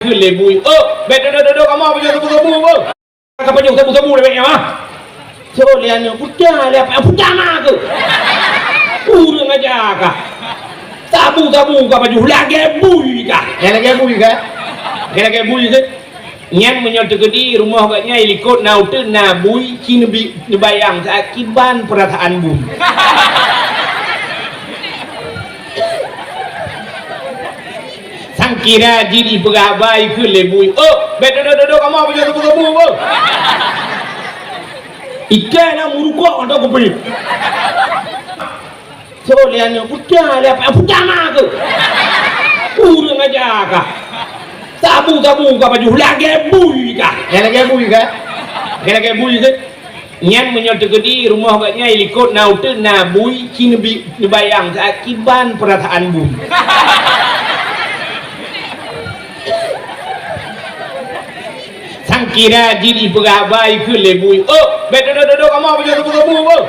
ขึ้นเลยบุยเบ็ดเดินkamu apa jadi temu bu apa jadi temu deh beknya mah coba lihatnya punya lihat punya mah tu urang aja kah tabu kah baju lagi buy kah lagi buy tu nyan menyatu di rumah katnya ilikot naute na buy kini bayang akiban perataan buy kira jadi begabai ke lebui บ็ดเดินkamu apa jadi temu bu ikan nak murukok untuk kopi coba lihatnya punya mah tu urang aja kah tabu kah baju lagi buy kah lagi buy tu nyan menyatu di rumah katnya ilikot naute na buy kini bayang akiban perataan buy kira jadi begabai ke lebui บ็ดเดินkamu apa jadi temu bu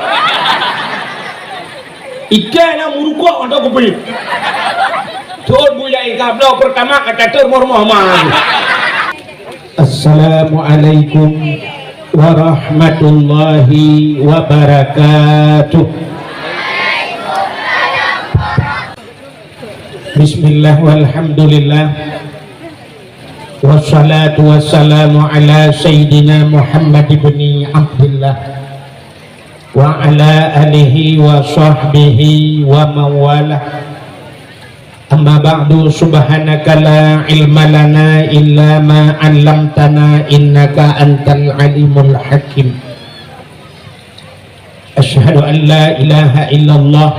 ikan nak murukok untuk kopi tur buyai kablau pertama kata tur Muhammad. Assalamualaikum warahmatullahi wabarakatuh. Bismillah walhamdulillah wassalatu wassalamu ala sayyidina Muhammad ibn Abdullah wa ala alihi wa sahbihi wa mawalah. Amma ba'du, subhanaka la ilma lana illa ma 'allamtana innaka antal alimul hakim. Asyhadu an la ilaha illallah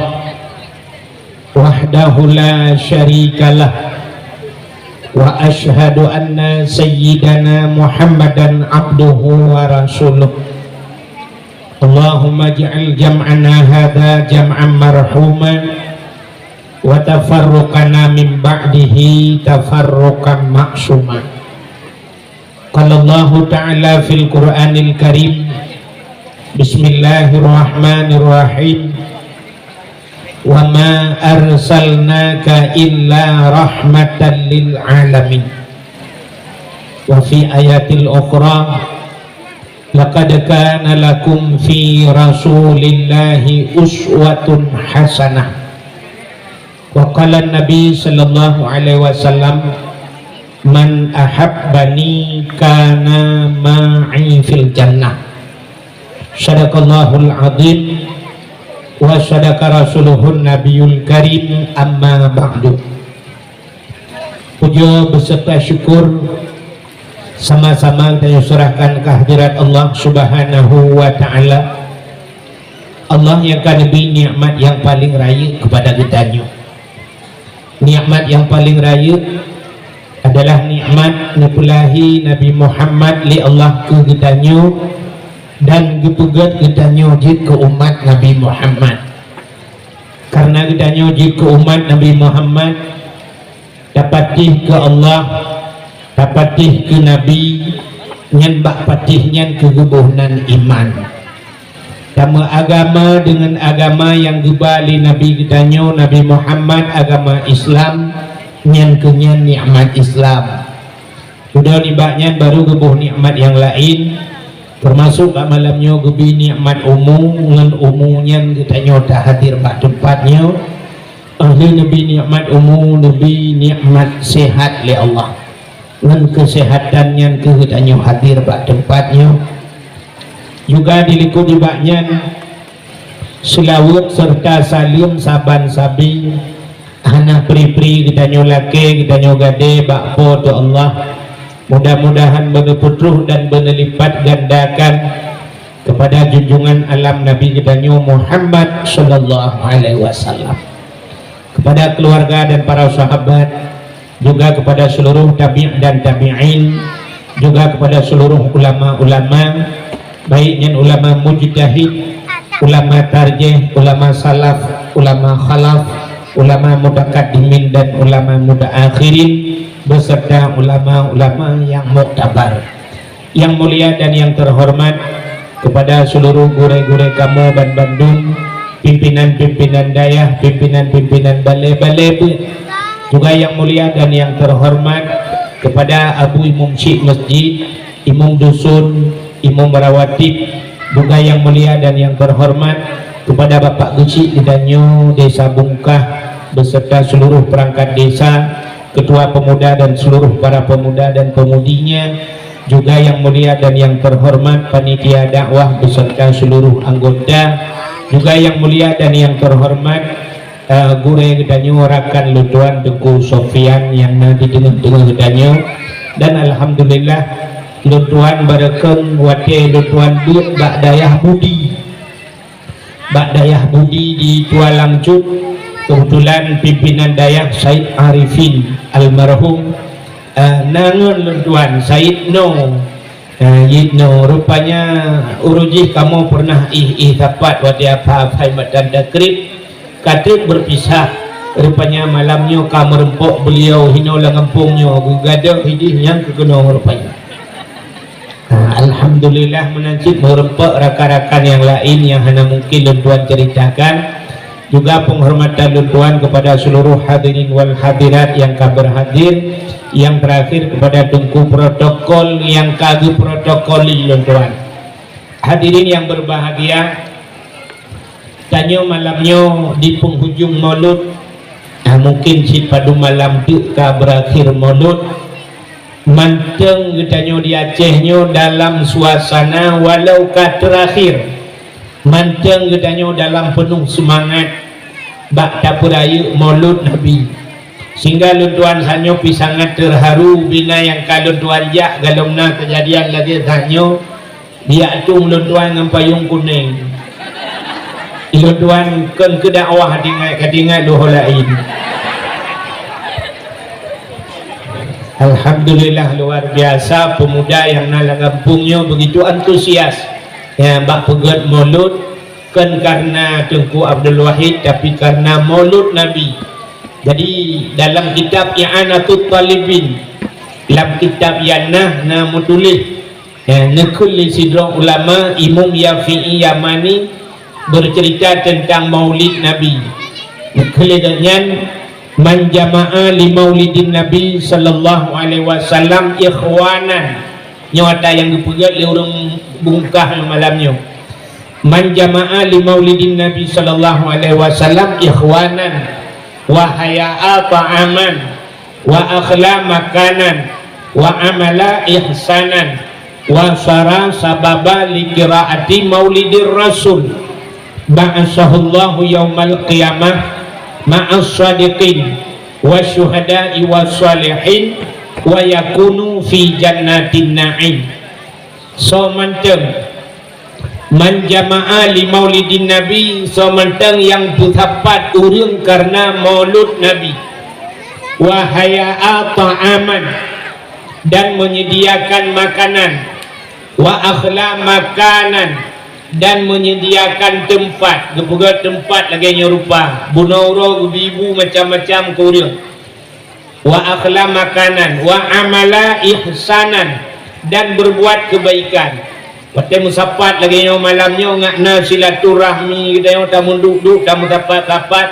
wahdahu la syarikalah wa ashhadu anna sayyidana Muhammadan abduhu wa rasuluh. Allahumma ja'al jam'ana hadha jam'an marhuma wa tafarruqana min ba'dihi tafarruqan ma'suma. Qala Allah ta'ala fil Qur'anil Karim, bismillahirrahmanirrahim, wa ma arsalnaka illa rahmatan lil alamin. Wa fi ayatil ukhra, laqad kana lakum fi rasulillahi uswatun hasanah. Wa qala an-nabi sallallahu alaihi wasallam, man ahabbani kana ma'i fil jannah. Sadaqallahul azim wa sadaqa rasuluhun nabiyul karim, amma ba'du. Puja beserta syukur sama-sama kita serahkan kehadirat Allah subhanahu wa ta'ala, Allah yang akan beri nikmat yang paling raya kepada kita. Nikmat yang paling raya adalah nikmat nipulahi Nabi Muhammad li Allah ke kita dan gepugat kita nyojit ke umat Nabi Muhammad. Karena kita nyojit ke umat Nabi Muhammad, dapatih ke Allah, dapatih ke Nabi, nyan bak patih nyan kegebuhnan iman. Dama agama dengan agama yang gebali Nabi kita Nabi Muhammad, agama Islam, nyan kenyan nikmat Islam. Sudah libaknya baru gebuh nikmat yang lain, termasuk kat malamnya gebi nikmat umum dengan umumnya kita tak hadir pada tempatnya. Ahli Nabi nikmat umum, Nabi nikmat sehat oleh Allah, dengan kesehatannya kita hadir pada tempatnya. Juga dilikut dibaknya selawat serta salim saban sabi anak pri-pri kita nyolake kita nyogade bakpo tu Allah. Mudah-mudahan benar putruh dan benar lipat gandakan kepada junjungan alam Nabi kita Muhammad sallallahu alaihi wasallam, kepada keluarga dan para sahabat, juga kepada seluruh tabi' dan tabi'in, juga kepada seluruh ulama-ulama, baiknya ulama mujtahid, ulama tarjih, ulama salaf, ulama khalaf, ulama mutaqaddimin dan ulama mutaakhirin, beserta ulama-ulama yang muktabar. Yang mulia dan yang terhormat, kepada seluruh gure-gure kamu dan Bandung, pimpinan-pimpinan dayah, pimpinan-pimpinan balai-balai, juga yang mulia dan yang terhormat kepada Abu Imam Syekh Masjid, Imam Dusun, Imam Merawatib, juga yang mulia dan yang terhormat, kepada Bapak Gusik Gedanyo Desa Bungkah beserta seluruh perangkat desa, ketua pemuda dan seluruh para pemuda dan pemudinya, juga yang mulia dan yang terhormat panitia dakwah beserta seluruh anggota, juga yang mulia dan yang terhormat Gure Gedanyo Rakan Lutuan Teguh Sofian yang nanti tengah-tengah Gedanyo, dan alhamdulillah Lutuan Barekeng Wate Lutuan Buk Bak Dayah Budi di Tua Langcut, kebetulan pimpinan Dayak Said Arifin almarhum, nangun Lutuan Said No Yitno, rupanya urujih kamu pernah dapat wate apa-apa matan takrib katib berpisah, rupanya malamnya kamu rempok beliau hino langampungnya gugada hidih yang kegenong rupanya. Alhamdulillah menancip merempok rakan-rakan yang lain yang hanya mungkin Luntuan ceritakan, juga penghormatan Luntuan kepada seluruh hadirin wal hadirat yang berhadir, yang terakhir kepada tungku protokol yang kagum protokoli Luntuan. Hadirin yang berbahagia, tanya malamnya di penghujung maulud, mungkin si padu malam tu berakhir maulud, manteng getanyo di Acehnya dalam suasana walau ka terakhir, manteng getanyo dalam penuh semangat bak tapuraya maulud Nabi, sehingga Luntuan sanyo pi sangat terharu bina yang kalau Luntuan jak galongna kejadian lagi sanyo dia tung Luntuan dengan payung kuning, Luntuan kan ke dakwah kadingat doh lain. Alhamdulillah luar biasa pemuda yang nalang kampungnya begitu antusias ya bak pegat maulud, kan karena Tengku Abdul Wahid tapi karena maulud Nabi. Jadi dalam kitab I'anatul Talibin, dalam kitab Yanah na mutulih ya nekulli sidra ulama Imam Yafi'i Yamani bercerita tentang maulid Nabi. Nekulli dengan man jama'a li maulidin Nabi sallallahu alaihi wasallam ikhwanan, nyata yang dipegat oleh orang Bungkah malamnya. Man jama'a li maulidin Nabi sallallahu alaihi wasallam ikhwanan wa haya'a ta'aman wa akhla makanan wa amala ihsanan wa sara sababa li qiraati maulidir rasul ba'asahullahu yaumal qiyamah ma'as sadiqin wasyuhada'i wassalihin wa yakunu fi jannatin na'im. So manteng man jama'a li maulidin Nabi, so manteng yang bertapat urang karena maulud Nabi, wa haya'a ta'aman dan menyediakan makanan, wa akhla makanan dan menyediakan tempat, gebuga tempat lagi nyerupa bunauro ibu macam-macam kurang, wa akhla makanan wa amala ihsanan dan berbuat kebaikan. Waktu musapat lagi nyo malamnya ngakna silaturahmi kita yang tamu duduk tamu dapat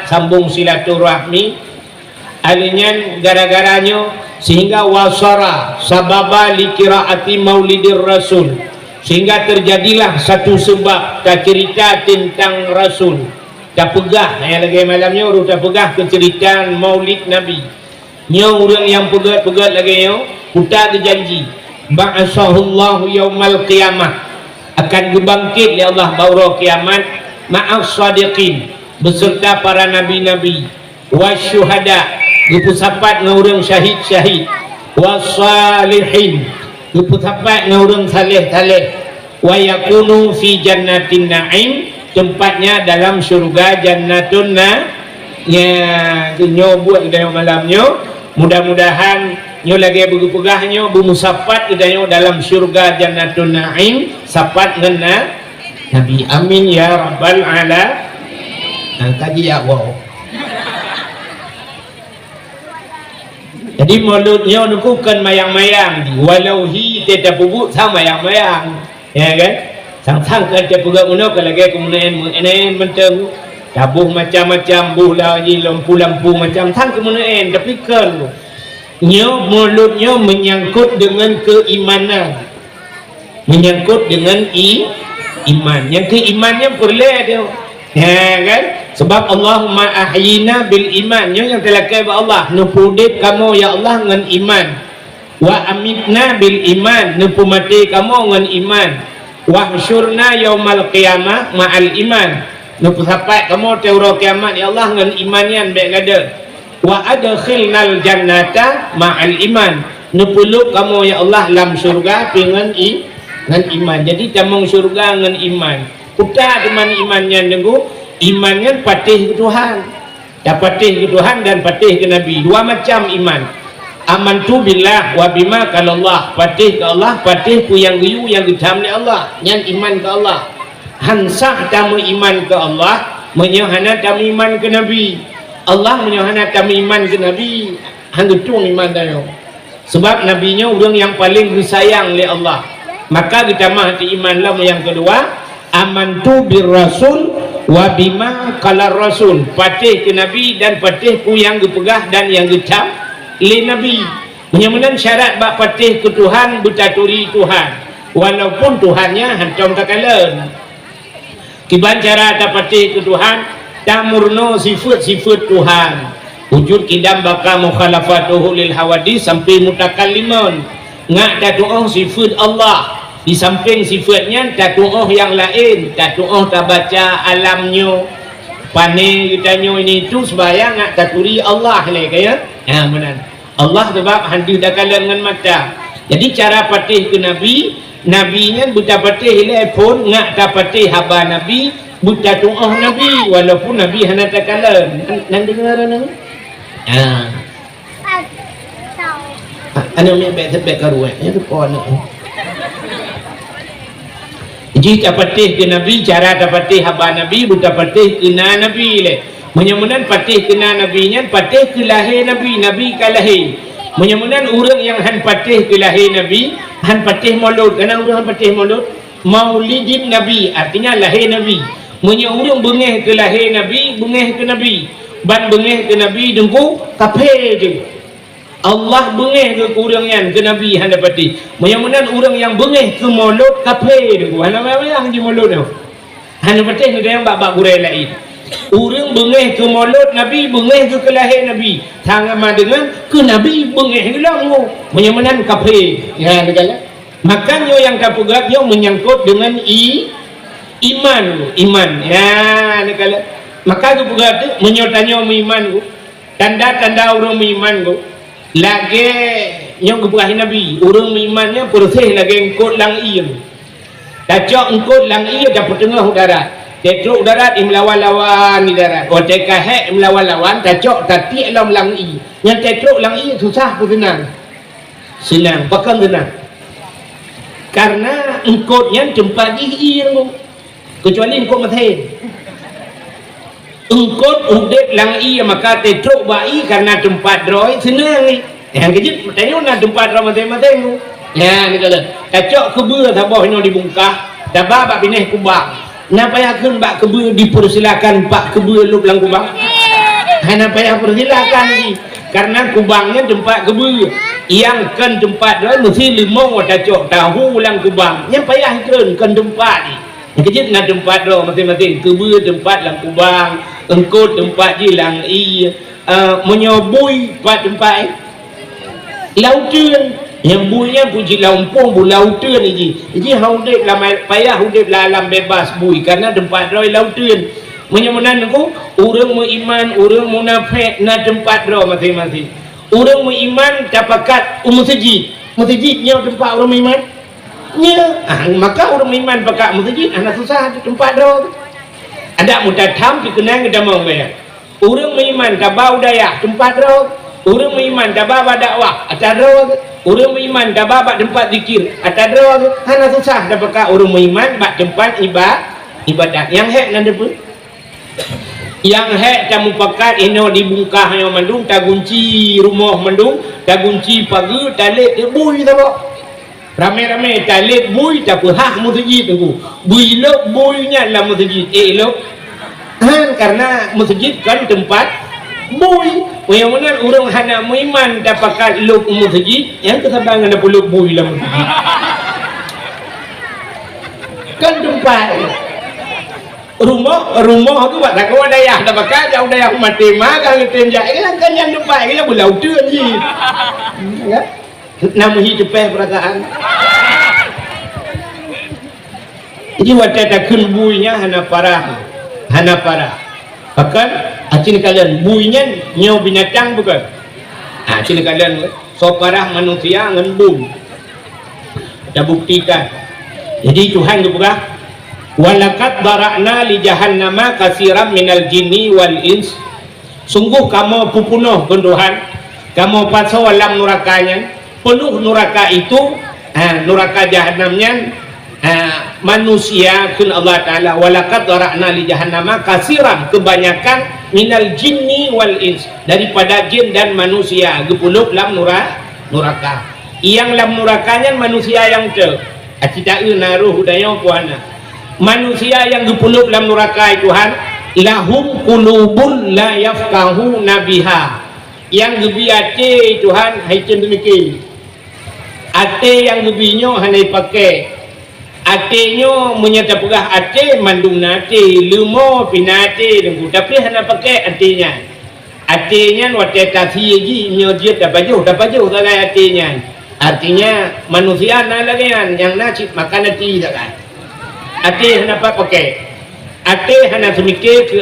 sambung silaturahmi alinyan gara-garanya sehingga wasara sababa li qiraati maulidir rasul, sehingga terjadilah satu sebab tak cerita tentang Rasul, tak pegah yang lagi malamnya orang tak pegah keceritaan maulid Nabi nyo, orang yang pegat-pegat lagi nyo putar ke janji ba'asahullahu yaumal qiyamah, akan dibangkit oleh Allah baura kiamat ma'as sadiqin beserta para nabi-nabi, wasyuhada dipusapat dengan orang syahid-syahid, wassalihin dipusapat dengan orang saleh-saleh, wa yakunu fi jannatin na'im, tempatnya dalam syurga jannatun ya nyo buat kita malamnya. Mudah-mudahan nyo lagi berpegahnya bermusapat kita dalam syurga jannatun na'im sapat ngena Nabi, amin ya rabbal alamin. Tadi ya wow. Jadi mauludnya nukukan mayang-mayang walau hi tidak pubuk sama mayang-mayang ya kan, sang-sang kerja pegak muno kalau lagi kemudian menteng tabuh macam-macam bola lampu-lampu macam sang kemudian tapi kan mulutnya menyangkut dengan keimanan, menyangkut dengan iman. Yang keimannya perlu dia, kan? Sebab Allahumma ahyina bil iman, yang telakai ba Allah nupudip kamu ya Allah dengan iman, wa amitna bil iman, nupu mati kamu dengan iman, wa hsyurna yaumal qiyamah ma'al iman, nupu sampai kamu teuro kiamat ya Allah dengan iman yang baik ada, wa adkhilnal jannata ma'al iman, nupuluk kamu ya Allah dalam surga dengan iman. Jadi tamang surga dengan iman. Uta dengan imannya nunggu imannya patih ke Tuhan, patih ke Tuhan dan patih ke Nabi. Dua macam iman. Amantu billah wa bima kalallah, patih ke Allah, patih ku yang giyu yang gejam ni Allah, yang iman ke Allah. Hansah tamu iman ke Allah, menyohana tamu iman ke Nabi. Allah menyohana tamu iman ke Nabi, hanggetung iman dayo. Sebab nabinya orang yang paling disayang oleh Allah. Maka kita mahati iman lah yang kedua, amantu bir rasul wa bima kalar rasul, patih ke Nabi dan patih ku yang gepegah dan yang gecap le Nabi. Menyamanan syarat bak patih ke Tuhan, bertaturi Tuhan walaupun Tuhannya hancam takalan. Kiban cara tak patih ke Tuhan, tamurno sifat-sifat Tuhan, wujud kidam baka mukhalafatuhu lil hawadis sampai mutakallimun, ngak tatu'ah sifat Allah. Di samping sifatnya tatu'ah yang lain, tatu'ah tak baca alamnya, pane kitanya ini itu sebayang ngak taturi Allah ni kaya. Ha benar. Allah sebab hantu dah kalah dengan mata. Jadi cara patih ke Nabi, nabinya buta patih le pun ngak tak patih haba Nabi, buta tu'ah Nabi walaupun Nabi hana tak kalah. Nang dengar nang? Ha. Ana me bet karuan. Ya tu pon. Jadi patih ke Nabi, cara patih haba Nabi, buta patih kena Nabi le. Menyamunan patih kena Nabinya, patih ke lahir Nabi, Nabi ke lahir. Menyamunan orang yang han patih ke lahir Nabi, han patih maulud. Kenapa orang han patih maulud? Maulidin Nabi, artinya lahir Nabi. Menyak orang bengih ke lahir Nabi, bengih ke Nabi. Ban bengih ke Nabi, dengku kafir je. Allah bengih ke orang yang ke Nabi handa patih. Menyamunan orang yang bengih ke maulud, kafir dengku. Handa yang di maulud tu. Handa patih ke yang bak-bak gurai lain. Orang bengih ke maulud Nabi, bengih ke lahir Nabi. Tangan dengan ke Nabi bengih ke lamu. Menyamanan kafir. Ya, negara. Makanya yang kapugat yang menyangkut dengan iman. Ya, negara. Maka kapugat tu menyotanya iman ku. Tanda-tanda orang iman ku. Lagi yang kepugahin Nabi, orang imannya bersih lagi engkot lang iya. Dacok engkot lang iya dapat tengah udara. Tetruk darat melawan-lawan di darat. Oh tekahek melawan-lawan, tacok tatik lam langi. Yang tetruk langi susah pun senang. Senang, bahkan senang. Karena engkotnya tempat dihir. Kecuali engkot mathen. Engkot udip langi maka tetruk bayi karena tempat droi senang ni. Yang kejut tanya nak tempat droi mathen-mathen. Ya ni kata. Tacok kebur tabah ino dibungkah. Tabah bak pineh kubang. Nak payah kan bak kebun dipersilakan pak kebun lu belang kubang. Nak payah persilakan lagi. Karena kubangnya tempat kebun. Yang kan tempat dia mesti limau tacok tahu ulang kubang. Yang payah kan tempat ni. Yang kejut nak tempat dia masing-masing kebun tempat lang kubang, engkau tempat je lang menyobui pak tempat lautan. Yang buinya puji lampung bu lautan ni. Jadi haudip lah payah hudip lah alam bebas bui karena tempat roy lautan. Menyamanan aku orang beriman, orang munafik na tempat roy masing-masing. Orang beriman tapakat masjid. Masjidnya tempat orang beriman. Ya, maka orang beriman pakat masjid anak susah tempat roy. Ada mutatam dikenang kedamang bayar. Orang beriman tabau daya tempat roy. Orang beriman tabau dakwah atas roy. Orang beriman dah babak tempat zikir atas doa tu hana susah dah pakai orang beriman bak tempat ibadat yang hek nanda pun yang hek tamu pakat ino dibungkah yang mandung tak kunci rumah mandung tak kunci pagi talit bui tak pak ramai-ramai talit bui tak hak masjid tu bui lok buinya lah masjid lok karena masjid kan tempat bui yang mana urang hana muiman dapakat luk masjid yang kesabangan ada puluk bui dalam masjid kan tempat rumah tu buat tak kawan dayah dapakat jauh dayah mati makan ngetenjak kan yang tempat kita belau tu je ya nama hidup perasaan jadi wadah takun buinya hana parah bahkan acin kalian buinya nyaw binatang bukan acin kalian so parah manusia ngan bui kita buktikan jadi Tuhan tu bukan walakat dara'na li jahannama kasiram minal jinni wal ins sungguh kamu pupunuh Tuhan kamu pasau alam nurakanya penuh nuraka itu nuraka jahannamnya manusia kun Allah Ta'ala walakat dara'na li jahannama kasiran kebanyakan minal jinni wal ins daripada jin dan manusia gepuluh lam nuraka yang lam nurakanya manusia yang acita naruh daya puana manusia yang gepuluh lam nuraka Tuhan lahum qulubun la yafqahu nabiha yang gebi ate Tuhan hai cendemiki ate yang gebinyo hanai pakai atenyo menyata pegah ate mandung nate lumo pinate dengku tapi hana pakai atenya wate tasiji nyo dia dapat jauh tak atenya artinya manusia na lagian yang nacip makan ati tak kan ate hana pakai ate hana semikir ke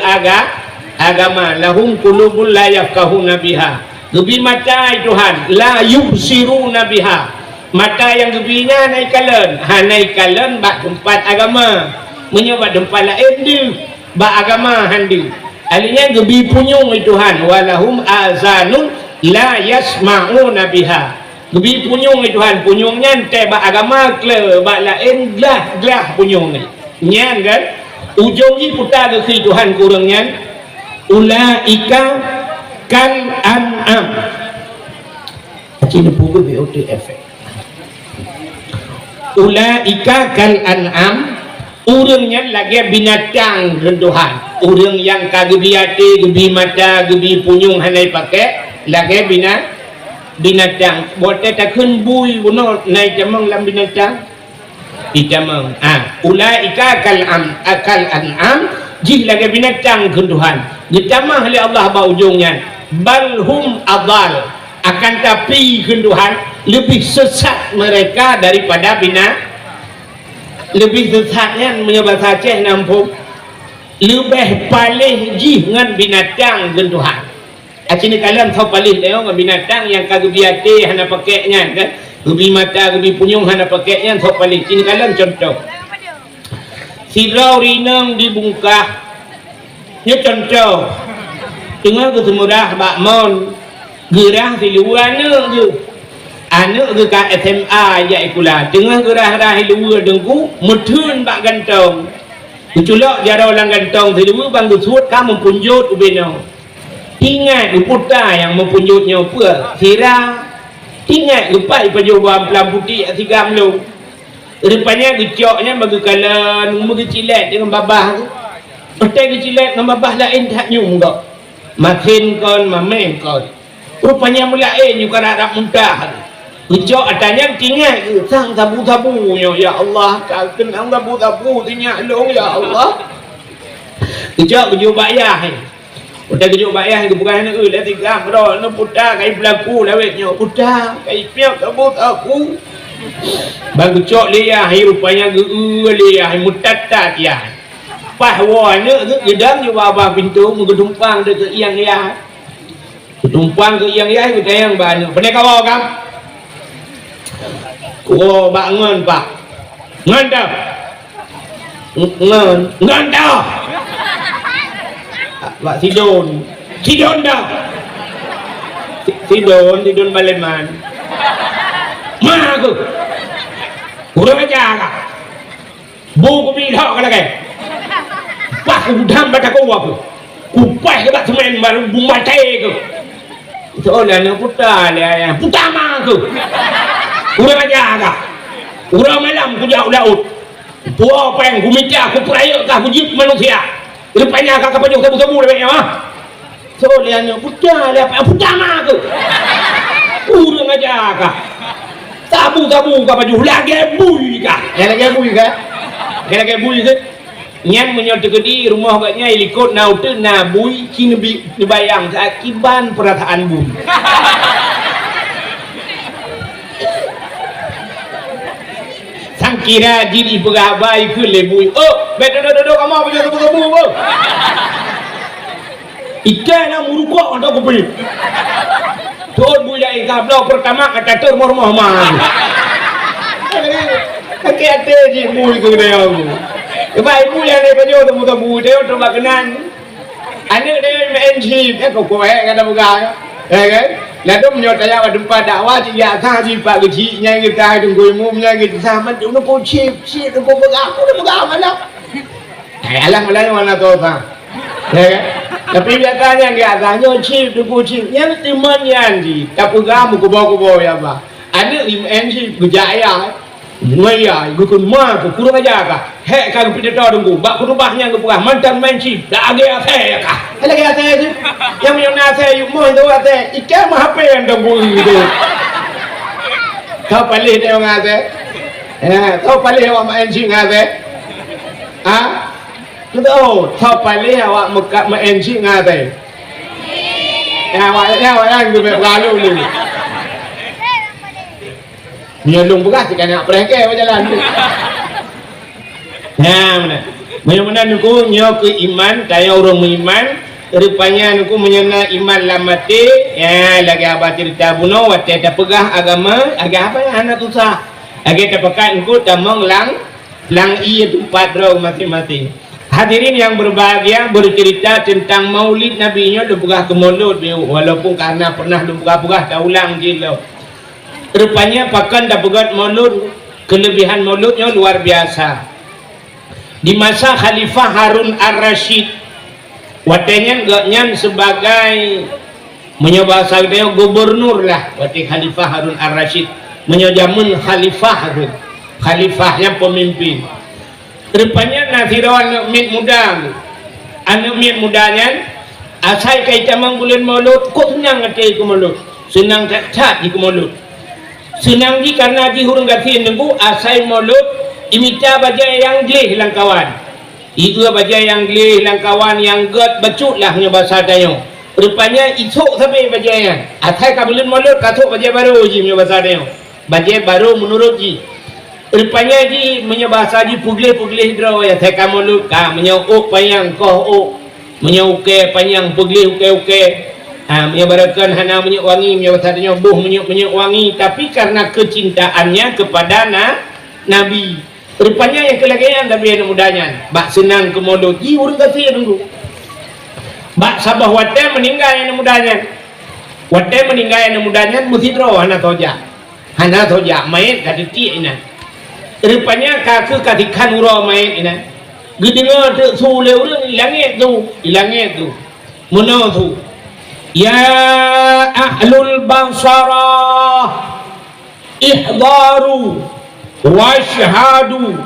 agama lahum qulubul la yafqahuna biha lebih mata Tuhan la yubsiruna biha mata yang gebinya naik kalen bak tempat agama menyebab tempat lain dia bak agama handi alinya gebi punyung Tuhan walahum azanun la yasma'una biha gebi punyung Tuhan punyungnya ente bak agama kle bak lain glah punyung ni nyan kan ujung ni putar ke Tuhan kurangnya ulaika kal an'am cina pukul BOT efek ulaika kal an'am urangnya lagi binatang renduhan urang yang kagebi ate gebi mata gebi punyung hanai pakai lagi binatang bote takun bui buno naik jamang lam binatang di jamang ulaika kal an'am jih lagi binatang renduhan ditamah oleh Allah ba ujungnya balhum adal akan tapi kenduhan lebih sesat mereka daripada lebih sesatnya menyebab Aceh nampung lebih paling jih dengan binatang kenduhan acini kalian tahu paling tengok binatang yang kagak biate hana pakainya kan lebih mata lebih punyung hana pakainya tahu paling sini kalian contoh sirau rinang dibungkah ya contoh tengah kesemurah bakmon gerah di luar anak ke SMA ya ikulah tengah gerah di luar dengku mutun bak gantong diculak jara orang gantong di luar bang disut kamu punjut ubeno ingat putar yang mempunjutnya apa sirah ingat lupa ipajuan pelam putih tiga melung rupanya gecoknya bagi kalan bagi cilet dengan babah tu betul cilet dengan babah lain tak nyum kau makin kon mamen kon rupanya mulai juga harap muntah hijau adanya tinggal sang tabu-tabunya ya Allah kau kenang tabu-tabu tinggal long ya Allah hijau keju bayah udah keju bayah itu bukan nak dah tiga bro nak putar kai pelaku lawetnya putar kai piak tabu-tabu bagi cok liah rupanya liah mutatat ya pahwana gedang juga abah pintu mengedumpang dekat yang tumpang ke yang kita yang banyak pernah kau kan bangun pak ngantap ngantap pak sidon dah sidon baleman mana aku kurang aja kak buku bilang kalau kan pak udang baca kau apa kupai ke tak semen baru bumatai ke soalnya nak putar dia putar mah ke urang aja kah urang malam ku jauh laut puau peng ku minta aku peraya kah ku jip manusia rupanya kah kapan jauh sabu-sabu lebihnya Soalnya budak lah, budak mah ke? Kurang aja kah? Tabu kah baju lagi bui kah? Lagi bui kah? Lagi bui kah? Nyan menyodok di rumah katnya ilikot naute na bui kini dibayang akiban perataan bui. Sang kira jadi pegawai ke lebui. Oh, betul kamu apa jadi kamu? Ikan yang murukok atau kopi. Tuh buaya ikan blok pertama kata tur rumah mana. Kakek ada je bui ke dia aku. Kebai buaya ni baju temu dia tu makanan. Anak dia main chip, kau kata bukan. Kan? Lalu menyotaya pada tempat dakwah dia kasih pak kecilnya kita tunggu umumnya kita sama tu nak chip tu pegang mana? Alah mana tahu tak? Kan? Tapi biasanya dia tanya chip tu chip yang temannya di tak pegang kubo ya pak. Anak main chip berjaya. Maya, gukun mah tu kurang aja kah? Hek kalau kita tahu tunggu, bak kurubahnya ke bukan mantan main chip, dah agak saya kah? Lagi saya tu, yang nasi, yang mau itu saya, ikan mah apa yang tunggu itu? Tahu paling dia nasi, tahu paling awak main chip nasi, tahu paling awak main chip nasi, awak yang tu berlalu ni. Nyelung bekas kan nak pergi berjalan. Nah, mana nuku nyo ke iman, kaya orang beriman, rupanya nuku menyena iman lamati, ya lagi apa cerita buno, wate tak pegah agama, agak apa ya anak susah, agak tak pekat nuku tamong lang iya tempat roh masing-masing. Hadirin yang berbahagia bercerita tentang Maulid Nabi nya pegah ke mulut, walaupun karena pernah pegah tak ulang jilo. Rupanya pakan dah pegat maulud, kelebihan mauludnya luar biasa. Di masa Khalifah Harun Ar-Rasyid, watenya gaknya sebagai menyebasa dia gubernur lah, wate Khalifah Harun Ar-Rasyid menyajamun Khalifah tu, Khalifahnya pemimpin. Rupanya nasirawan anak mit mudanya, asal kaita manggulen maulud, kok senang ngati ke maulud, senang cat di ke maulud. Senang ji karena ji hurung gatin nunggu asai mulut imita baja yang gleh hilang kawan. Itu baja yang gleh hilang kawan yang get becut lah nya bahasa dayo. Rupanya isok sampai baja yang asai kabulin mulut katuk baja baru ji nya bahasa dayo. Baja baru menurut ji. Rupanya ji nya bahasa ji pugleh draw ya sai kamulut ka menyau payang koh menyauke payang pugleh uke. Menyebarakan hana minyak wangi, menyebarakannya buh minyak wangi, tapi karena kecintaannya kepada Nabi. Rupanya yang kelagian Nabi yang mudanya, bak senang ke mulut, urang kasih tunggu. Bak sabah wate meninggal yang mudanya. Wate meninggal yang mudanya mesti draw hana toja, main kaditi ina. Rupanya kaku katikan uro main ina. Gedenya tu sule urang ilangit tu. Muno tu. Ya ahlul basarah ihdaru washhadu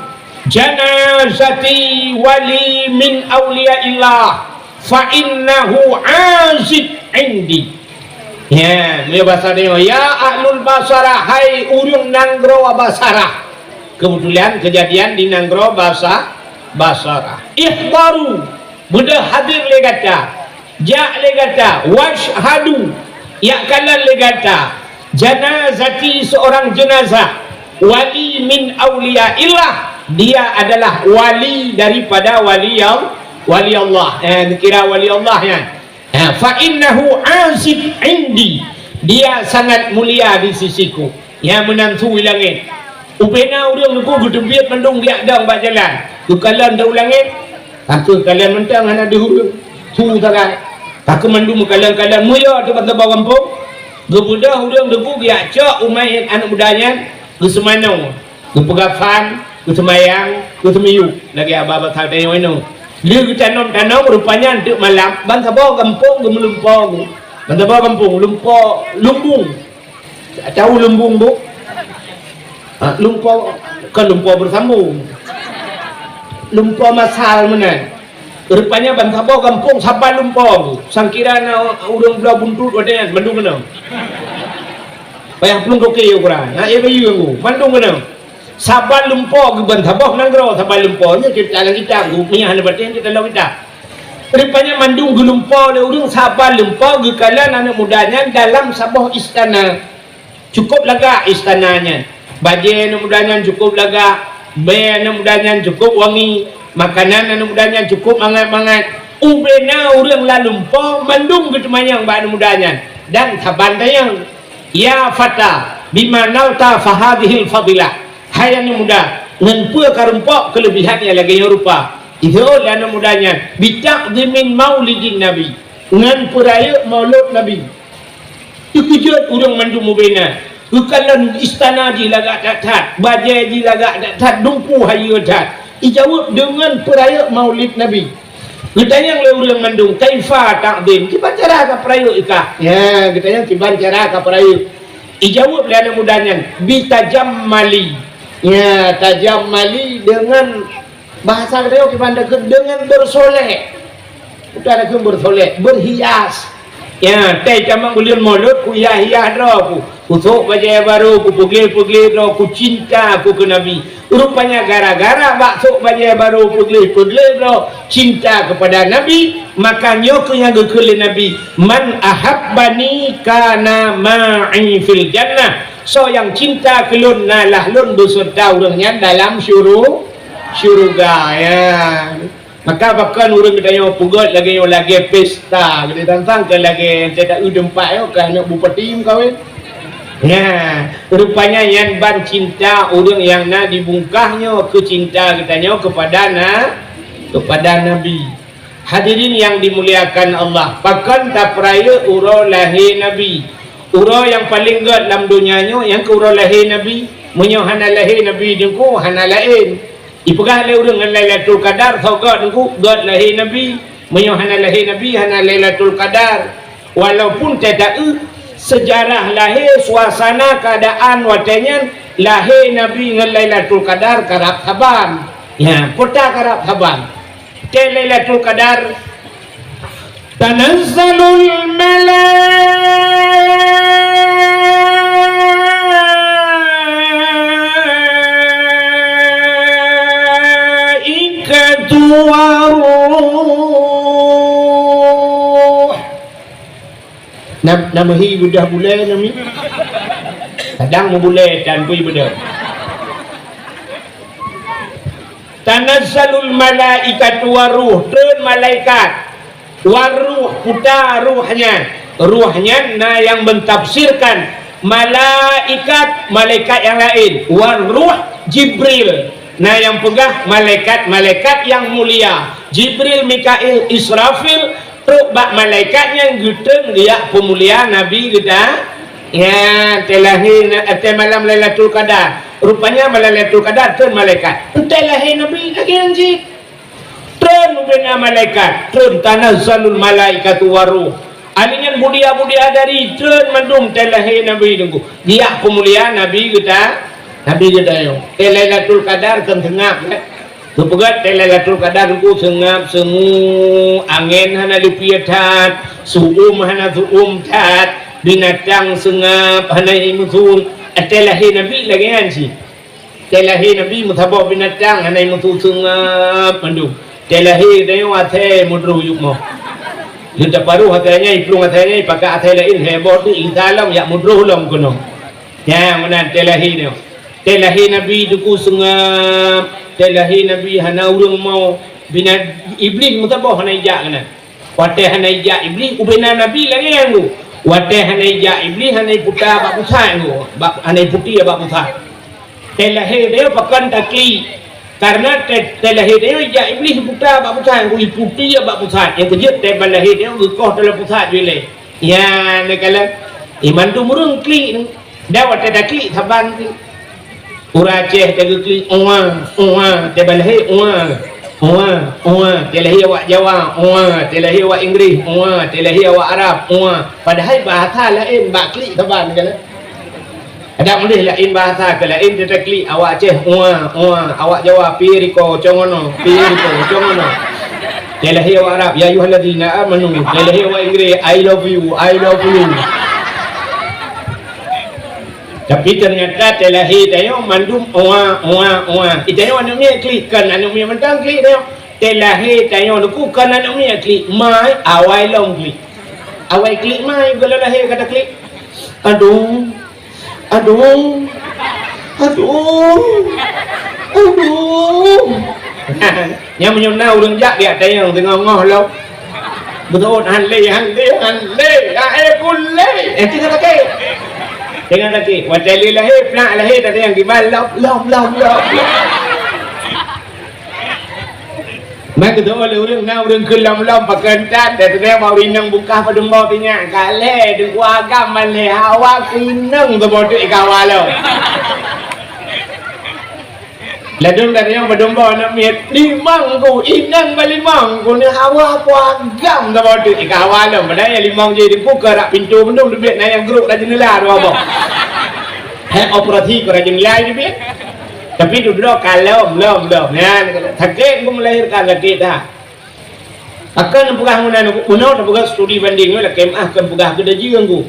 janazati wali min awliyaillah fa innahu azid indi. Ya, ini bahasa dia. Ya ahlul basarah, hai urung nanggro basarah. Kebetulan kejadian di nanggro basarah. Ihdaru, mudah hadir legata. Ja legata washhadu ya kalan legata janazati seorang jenazah wali min awliyaillah, dia adalah wali daripada wali Allah, kira wali Allah ya. Fa innahu azib indi, dia sangat mulia di sisiku. Ya menantu langit upena urang nuku gedembiat mendung dia dang ba jalan ku kalan dah langit aku kalian mentang ana di hurung tu takai tak kemandu makalang-kalang muya tu kata bawa kampung gebudah hurung debu dia cak umai anak mudanya ke semanau ke pegafan ke semayang ke semiyu lagi abah-abah tak ada yang mana dia ke tanam rupanya untuk malam bangsa bawa kampung ke melumpong bangsa bawa kampung lumbung tahu lumbung bu lumpur kan lumpur bersambung lumpur masal mana Rupanya Bantabau kampung Sabah Lumpur. Sangkirana urang belah buntut wadanya mandung kena. Payah pelung koke ukuran. Nak bayu aku. Mandung kena. Sabah Lumpur ke Bantabau nanggro Sabah Lumpur nya kita lagi kita aku punya hana batin kita lalu kita. Rupanya mandung ke Lumpur le urang Sabah Lumpur ke kalan anak mudanya dalam Sabah istana. Cukup laga istananya. Baju anak mudanya cukup laga. Be anak mudanya cukup wangi. Makanan anak mudanya cukup mangat-mangat. Ubena orang lalumpo mandung ke temanyang anak mudanya. Dan tabantayang ya fata bimanauta fahadihil fadilah. Hai anak muda, ngenpua karumpok kelebihannya lagi yang rupa. Itu anak mudanya bitaqdimin maulidin nabi. Ngan peraya maulud nabi. Ikujud orang mandung ubena. Ukalan istana di lagak datat, bajai di lagak datat, dumpu hayu datat. Dijawab dengan peraya maulid Nabi. Ditanya oleh orang mandung, kaifa takdim? Kiban cara ke peraya ikah? Ya, ditanya kiban cara ke peraya. Dijawab oleh anak mudanya, bitajammali. Ya, tajammali dengan bahasa kita kiban dengan bersolek. Bukan ada bersolek, berhias. Ya, teh jamak bulan maulud ku hias ro ku sok baju baru ku pugil-pugil ro ku cinta ku ke Nabi. Rupanya gara-gara bakso baju baru pugil-pugil ro cinta kepada Nabi, makanya ku yang gekele Nabi, man ahabbani kana ma'i fil jannah. So yang cinta kelun nalah lun beserta orangnya dalam syurga ya. Maka bahkan orang kita yang pugot lagi yang lagi pesta kita tantang ke lagi tidak udempak yo kan nak bupati kawin. Nah, rupanya yang ban cinta orang yang nak dibungkahnya ke cinta katanya kepada Nabi. Hadirin yang dimuliakan Allah, bahkan tak peraya urau lahir Nabi. Urau yang paling god dalam dunianya yang ke urau lahir Nabi, menyohana lahir Nabi dengku hana lain. Ipegah le urang Lailatul Qadar saugat engku god lahir Nabi menyohana lahir Nabi hana Lailatul Qadar walaupun tidak sejarah lahir suasana keadaan watanya lahir Nabi dengan Lailatul Qadar karab haban ya kota karab haban ke Lailatul Qadar tanazzalul nama hi budah bulai nami kadang membulai dan bui budah tanazzalul malaikatu waruh turun malaikat waruh putar ruhnya nah yang mentafsirkan malaikat yang lain waruh Jibril nah yang pegah malaikat yang mulia Jibril, Mikail, Israfil truk bak malaikatnya yang gudeng dia pemulia Nabi kita ya telahin malam Lailatul Qadar rupanya Lailatul Qadar turun malaikat telahin Nabi lagi anjing turun bina malaikat turun tanazzalul malaikatu waruh alingan budia dari turun mandum telahin Nabi tunggu dia pemulia Nabi kita yo Lailatul Qadar tengah Kepegat Lailatul Qadar ku sengap sengu angin hana lipiatan suum hana suum tat binatang sengap hana imusun atelahi Nabi lagi ansi telahi Nabi mutabak binatang hana imusun sengap mandu telahi dayo ate mudru yukmo kita paru hatanya iplung hatanya pakai ate lain heboh tu intalam ya mudru long kuno ya mana telahi dayo telahi Nabi duku sengap telahi Nabi hana urang mau bina iblis mutabah hana ijak kana wate hana ijak iblis ubena Nabi lagi yang tu wate hana ijak iblis hana putar bak pusat tu hana putih bak pusat telahi dia pakan takli karena telahi dia ijak iblis putar bak pusat tu putih bak pusat yang kejut telahi dia gekoh dalam pusat jule ya nekala iman tu murung klik dah wate takli saban tu Ura Aceh jaga klik tebalahi telahi awak Jawa telahi awak Inggeris telahi awak Arab padahal bahasa lain bak klik taban kan ada boleh lain bahasa ke lain dia klik awak Aceh awak Jawa piriko congono Telahi orang Arab, ya ayyuhalladzina amanu. Telahi orang Inggeris, I love you, I love you. Tapi ternyata telahi tayo mandum oa. Itayo anu mi klik kan anu mi mentang klik tayo. Telahi tayo luku kan anu mi klik mai awai long klik. Awai klik mai kalau lahir kata klik. Aduh. Yang menyunau urang jak dia tayang tengah ngoh lo. Betul hanle. Kulle. Tinggal lagi. Tengah lagi. Wadali lahir, pelak lahir tadi yang gimana lom. Maka tu oleh orang ke lom pakentan dan dia mau rinang buka pada mau pinyak kale di agam malih awak pinang tu bodoh ikawal lo. Ladung dari yang berdomba nak miat limang ku inang balimang ku ni hawa ku agam tu bodoh ikawal lo. Padahal limang je dibuka rak pintu bendung lebih na yang geruk dah jendela tu apa. Hak operasi ku dah jendela je biar. Tapi duduk kalau belum ya sakit aku melahirkan sakit dah akan pegah munau pegah studi banding lah kemah akan pegah kedaji aku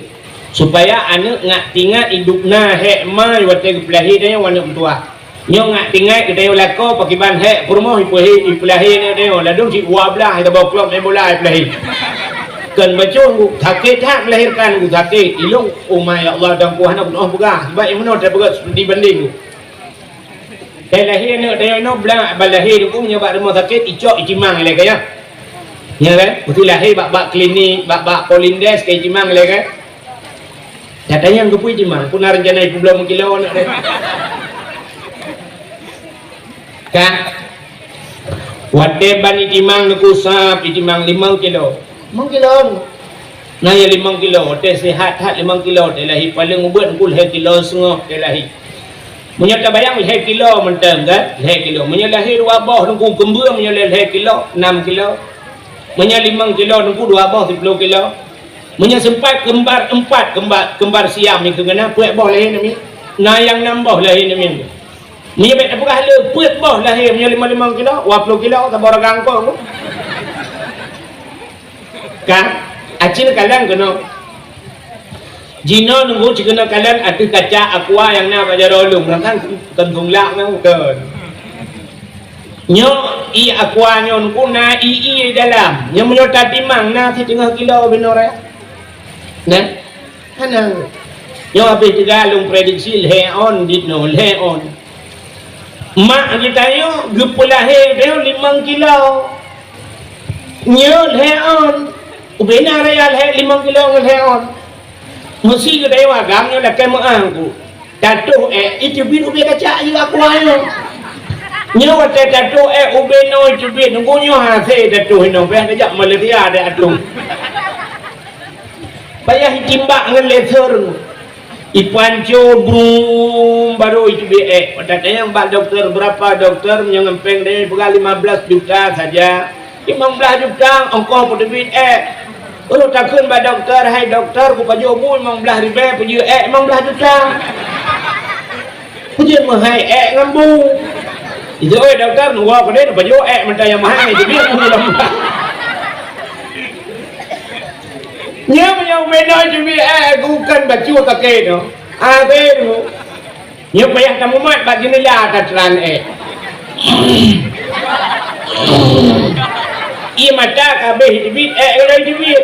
supaya anak ngak tinggal hidupna hek mai wate pelahir dia anak tua nyo ngak tinggal kita lako pakai ban hek rumah pelahir dia ladung si 12 kita bawa keluar bola pelahir kan baca aku sakit tak melahirkan aku sakit ilung umai Allah dan Tuhan aku pegah sebab yang mana pegah studi banding aku lahir dia belah balahir aku punya bak rumah sakit icok icimang le kaya ya kan betul lahir bak klinik bak polindes ke icimang le kan katanya aku pun icimang pun rencana ibu belum kilo nak dia kan wate ban icimang aku sap icimang 5 kilo nah ya 5 kilo wate sehat 5 kilo dia lahir paling ubat aku 1 kilo setengah dia lahir punya tak bayang 1 kilo mentang kan 1 kilo punya lahir wabah nunggu gembur punya 1 kilo 6 kilo punya 5 kilo nunggu 2 abah 10 kilo punya sempat kembar 4 kembar siam ni kena puak bah lahir ni nah yang nambah lahir ni punya bet apakah le puak bah lahir punya 5 kilo 20 kilo tak borang kangkong kan acil kalian kena Jino nunggu cikena kalian ada kaca aqua yang na pada rolung kan tentung lak nang kan nyo i aqua nyo nunggu na i dalam nyo menyo timang na 1/2 kilo benore nah hanang nyo habis tegalung prediksi leon ditno leon mak kita yo gepulah dia 5 kilo nyo leon ubena real 5 kilo leon mesti ke dewa gamnya lah kemah aku tatuh itu bin ubi kaca juga aku ayo nyawa tatuh ubi no itu bin nunggu nyawa saya tatuh no biar kejap malaria ada atung payah timbak dengan laser ipanco brum baru itu bin katanya yang pak dokter berapa dokter yang ngempeng dia bukan 15 juta saja 15 juta ongkos pada bin kalau takkan ba dokter, hai dokter, ku paju bu 15 ribu, paju 15 juta. Paju mahai ngambu. Itu dokter nuwa ko dia paju mentah yang mahai jadi aku lembah. Nya punya beno jadi aku kan baju pakai no. Ade no. Nya payah tamu mat bagi nila tatran ia mata kabeh dibit kalau dibit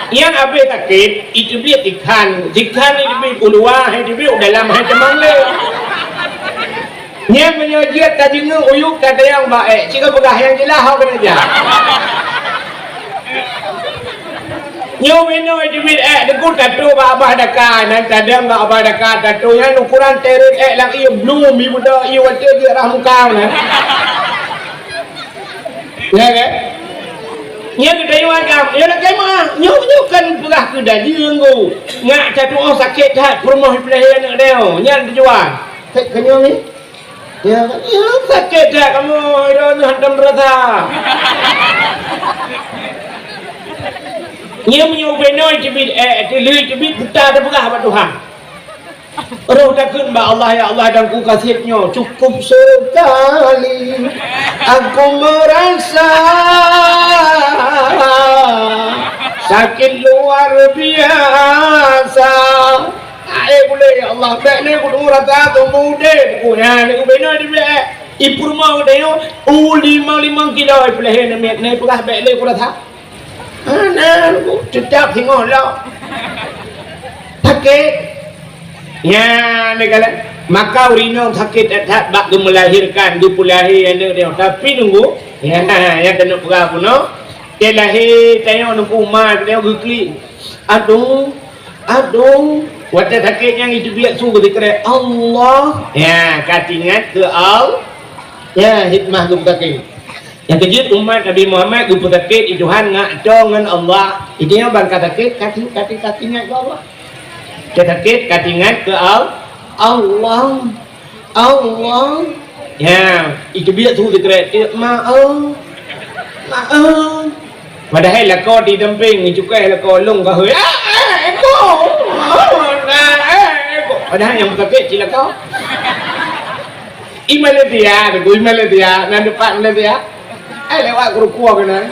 yang habis sakit itu bit ikan itu bit ulua itu bit dalam cemang le nya menyojiat tadi nu uyuk kata yang baik jika pegah yang jelah hau kena aja nyo beno itu bit deku tatu ba abah daka nan tadang ba abah daka tatu yang ukuran teret lang ia blue mi budak ia wate dia rah muka nah ya kan nya kita iwagam ya nak kemah nyo kan pegah ke dah jenggu ngak satu orang sakit hat rumah pelahir nak dia nya dijual kenyo ni ya sakit dah kamu ida hantam rasa nya menyo benoi cebit tili cebit buta dah pegah ba Tuhan roh takun ba Allah ya Allah dan ku kasihnya cukup sekali aku merasa sakit luar biasa. Boleh ya Allah, baik ni aku tunggu rata tu muda aku ya, aku benar di baik. Ibu rumah dia yo, 5 kilo peleh ni pula baik ni aku rata. Nah, aku tetap tengok lah. Sakit. Ya, ni kalau maka urino sakit tak bak melahirkan, du lahir dia tapi nunggu ya kena perah pun no. Dia lahir tengok nunggu umar dia gukli. Aduh. Wadah sakit yang itu biar suruh dikira Allah. Ya, katingat ke Allah. Ya, hikmah tu sakit. Yang kejut umat Nabi Muhammad tu sakit itu han ngak dengan Allah. Ini bangka sakit katingat ke Allah. Dia sakit katingat ke Allah. Ya, itu biar suruh dikira maaf. Padahal lah kau di demping juga lah kau long kau. Padahal yang sakit cila kau. Malaysia, nak depan Malaysia. Lewat kerukua kena.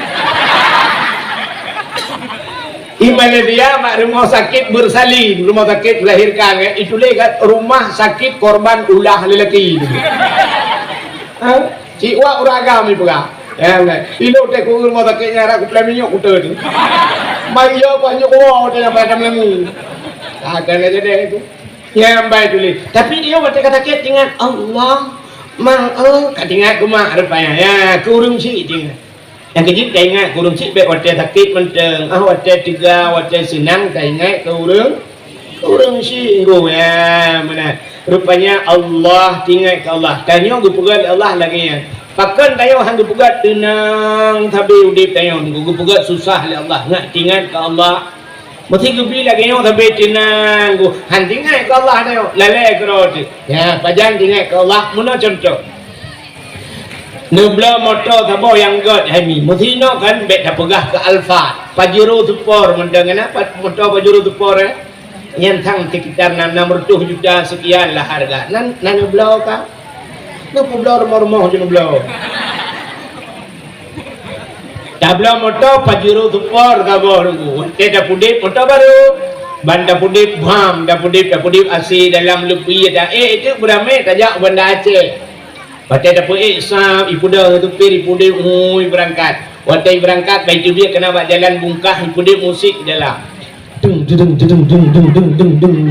Malaysia mak rumah sakit bersalin, rumah sakit melahirkan. Itu lekat rumah sakit korban ulah lelaki. Cik wak uragam ni pula. Ilo te ku rumah sakitnya aku plan minyak ku tu. Mai yo banyak orang dia pada melengu. Ada aja deh itu. Yang baik tulis. Tapi dia kata sakit ingat Allah. Ingat ku mak rupanya. Ya, kurung si ingat. Yang kecil tak ingat kurung si baik waktu sakit menteng. Waktu tiga, waktu senang tak ingat kurung si ya mana. Rupanya Allah ingat ke Allah. Tanya ku pegat Allah lagi ya. Pakan tayo hang gupugat tenang tapi udip tayo gupugat susah le Allah nak tingat ke Allah mesti gupi lagi yo tapi tenang gu hang tingat ke Allah tayo lale kerot ya pajan tingat ke Allah muna contoh nubla motor tabo yang god hami mesti no kan bet dah pegah ke alfa pajero tupor mendang apa motor pajero tupor yang tang sekitar 600 juta sekian lah harga nan nubla ka Napa belah rumah-rumah je belah. Dah belah motor pajero tupor kabur nunggu. Dah pudip motor baru. Ban dah pudip bam, dah pudip asi dalam lebih dah. Itu beramai tajak banda Aceh. Pakai dah pudip sap, ibu dah tupir pudip berangkat. Waktu berangkat baik dia kena buat jalan bungkah pudip musik dalam. Dung dung dung dung dung dung dung dung.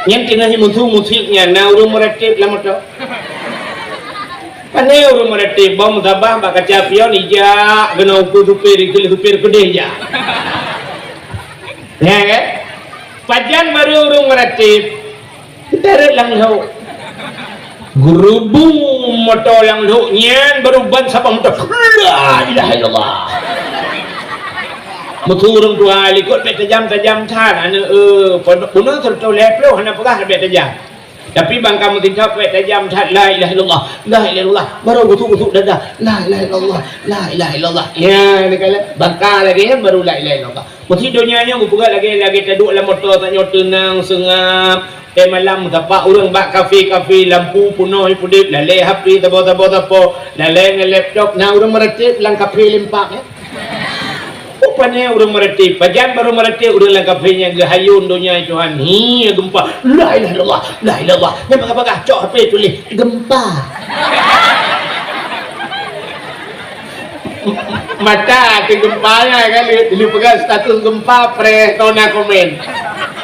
Yang kena musiknya na urung meratip lah motor. Pane urung meratip bom sabah bak kaca pion ija gena ukur supir kedeh ja. Ya kan? Pajan baru urung meratip. Kita lang hau. Gerubung motor yang luknya baru ban siapa motor la ilaha illallah motor orang tua likut bet tajam tan ana puno tertau leplo hana pegah bet tajam tapi bang kamu tidak bet tajam tan la ilaha illallah baru gutuk dada la ilaha illallah ya ni kala bangka lagi baru la ilaha illallah mesti dunianya aku pegat lagi taduk dalam motor tak tenang sengap malam tapak orang bak kafe lampu penuh pudip lalai HP tapo lalai laptop nah orang meretip lang kafe limpak ya rupanya orang meretip pajan baru meretip orang lang kafe nya gahayun dunia Tuhan hi gempa la ilaha illallah yang pakai cok HP tulis gempa mata ke gempanya kan dia pegang status gempa tona komen.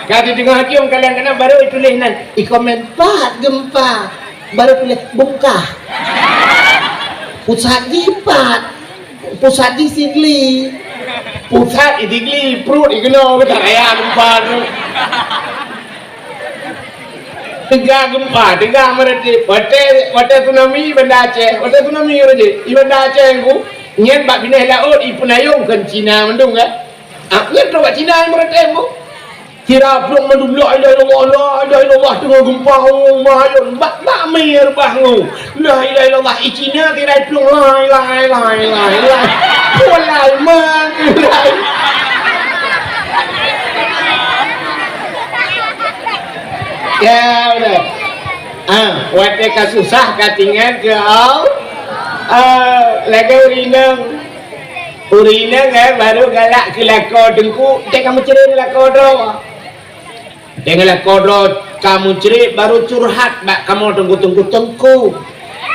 Kali tengok hakim kalian kena baru tulis nan komen pat gempa baru tulis bungkah pusat jipat pusat di sigli pusat di sigli perut ikno ke raya gempa tu tiga mereti wate tsunami benda Aceh wate tsunami raje benda Aceh ku nyen bak bineh laut ipunayung kan Cina mendung kan nyen tu bak Cina mereti mu kira belum mendung la ilaha illallah tengah gempa mahayun bak mir bangu la ilaha illallah Cina kira belum la ilaha walai man ya udah Wate ka susah katingan ke lagi urinang baru galak ke lako dengku kamu cerit lako do dengan lako do kamu cerit baru curhat bak kamu tunggu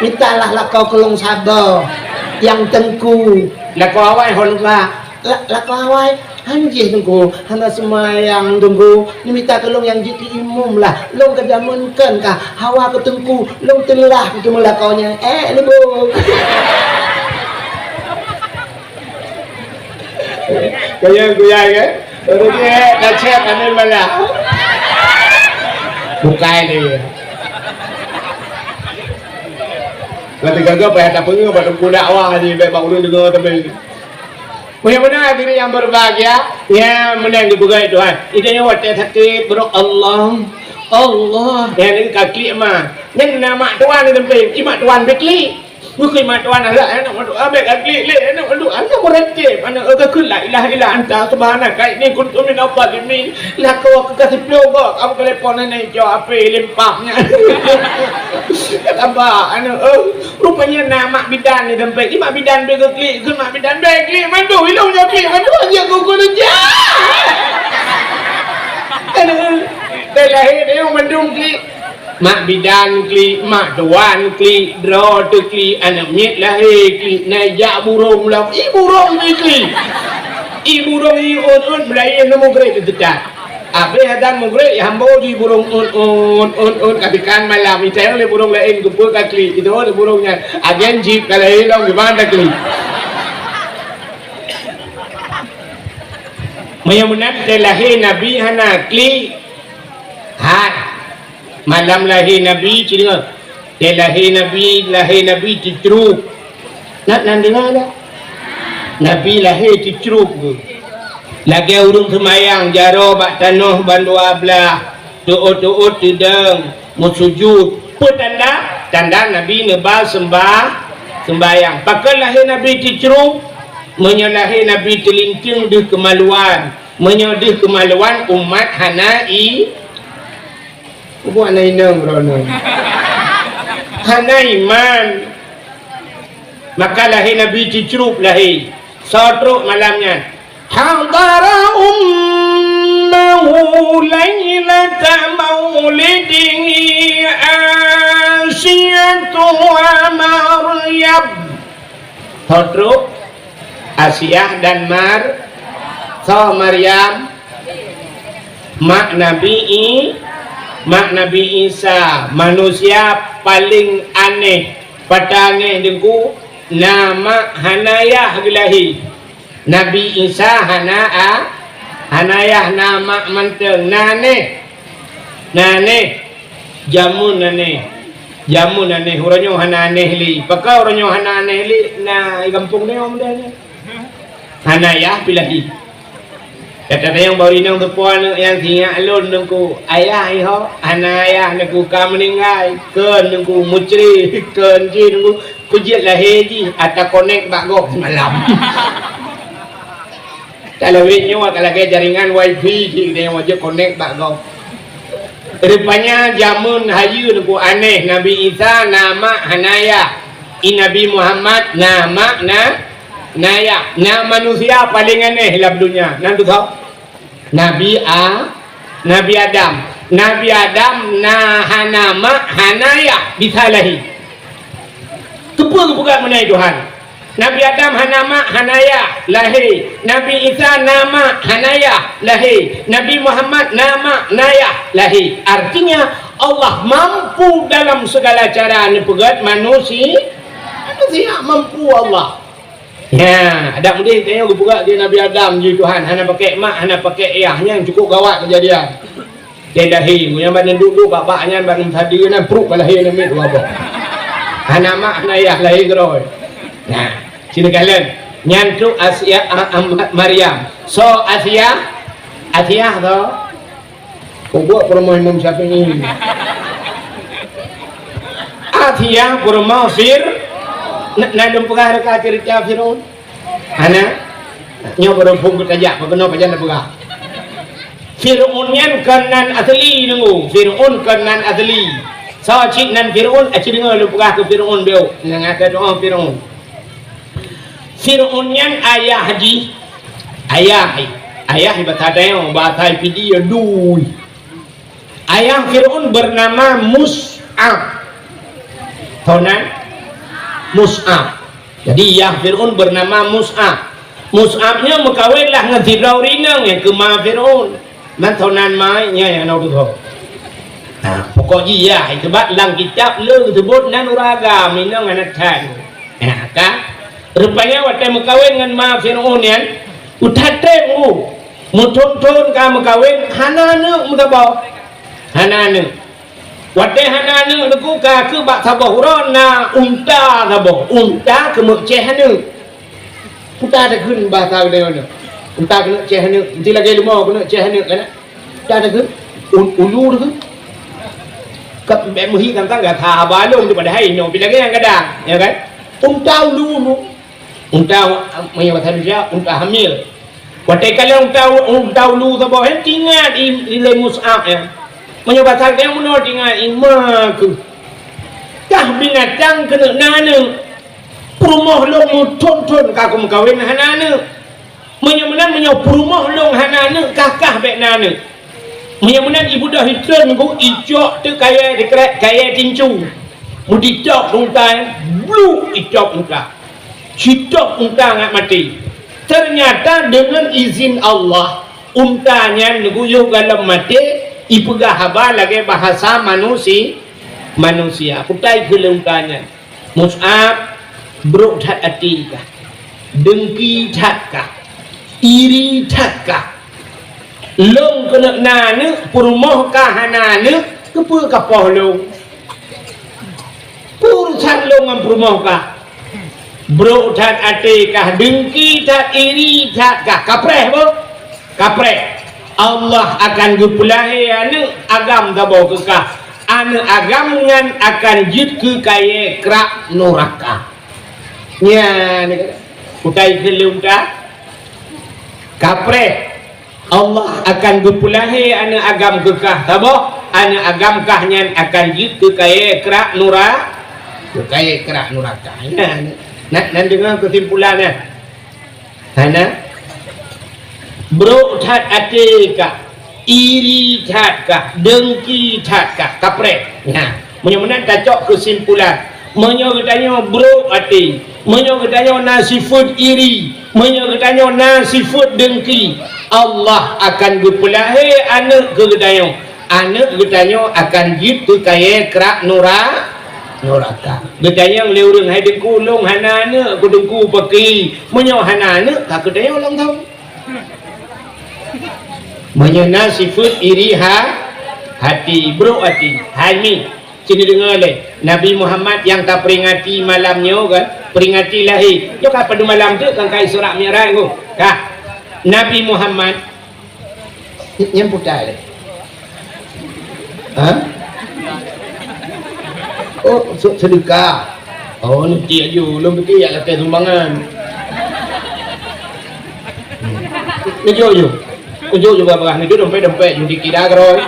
mintalah lako kelong sabar yang tengku lako awai honba lako awai anjih tunggu hana semayang tunggu ni minta kelong yang jiti imum lah long kejamunkan kah hawa ketengku long telah ketemu lakonya ni bu kaya kan baru dia dah cek anil malah bukai dia kata gagal payah tak pengen pada dakwah ni baik ulun dengar tapi mudah-mudahan diri yang berbahagia ya menang dibukai Tuhan idenya wate sakit bro Allah yang ni kaki mah yang nama Tuhan ni tempat imak Tuhan bekli bukan mak tuan Allah anak mak tuan abek agli le anak lu anak merentip anak aku la ilaha illa anta subhanaka inni kuntu minadh dhalimin lah kau kasih plogo kamu telepon ni jo apa limpahnya kata ba anak rupanya nama bidan ni tempat mak bidan begli ke mak bidan begli mandu ilung jokli mandu aja aku kerja anak lahir dia mandung kli mak bidan kli, mak tuan kli, dro tu kli, anak nyet lahir kli, najak burung lah, burung ni kli, burung ni un belayan nama gerak tu tak, apa hadan mugre, hambo di burung un, katikan malam, itu yang le burung lain kumpul kli, itu le burungnya, agen jeep kalau hilang gimana kli. Maymunat lahir Nabi hana kli, malam lahir Nabi cerita dia lahir Nabi dicuruk nak dengar tak Nabi lahir dicuruk lagi urung semayang jaro bak tanah bandua belah doa tudang mau sujud pun tanda Nabi nebal sembayang pakal lahir Nabi dicuruk menyalahir Nabi terlinting di kemaluan menyodih kemaluan umat hanai buat anak inang berono hana iman maka lahir Nabi dicuruk lahir sodruk malamnya hadara ummahu laylata maulidihi Asyatu wa Maryam sodruk Asyah dan Maryam mak Nabi Isa manusia paling aneh padange dengku nama Hanayah gelahi Nabi Isa Hanayah nama manteng nane jamun nane huranyo hananeh li pakau huranyo hananeh li na kampung ni omdanya Hanayah pilahi kata yang baru inang tepuan yang tinggal alun nungku ayah iho anayah nungku kam meninggal ken nungku mucri ken ji nungku kujit lahir ji atau connect bagok semalam kalau witnya kalau ke jaringan wifi ji dia wajib connect bagok rupanya jamun hayu nungku aneh Nabi Isa nama Hanayah Nabi Muhammad nama Naya, nama manusia paling aneh dalam dunia. Nanti tahu? Nabi Adam nama Hanaya disalahi. Bukan menai Tuhan. Nabi Adam nama Hanaya lahir. Nabi Isa nama Hanaya lahir. Nabi Muhammad nama Naya lahir. Artinya Allah mampu dalam segala cara nepegat manusia mampu Allah. Ya, ada mudi tengok buka dia Nabi Adam je Tuhan, hana pakai mak, hana pakai ayahnya cukup gawat kejadian. Dia lahir, yang badan duduk babaknya badan tadi nan perut lahir namit apa. Hana mak hana ayah lahir geroi. Nah, sini kalian nyantu Asia Maryam. So Asia tu buat promo Imam Syafi'i. Asia promo Nadam pegah dekat cerita Firaun. Ana nyo baru pungkut aja, pagano pajan na pegah. Firaun yan kanan asli nunggu. Firaun kanan asli. cik nan Fir'aun cik dengar lu perah ke Fir'aun beo dengan kata doa Fir'aun. Fir'aun yang ayah haji ayah bahasa yang bahasa pidi aduh. Ayah Fir'aun bernama Mus'ab. Tahunan Mus'ab. Jadi ayah Fir'aun bernama Mus'ab. Mus'abnya mengkawinlah dengan Fir'aun rinang yang ke ma Fir'aun. Dan tahunan mainnya yang nak tu. Nah, pokoknya ya, sebab lang kitab le sebut nan uraga minang anak tan. Nah, kan? Rupanya waktu mengkawin dengan ma Fir'aun yang utate mu tonton ka mengkawin hanane mutabau. Hanane. Waktu hanane deku ka ke bak sabah urana unta sabah. Unta ke meceh hane. Unta ada kun bahasa dia ni. Unta kena ceh hane. Nanti lagi lima kena ceh hane kan. Unta ada kun ulu tu. Kap muhi kan tak tha balong daripada hai no bila yang kadang ya kan unta ulu unta punya bahasa dia unta hamil waktu kalau unta ulu sabah tinggal di Mus'ab ya punya bahasa dia muno tinggal imak kah binatang kena nana perumah long tonton ka aku kawin hanana punya perumah long hanana kakah bek nana Menyamunan ibu dah hitlen ku ijok tu kaya dekrek kaya tincu. Mudi tok unta blue ijok unta. Cidok unta ngat mati. Ternyata dengan izin Allah untanya nguyuh dalam mati ipegah haba lagi bahasa manusia. Putai ke untanya. Mus'ab brok that atikah. Dengki tatkah. Iri tatkah. Long kena nane purmoh kahanane kepu kapoh long purusan long am purmoh ka bro that ate kah dengki that iri that kah kapreh bo kapreh Allah akan gupulahi ane agam dabo ke kah ane agam ngan akan jid ke kaya krak noraka nya ne utai kelum ta kapreh Allah akan gupulahi ana agam kekah tabah ana agam kahnya akan jitu kaya kerak nura kaya kerak nuraka nak dengar kesimpulannya ana bro that atika iri that dengki that kaprek nah menyamana tacok kesimpulan menyogetanya bro ati menyogetanya nasifut iri menyogetanya nasifut dengki Allah akan gupulahi anak gedayong anak gedayong akan jitu kaya kerak noraka gedayong leureng hai dengku long hanana ku dengku peki menyo hanana tak gedayong long tahu menyo nasifut iri hati bro hati halmi sini dengar le Nabi Muhammad yang tak peringati malamnya kan peringati lahir yo ka pada malam tu kan kai surat Mi'raj tu kah Nabi Muhammad yang putar le ha oh sedekah oh nanti aja belum pergi ya kata sumbangan Ujuk juga barang ni dompet judi kira keroi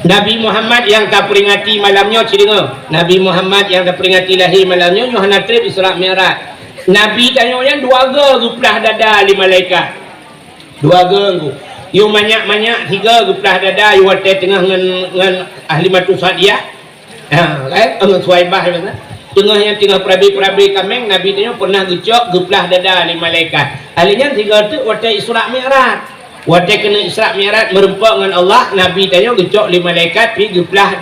Nabi Muhammad yang tak peringati malamnya ciringa. Nabi Muhammad yang tak peringati lahir malamnya Yohana trip di surat Mi'raj. Nabi tanya yang dua guplah dada li malaikat. Dua ku. Yo banyak tiga guplah dada yo wate tengah dengan ahli matu sadia. Ha, kan? Dengan Suhaibah mana? Tengah yang tengah perabi kameng Nabi tanya pernah guplah dada li malaikat. Ahlinya tiga tu wate surat Mi'raj. Waktu kena Isra Mi'raj merempak dengan Allah Nabi tanya gecok lima malaikat pergi geplah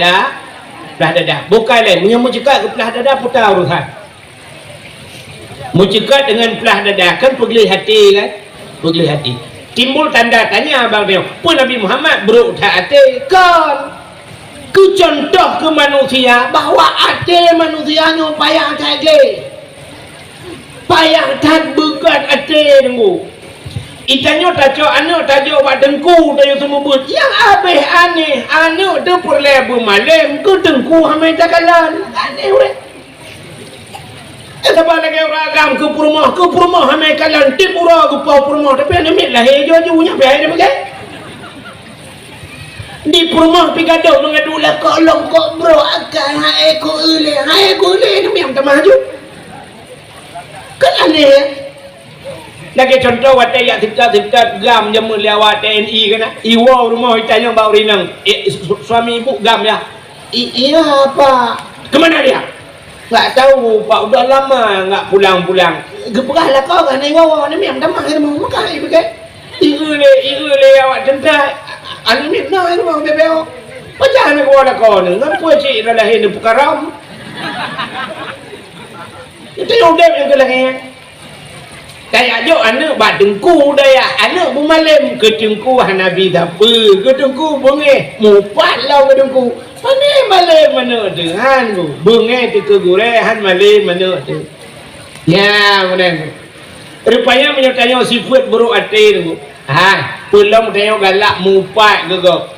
dada bukan lain punya mencekat geplah dada putar urusan mencekat dengan pelah dada kan pegeli hati kan pegeli hati timbul tanda tanya abang dia pun Nabi Muhammad beruk tak hati kan ke contoh ke manusia bahawa hati manusianya payah tak bekat hati tunggu Itanya tajuk anak tajuk wak dengku tajuk semua but yang habis aneh anak tu perlebu malam ke dengku hamai takalan aneh urek sabar lagi orang agam ke rumah hamil kalan tip pura ke rumah tapi ane mit lah hijau-hijaunya biar dia pakai di rumah pergi gaduh mengadu lah kolong kok bro akan hai ko ule ni yang tak maju kan aneh lagi contoh watai yang tiap-tiap gam jamu lewat TNI kena iwa rumah itanya bau rinang suami ibu gam ya iya apa kemana dia tak tahu pak udah lama nggak pulang-pulang geperahlah kau kan iwa ni yang damah ni mau makan ibu ke iule awak centai ani ni nah ni mau bebel macam mana kau ada kau ni ngapa cik dah lahir ni perkara itu yang dia yang kelahir kayak jo anak bak dengku daya anak bumalem ke dengku hanabi apa ke dengku bengeh mupat lau ke dengku mana malem mana dengan tu bengeh tu ke gurehan malem mana tu ya mana rupanya menyertanya sifat buruk hati tu pulang tengok galak mupat ke kau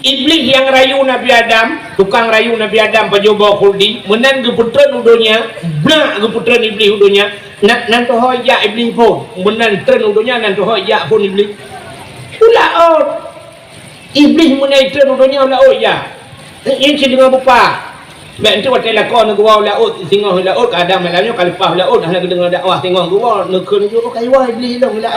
iblis yang rayu Nabi Adam tukang rayu Nabi Adam pajoba khuldi menan ke putran udonya benak ke putran iblis udonya nan tu hoya iblis pun menan tren udonya nan tu hoya pun iblis pula iblis menai tren udonya la ya ini si dengan bapa mek tu watai lakon gua la tengok la kadang malamnya kalipah la dah nak dengar dakwah tengok gua nekun tu kai wah iblis long la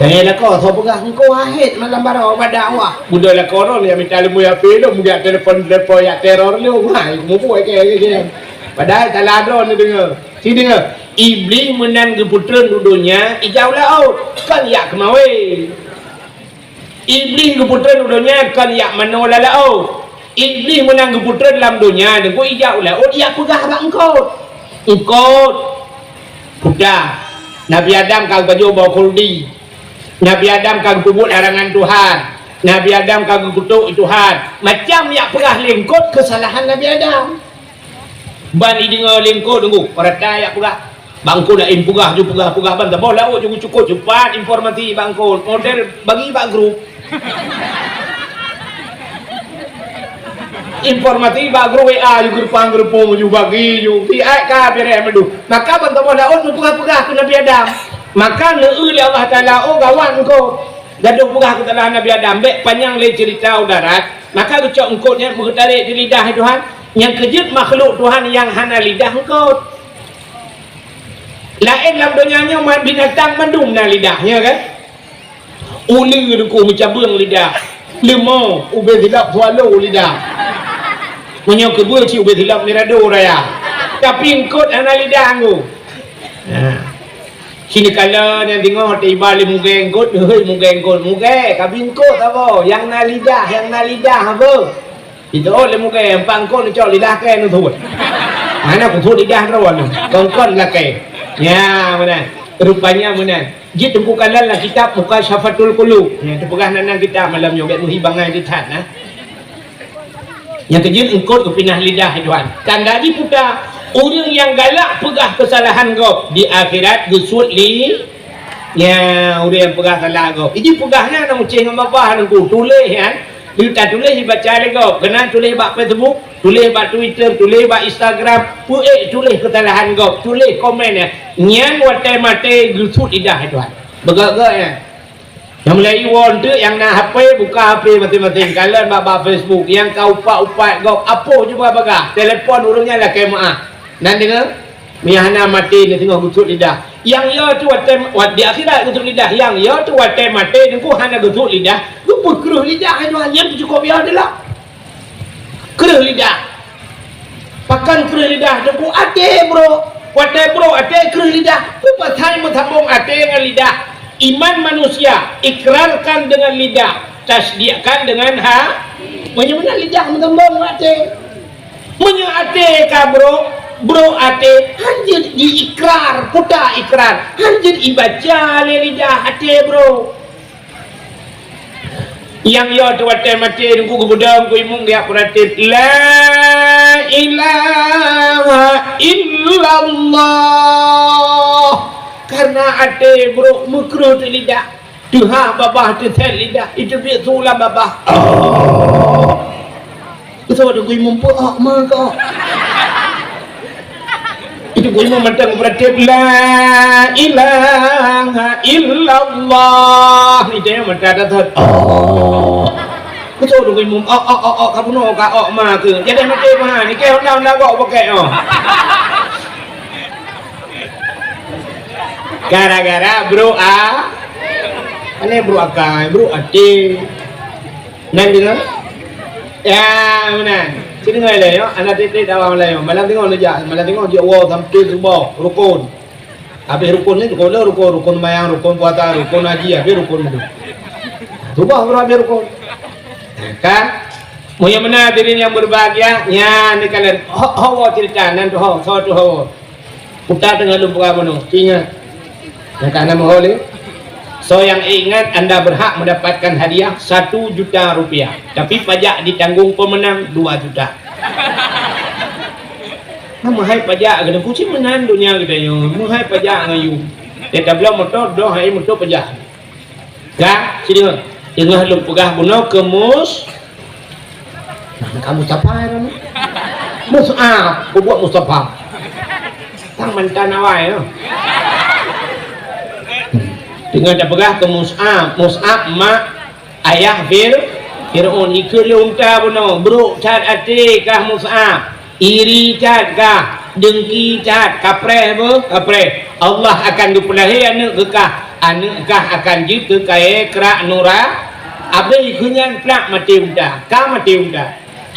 Kaya lah kau, so pegah kau ahit malam barang pada awak. Budak lah kau orang yang minta lemu ya pelu, mungkin telefon ya teror lu, mumpuk kayak. Padahal tak ada ni dengar. Si dengar, iblis menang ke putera dudunya, ijau lah kan yak kemawe. Iblis ke putera dudunya kan yak manola lah Iblis menang ke putera dalam dunia, dan kau ijau lah, dia pegah abang kau. Engkau, budak. Nabi Adam kau baju bawa kuldi. Nabi Adam kagak kubur larangan Tuhan. Nabi Adam kagak kutuk Tuhan. Macam yang pernah lengkot kesalahan Nabi Adam. Ban dengar lengkot tunggu. Parata yang pernah. Bangku dah pugah ju pugah ban tak boleh cukup cepat informasi bangku. Model bagi pak grup. Informasi pak grup WA ju grup ju bagi ju. Piat ka biar medu. Maka ban tak boleh pugah ke Nabi Adam. Maka neuli Allah Ta'ala gawan engkau gaduh pugah ke dalam Nabi Adam bek panjang le cerita darat maka ucap engkau ni bertarik di lidah Tuhan yang kejut makhluk Tuhan yang hana lidah engkau lain dalam dunianya binatang mendum na lidahnya kan uli engkau mencabung lidah lemau ube hilap swallow lidah punya kebul si ube hilap nirado raya tapi engkau hana lidah engkau sini kalau yang tengok tiba le mugengkot hei mugengkot kabingkot apa yang na lidah apa itu le mugeng pangkot ni cok lidah ke nu thut mana pun thut lidah rawan kongkon lah ke ya mana rupanya mana jit tungku kalan lah kitab muka syafatul qulub ya tu pegah nan kitab malam yo bet muhibangan di tat nah yang kejut engkot kepinah lidah tuan tanda di putar orang yang galak pegah kesalahan kau di akhirat gusut li ya orang yang pegah salah kau ini pegahnya nak ucing dengan bapa aku tulis kan dia tak tulis baca lagi kau kena tulis bak Facebook tulis bak Twitter tulis bak Instagram tulis kesalahan kau tulis komen ya nyan watai mate gusut lidah tuan begak-gak ya yang mulai won tu yang nak HP buka HP masing-masing kalian bak Facebook yang kau upat kau apa juga bagah telefon orangnya lah kemaah dan dengar mihana mati ni tengok gusut lidah yang ya tu wat di akhirat gusut lidah yang ya tu watai mati ni ku hana gusut lidah ku keruh lidah tuan yang tu cukup ya adalah keruh lidah pakan keruh lidah tu ku ate bro watai bro ate keruh lidah ku patai mentabung ate dengan lidah iman manusia ikrarkan dengan lidah tasdiqkan dengan bagaimana lidah mentabung ate ate ka bro ate hanjir diikrar puta ikrar hanjir ibaca le lidah ate bro yang yo tu ate mati ku gudang ku imung dia puratit la ilaha illallah karena ate bro mukruh tu lidah tuha babah tu tel lidah itu dia sulam babah itu ada ku imung mak kau Itu gue mau mentang beratib la ilaha illallah. Ni dia mentang dah thot. Oh. Betul tu gue mau kamu no ka ma ke. Jadi mati mah ni ke honda kok pakai oh. Gara-gara bro ane bro akai, bro ade. Nan dengar? Ya, benar. Sini ngai le yo, anak titik dawang le yo. Malam tengok aja, malam tengok dia wow sampai subuh rukun. Habis rukun ni rukun mayang, rukun puasa, rukun haji, habis rukun itu. Subuh baru habis rukun. Kan? Mau yang mana diri yang berbahagia? Ya, ni kalian hawa cerita nan tu hawa, so tu hawa. Putar tengah lumpur apa no? Ingat. Yang kana mohole. So yang ingat anda berhak mendapatkan hadiah 1 juta rupiah. Tapi pajak ditanggung pemenang 2 juta. Mahai pajak kena kucing menan dunia kita yo. Mahai pajak ngayu. Dia tak belum motor doh hai motor pajak. Gak sini tengah lu pegah buno kemus. Kamu siapa ya? Mus'ab, buat Mustafa. Tang mantan awai yo. Dengan dah pegah ke Mus'ab mak ayah Fir'aun ikut lunta buno bro cat ati kah Mus'ab iri cat kah dengki cat kapreh Allah akan dipulahi anak kah akan jitu kaya kerak nura abe ikunyan plak mati unta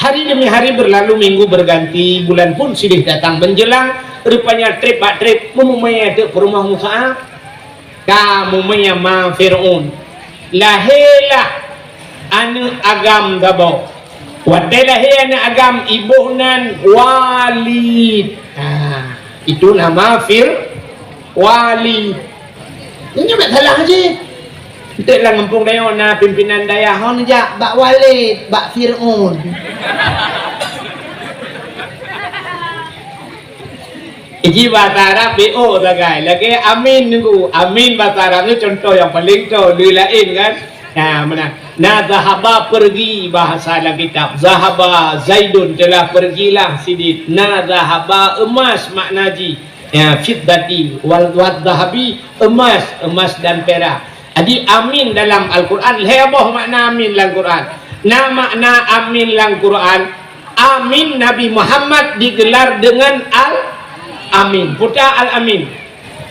hari demi hari berlalu minggu berganti bulan pun silih datang menjelang rupanya trip memumai ada ke rumah Mus'ab kamu menyama Fir'aun lahirlah anak agam dabo wadai lahir anak agam ibu nan Walid itu nama Walid ini tak salah je kita lah ngempung dayo na pimpinan daya hon jak bak Walid bak Fir'aun Iji bahasa Arab BO tagai. Lagi amin nunggu. Amin bahasa Arab itu contoh yang paling tu lain kan. Nah, mana? Na zahaba pergi bahasa dalam kitab. Zahaba Zaidun telah pergilah sidit. Na zahaba emas maknaji. Ya, fiddati wal zahabi emas dan perak. Jadi amin dalam Al-Quran. Heboh makna amin dalam Quran. Na makna amin dalam Quran. Amin Nabi Muhammad digelar dengan Amin, putra Al-Amin.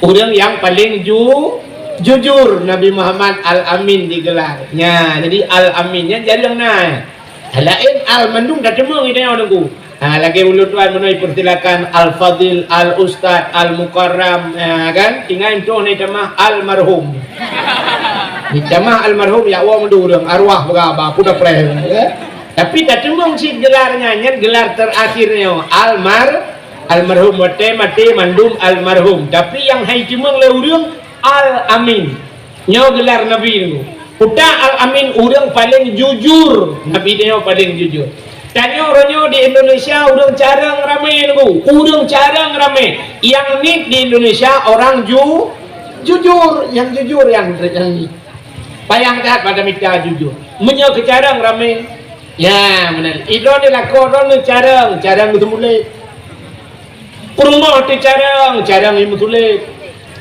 Orang yang paling jujur Nabi Muhammad Al-Amin digelarnya. Jadi Al-Aminnya jadi yang naik. Lain Al-Mandung dah cemung ini yang nunggu. Lagi ulu tuan menoi persilakan Al-Fadil, Al-Ustad, Al-Mukarram, kan? Tinggal itu ni jamah Al-Marhum. Ni jamah Al-Marhum ya Allah mendurung arwah berapa pun dah play. Tapi tak cemung si gelarnya, gelar terakhirnya Almarhum mati mandum almarhum. Tapi yang hai cemang le urang Al-Amin. Nyo gelar Nabi ni. Puta Al-Amin urang paling jujur. Nabi dia paling jujur. Tanya orangnya di Indonesia urang jarang ramai ni. Urang jarang ramai. Yang ni di Indonesia orang jujur, yang jujur yang ni. Payang dah pada minta jujur. Menyo ke jarang ramai. Ya, benar. Itu ni lah orang ni jarang bertemu lagi. Rumah tu jarang ilmu tulis.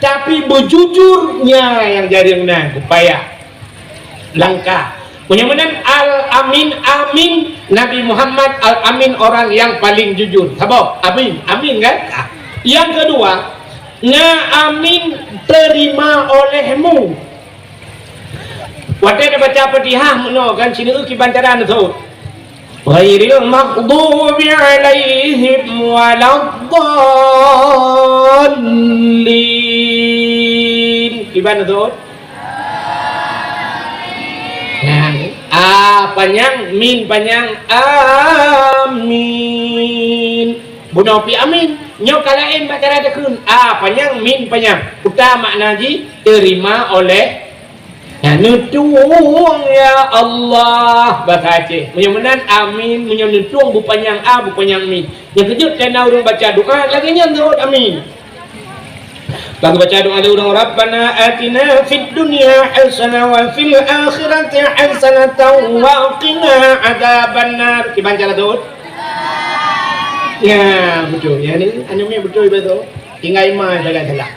Tapi berjujurnya yang jadi menang upaya langkah. Mudah-mudahan Al-Amin Nabi Muhammad Al-Amin orang yang paling jujur. Sabab amin kan? Yang kedua, amin terima olehmu. Waktu dia baca Fatihah kan sini ki bantaran tu. Ghairil maghdubi alaihim waladdallin. Gimana tu? Panjang, min panjang, amin. Bunuh pi amin. Nyok kalain baca ada kun. Panjang, min panjang. Putar makna ji terima oleh. Nutuang ya Allah bahasa Aceh. Mudah-mudahan amin nutuang bupanjang bupanjang min. Yang kejut kena orang baca doa lagi nyantut amin. Bagi baca doa orang Rabbana atina fid dunya hasanah wa fil akhirati hasanatan wa qina adzabannar. Ki baca tu. Ya betul. Ya ni anu betul betul. tinggal imam jaga salah.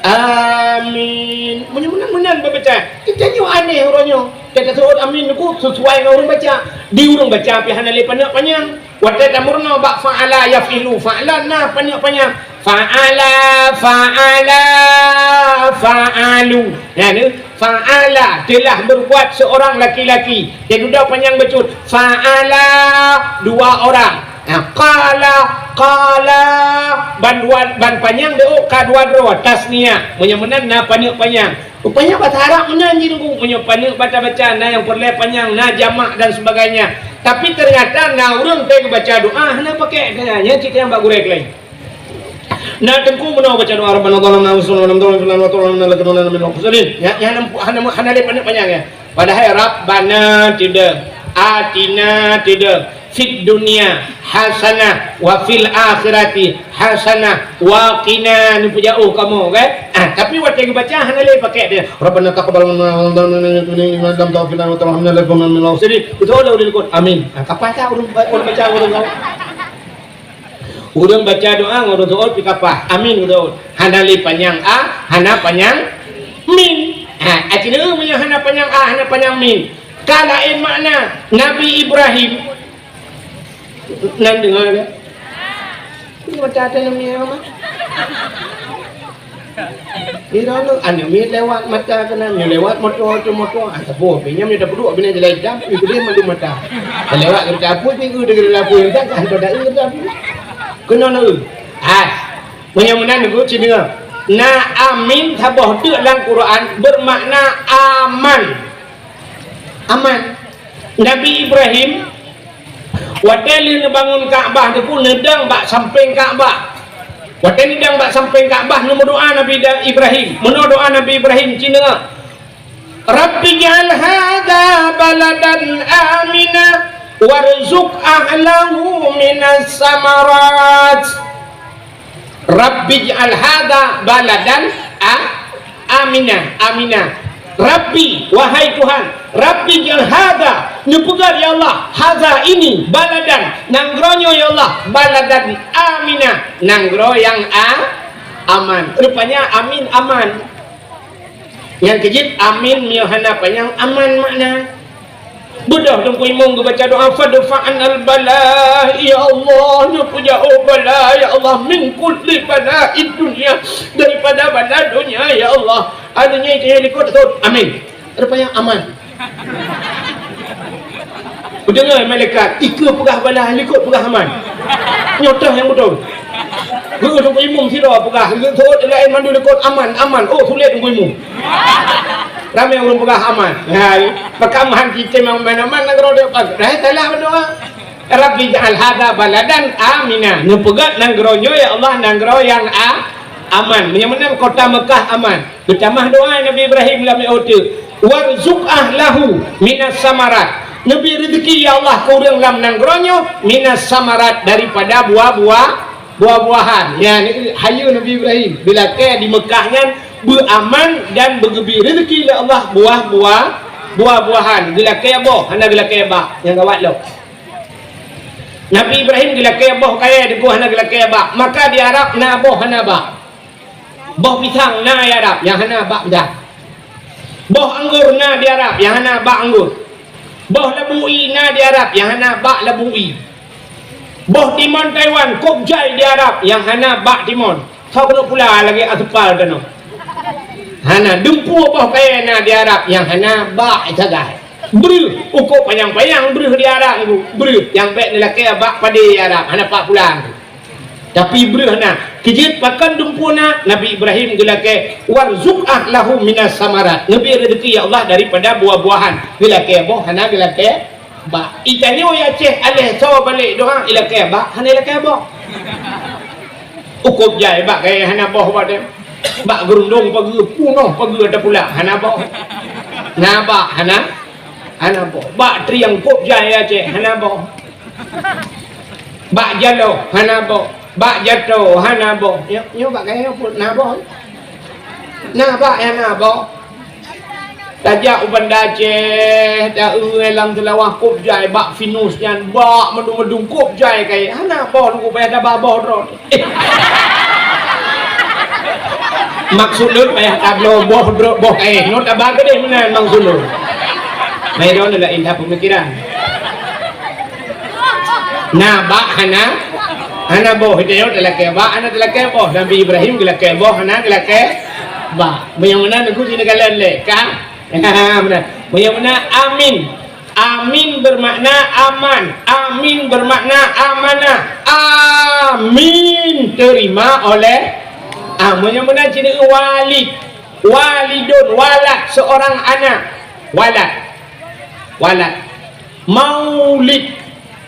Amin. Menang-menang baca. Kita ni aneh orangnya. Kita sebut amin ku sesuai dengan orang baca. Di orang baca pihana le panjang-panjang. Wa tadamurna ba fa'ala yafilu fa'lana panjang-panjang. Fa'alu. Ya ni fa'ala telah berbuat seorang laki-laki. Dia sudah panjang becut. Fa'ala dua orang. Qala ban panjang deu kadua tasniah menyemenan na panjang rupanya bahasa Arab mana anjing ku menyepanjang baca-baca na yang perle panjang na jamak dan sebagainya, tapi ternyata na urang teh baca doa na pakai nya kita yang bagurek lain na tengku menau baca doa rabbana zalamna anfusana wa lam taghfir lana ya hana le panjang ya, padahal rabbana tidak, atina tidak, fid dunia hasanah wa fil akhirati hasanah wa qina ni punya kamu kan, tapi waktu yang baca hana le pakai dia rabbana taqabbal minna wa lam taghfir lana wa tarhamna lakum min al-khasirin betul udah ikut amin. Kapan tak urang baca urang baca doa urang doa pi kapah amin betul hana le panjang hana panjang min atina punya hana panjang hana panjang min kalain makna Nabi Ibrahim nan dengar dia ini baca dalam ni apa ni dah anu mi lewat mata kena mi lewat motor apa pinya mi dah berdua bina jalan jam itu dia mandu mata lewat kerja apa ni ku dengan lapu yang tak ada dah tapi kena lu menyamunan ku cina na amin thabah tu dalam Quran bermakna aman. Nabi Ibrahim wadali ngebangun Kaabah tu pun nedang bak samping Kaabah. Wadali nedang bak samping Kaabah nu doa Nabi Ibrahim. Menurut doa Nabi Ibrahim cina Rabbi ja'al hadha baladan amina warzuq ahlahu minas samarat. Rabbi ja'al hadha baladan amina. Rabbi, wahai Tuhan, Rabbi jal hada, nyepugar ya Allah, hada ini baladan, nanggronyo ya Allah, baladan amina, nanggro yang aman. Rupanya amin aman. Yang kejit amin miohana panjang aman makna. Budah tunggu imam baca doa fadfa'an al-bala ya Allah nyepuja bala ya Allah min kulli bala'id dunia daripada bala dunia ya Allah adanya itu yang ikut amin rupanya aman. Dengar malaikat tiga pegah bala ikut pegah aman nyotah yang betul guru tunggu imam sira pegah thot lain mandu ikut aman sulit tunggu imam ramai orang pegah aman. Perkamahan kita memang mana-mana negara dia pas. Dah telah berdoa. Rabbi ja'al hada baladan amina. Ngepegat negronyo ya Allah negro yang aman. Menyamanan kota Mekah aman. Bertamah doa Nabi Ibrahim dalam auto. Warzuq ahlahu minas samarat. Nabi rezeki ya Allah kau dalam negronyo minas samarat daripada buah-buahan. Ya ni hayu Nabi Ibrahim bila ke di Mekahnya beraman dan bergebi rezeki oleh Allah buah-buahan gila kaya boh hana gila kaya bak yang gawat lo Nabi Ibrahim gila kaya boh kaya debu hana gila kaya bak maka di Arab na boh hana bak boh pisang na di Arab yang hana bak dah boh anggur na di Arab yang hana bak anggur boh labui na di Arab yang hana bak labui boh timon Taiwan kopjai di Arab yang hana bak timon kau kena pula lagi asupal kena hana dumpu apa kaya na di Arab yang hana bak jagai beri ukur panjang-panjang beri di Arab itu beri yang baik ni laki bak pada di Arab hana pak pulang tapi beri hana kejit pakan dumpu na Nabi Ibrahim gelake warzuq ahlahu minas samarat nabi rezeki ya Allah daripada buah-buahan gelake boh hana gelake bak itanya ya ceh alih sawa balik doa ilake bak hana ilake boh ukur jai bak kaya hana boh pada bak gerundung pagi punoh pagi ada pula hana bak nabak hana bak bak triang kop jaya cek hana bak bak jalo hana bak jatuh hana bak nyo bak kaya pun nabak hana bak tajak uban daceh dah elang telawah kop jai bak finus yang bak medung-medung kop jai kaya hana bak nunggu payah dah babah drone Maksudun payah tablo boh not abang ke deh mana maksudun. Mai don adalah indah pemikiran. Nah, hana boh itu adalah ke hana adalah ke boh Nabi Ibrahim adalah ke boh hana adalah ke yang mana aku sini kalian le kan? Benar. Yang mana amin. Amin bermakna aman. Amin bermakna amanah. Amin terima oleh yang mana ciri walid. Walidun walad seorang anak. Walad. Maulid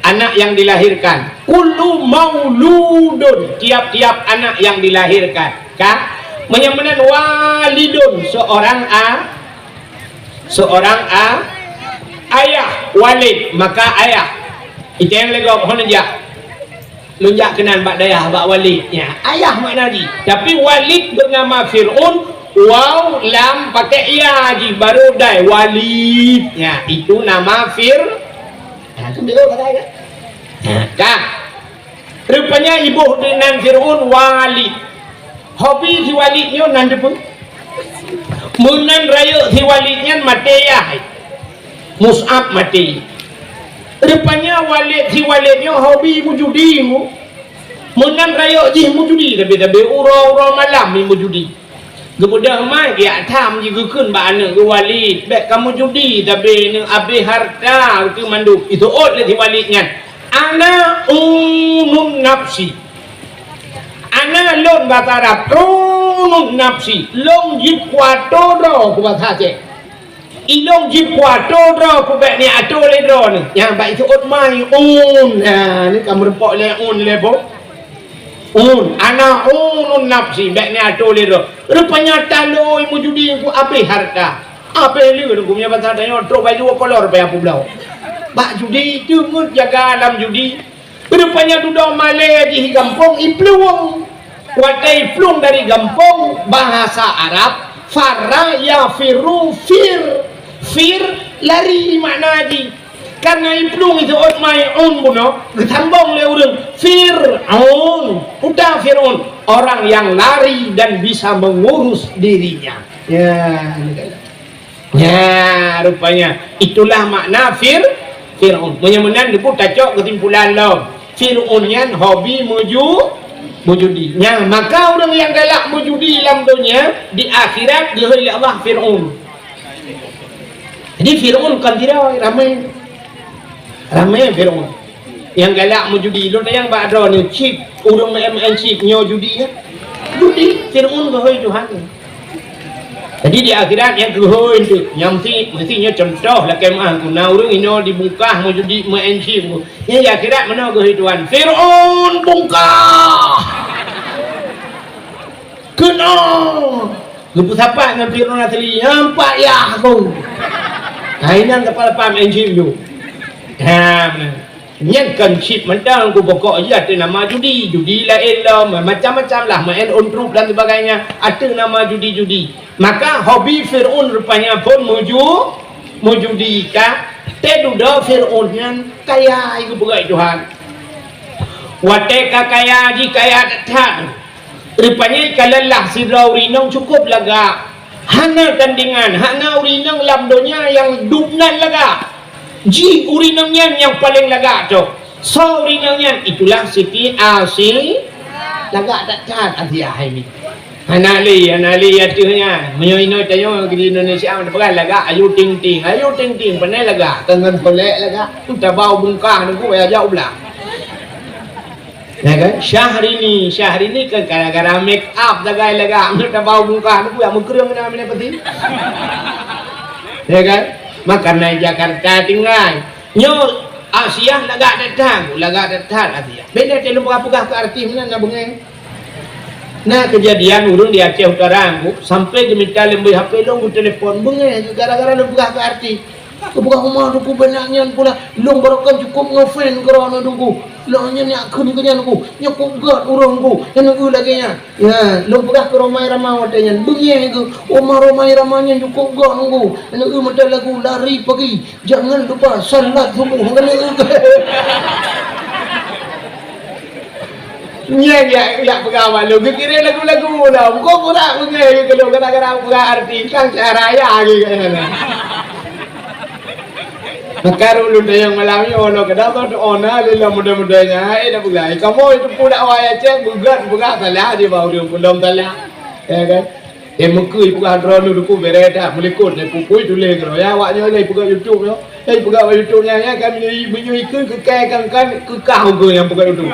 anak yang dilahirkan. Kullu mauludun tiap-tiap anak yang dilahirkan. Kan? Yang mana walidun seorang ayah walid maka ayah itu yang legok honja lunjak kenan bak dayah bak walidnya ayah makna di tapi walid bernama Fir'aun waw lam pakai ya ji baru dai walidnya itu nama itu dia kata kan rupanya ibu dengan Fir'aun walid hobi si walidnya nanti pun munan raya si walidnya mati ya Mus'ab mati. Rupanya si walidnya hobi mujudi mu. Munan raya ji mujudi tapi ura malam ni mujudi. Kemudian mai dia tham ji keun ba anak ke walid. Bek kamu judi tapiនឹង habis harta itu manduk. Itu ot le si walidnya. Ana unun nafsi. Ana lon bahasa Arab. Unun nafsi. Long jip kuato do ku bahasa Aceh. Ilong jipwa todo ku bek ni ato le do ni yang baik itu ot mai ni kamu repok le bo ana unun nafsi bek ni ato le do rupanya taloi mujudi ku ape harta ape le ku punya bahasa tanya tro baju kolor pe aku belau bak judi tungut jaga alam judi rupanya duduk male di kampung iplung watai plung dari kampung bahasa Arab farra ya firu fir lari makna di karena iplung itu ot mai buno ditambong le urang Fir'aun udah Fir'aun orang yang lari dan bisa mengurus dirinya ya rupanya itulah makna Fir'aun menyemenan disebut tacok kesimpulan lo Fir'aunnya hobi mujudi maka orang yang galak mujudi dalam dunia di akhirat dihoi Allah Fir'aun. Jadi Fir'aun kan tidak ramai Fir'aun yang galak mujudi lo yang badro ni chip urang main chip nyo judi judi Fir'aun gehoi Tuhan. Jadi di akhirat yang gehoi tu yang mestinya contoh lah kemah guna urang ino dibungkah mujudi main chip yang di akhirat mana gehoi Tuhan Fir'aun bungkah kena lupa siapa dengan Fir'aun asli nampak ya aku kainan kepala pam enjin tu nyen chip mentang ku pokok je ada nama judi lain lah macam-macam lah main untruk dan sebagainya ada nama judi maka hobi Fir'aun rupanya pun mujudi kah teduda Fir'aun yang kaya itu begai Tuhan wateka kaya ji kaya datang rupanya kalalah si Raurinong cukup laga hana tandingan hana urinang lamdonya yang dubnan laga ji urinangnya yang paling laga tu so urinangnya itulah Siti Asi laga datang adia ini hana li atunya menyoino tayo di Indonesia mana pegang laga ayu ting ting panai laga tangan pelek laga tu tabau bungkah tu ya jauh belah ya kan Syahrini ke gara-gara make up dagai laga nak bau muka aku yang mengkerang namanya peti ya kan makanya Jakarta tinggal nyo Asia laga datang Asia beda telung pegah ke arti mana nak bengeng nah kejadian urung di Aceh Utara aku sampai diminta lembai HP long telefon bengeng gara-gara lu pegah ke arti kebuka rumah duku benaknya pula long barokan cukup ngefan kerana duku lahnya ni aku ni kena aku nyokok gat urangku yang aku lagi nya ya long pegah ke ramai-ramai watanya bengeng ke ramai-ramainya cukup gat aku yang aku mata lagu lari pagi jangan lupa salat subuh kena Ya pegawai lu kira lagu-lagu dah. Kau pura punya kalau kadang-kadang pura arti kan caraya gitu kan. Maka lu yang malamnya ono kadang tu ona lila muda-mudanya dah pegawai. Kamu itu pura awak cek bugat salah dia bawa dia pun salah. Ya kan? Mukui pura drone lu ku bereda melikut ni pukui tulis kalau ya awaknya ni pura YouTube yo. Pura YouTube nya ya kan menyuikan kan kau yang pura YouTube.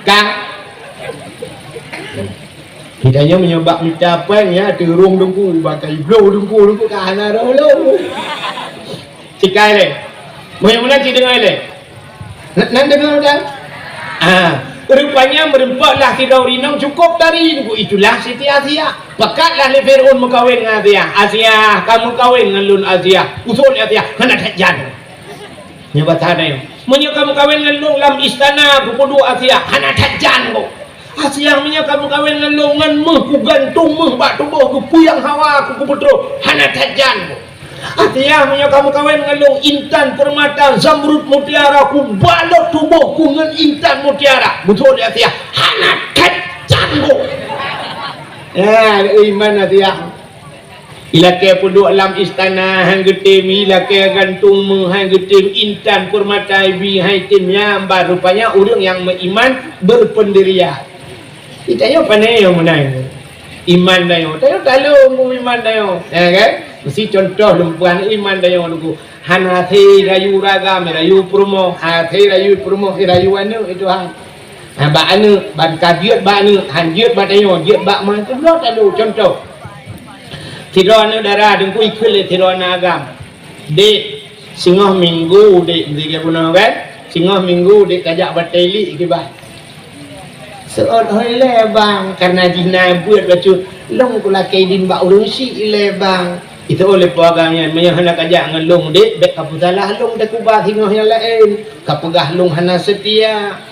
Kang hidayah menyebab mencapai ya terung dengku bagai blow dengku kahana dulu cikai le mana ci dengar le nan dengar dah rupanya merempatlah kidau rinang cukup dari itulah Siti Asia pakatlah le Fir'aun mengkawin dengan Asia kamu kawin dengan lun Asia usul Asia hendak hajan nyebat hadai menyo kamu kawin dengan long lam istana kudu Asia hana tajan ko Asia menyo kamu kawin dengan longan meh ku gantung meh bak tubuh ku puyang hawa ku putro hana tajan ko Asia menyo kamu kawin dengan long intan permata zamrud mutiara ku balot tubuh ku dengan intan mutiara betul Asia hana tajan ko iman Asia ilake puduk alam istana hang getim ilake gantung hang getim intan permata bi hai timnya rupanya orang yang beriman berpendirian kita yo pandai yo menang iman dayo tayo talung iman dayo ya kan mesti contoh lumpuan iman dayo lugu hanati rayu raga merayu promo hati rayu promo rayu anu itu hang ba anu ban kagiat ba anu hanjiat ba dayo jiat ba mah itu lo talu contoh Tirana darah dengku ikut le tirana agam. Dek singoh minggu dek dia guna kan? Singoh minggu dek kajak bateli ikibat. Seot hole bang karena dina buat bacu long kula kaidin ba urusi ile bang. Itu oleh peagangnya menyang hendak kajak ngelong dek bek kaputalah long dak kubah singoh yang lain. Kapegah long hana setia.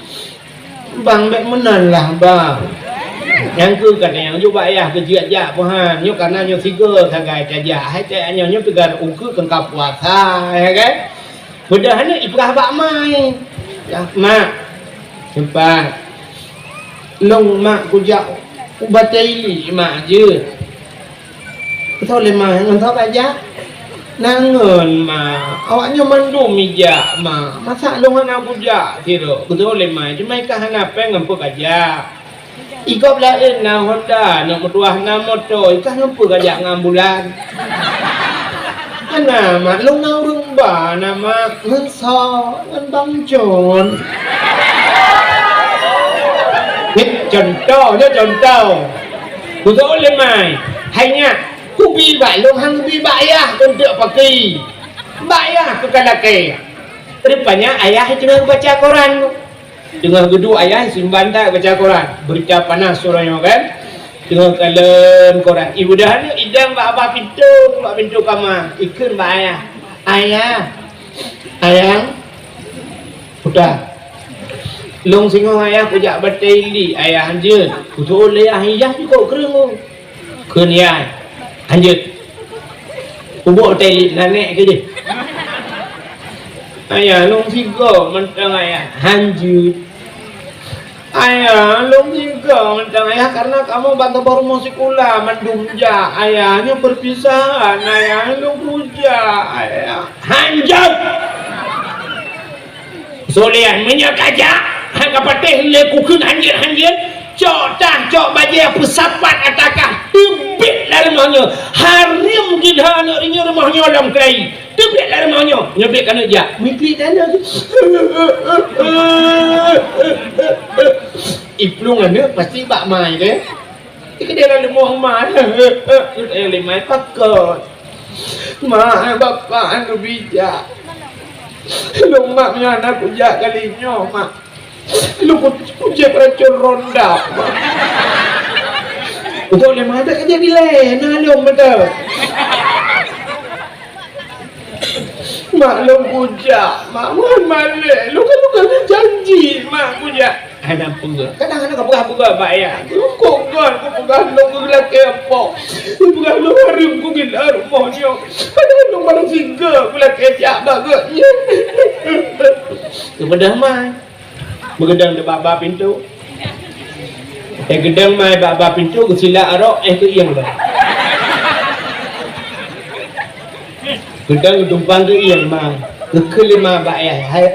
Bang bek menan lah bang. Yang ku kata yang juga ayah kejiat jak puhan nyo karena nyo tiga kagai kajak hai teh nyo tegar uku kengkap puasa ya kan mudahan ni ibrah bak mai ya mak cepat long mak kujak ubateli mak je betul le mak ngon kajak nangon mak awaknya mandum mijak mak masa long anak kujak tiro betul le mak cuma kah hana pengen pu kajak ikop lain na Honda nak metuah na motor ikah ngampu kajak ngambulan ana mak long na urung ba nama ngan so ngan bang Jon contoh betul le mai hanya ku bi bai long hang bi bai ya untuk pakai bai ya ke kalake rupanya ayah cuma baca koran dengan gedua ayah simpan tak baca Quran berita panas suaranya kan dengan kalem Quran ibu dah ni idang bak pintu kamar ikut bak ayah udah long singo ayah kujak bateli ayah anjir betul ayah juga kereng kenian anjir ubuk bateli nanek ke je ayah long tiga mentang ayah hanjut ayah long tiga mentang ayah karena kamu bantu baru musik ula mendumja ayahnya perpisahan ayah long puja ayah hanjut solehan minyak aja hang kapateh le kukun hanjut cok bajai pesapat atakah tebik lah rumahnya harim gila nak ringnya rumahnya dalam kerai tebik lah rumahnya nyebik kan aja mikli dana iplung anda pasti bak mai ke dia dalam rumah mai dia lemai pakot mak bapak anu bijak lu mak punya anak bijak kalinya mak lu kujek racun ronda betul le mata kerja bilai nalung betul maklum kujak mak malik lu kan janji mak kujak ada penggal kadang-kadang kau buka bayar kok bukan lu lelaki apa bukan lu harum ku gila rumahnya kadang lu baru singgah lelaki jak bagusnya kebedah mai bergedang di baba pintu gedang mai baba pintu ke sila arok ke iang dah gedang tumpang ke iang mai ke kelima ba hai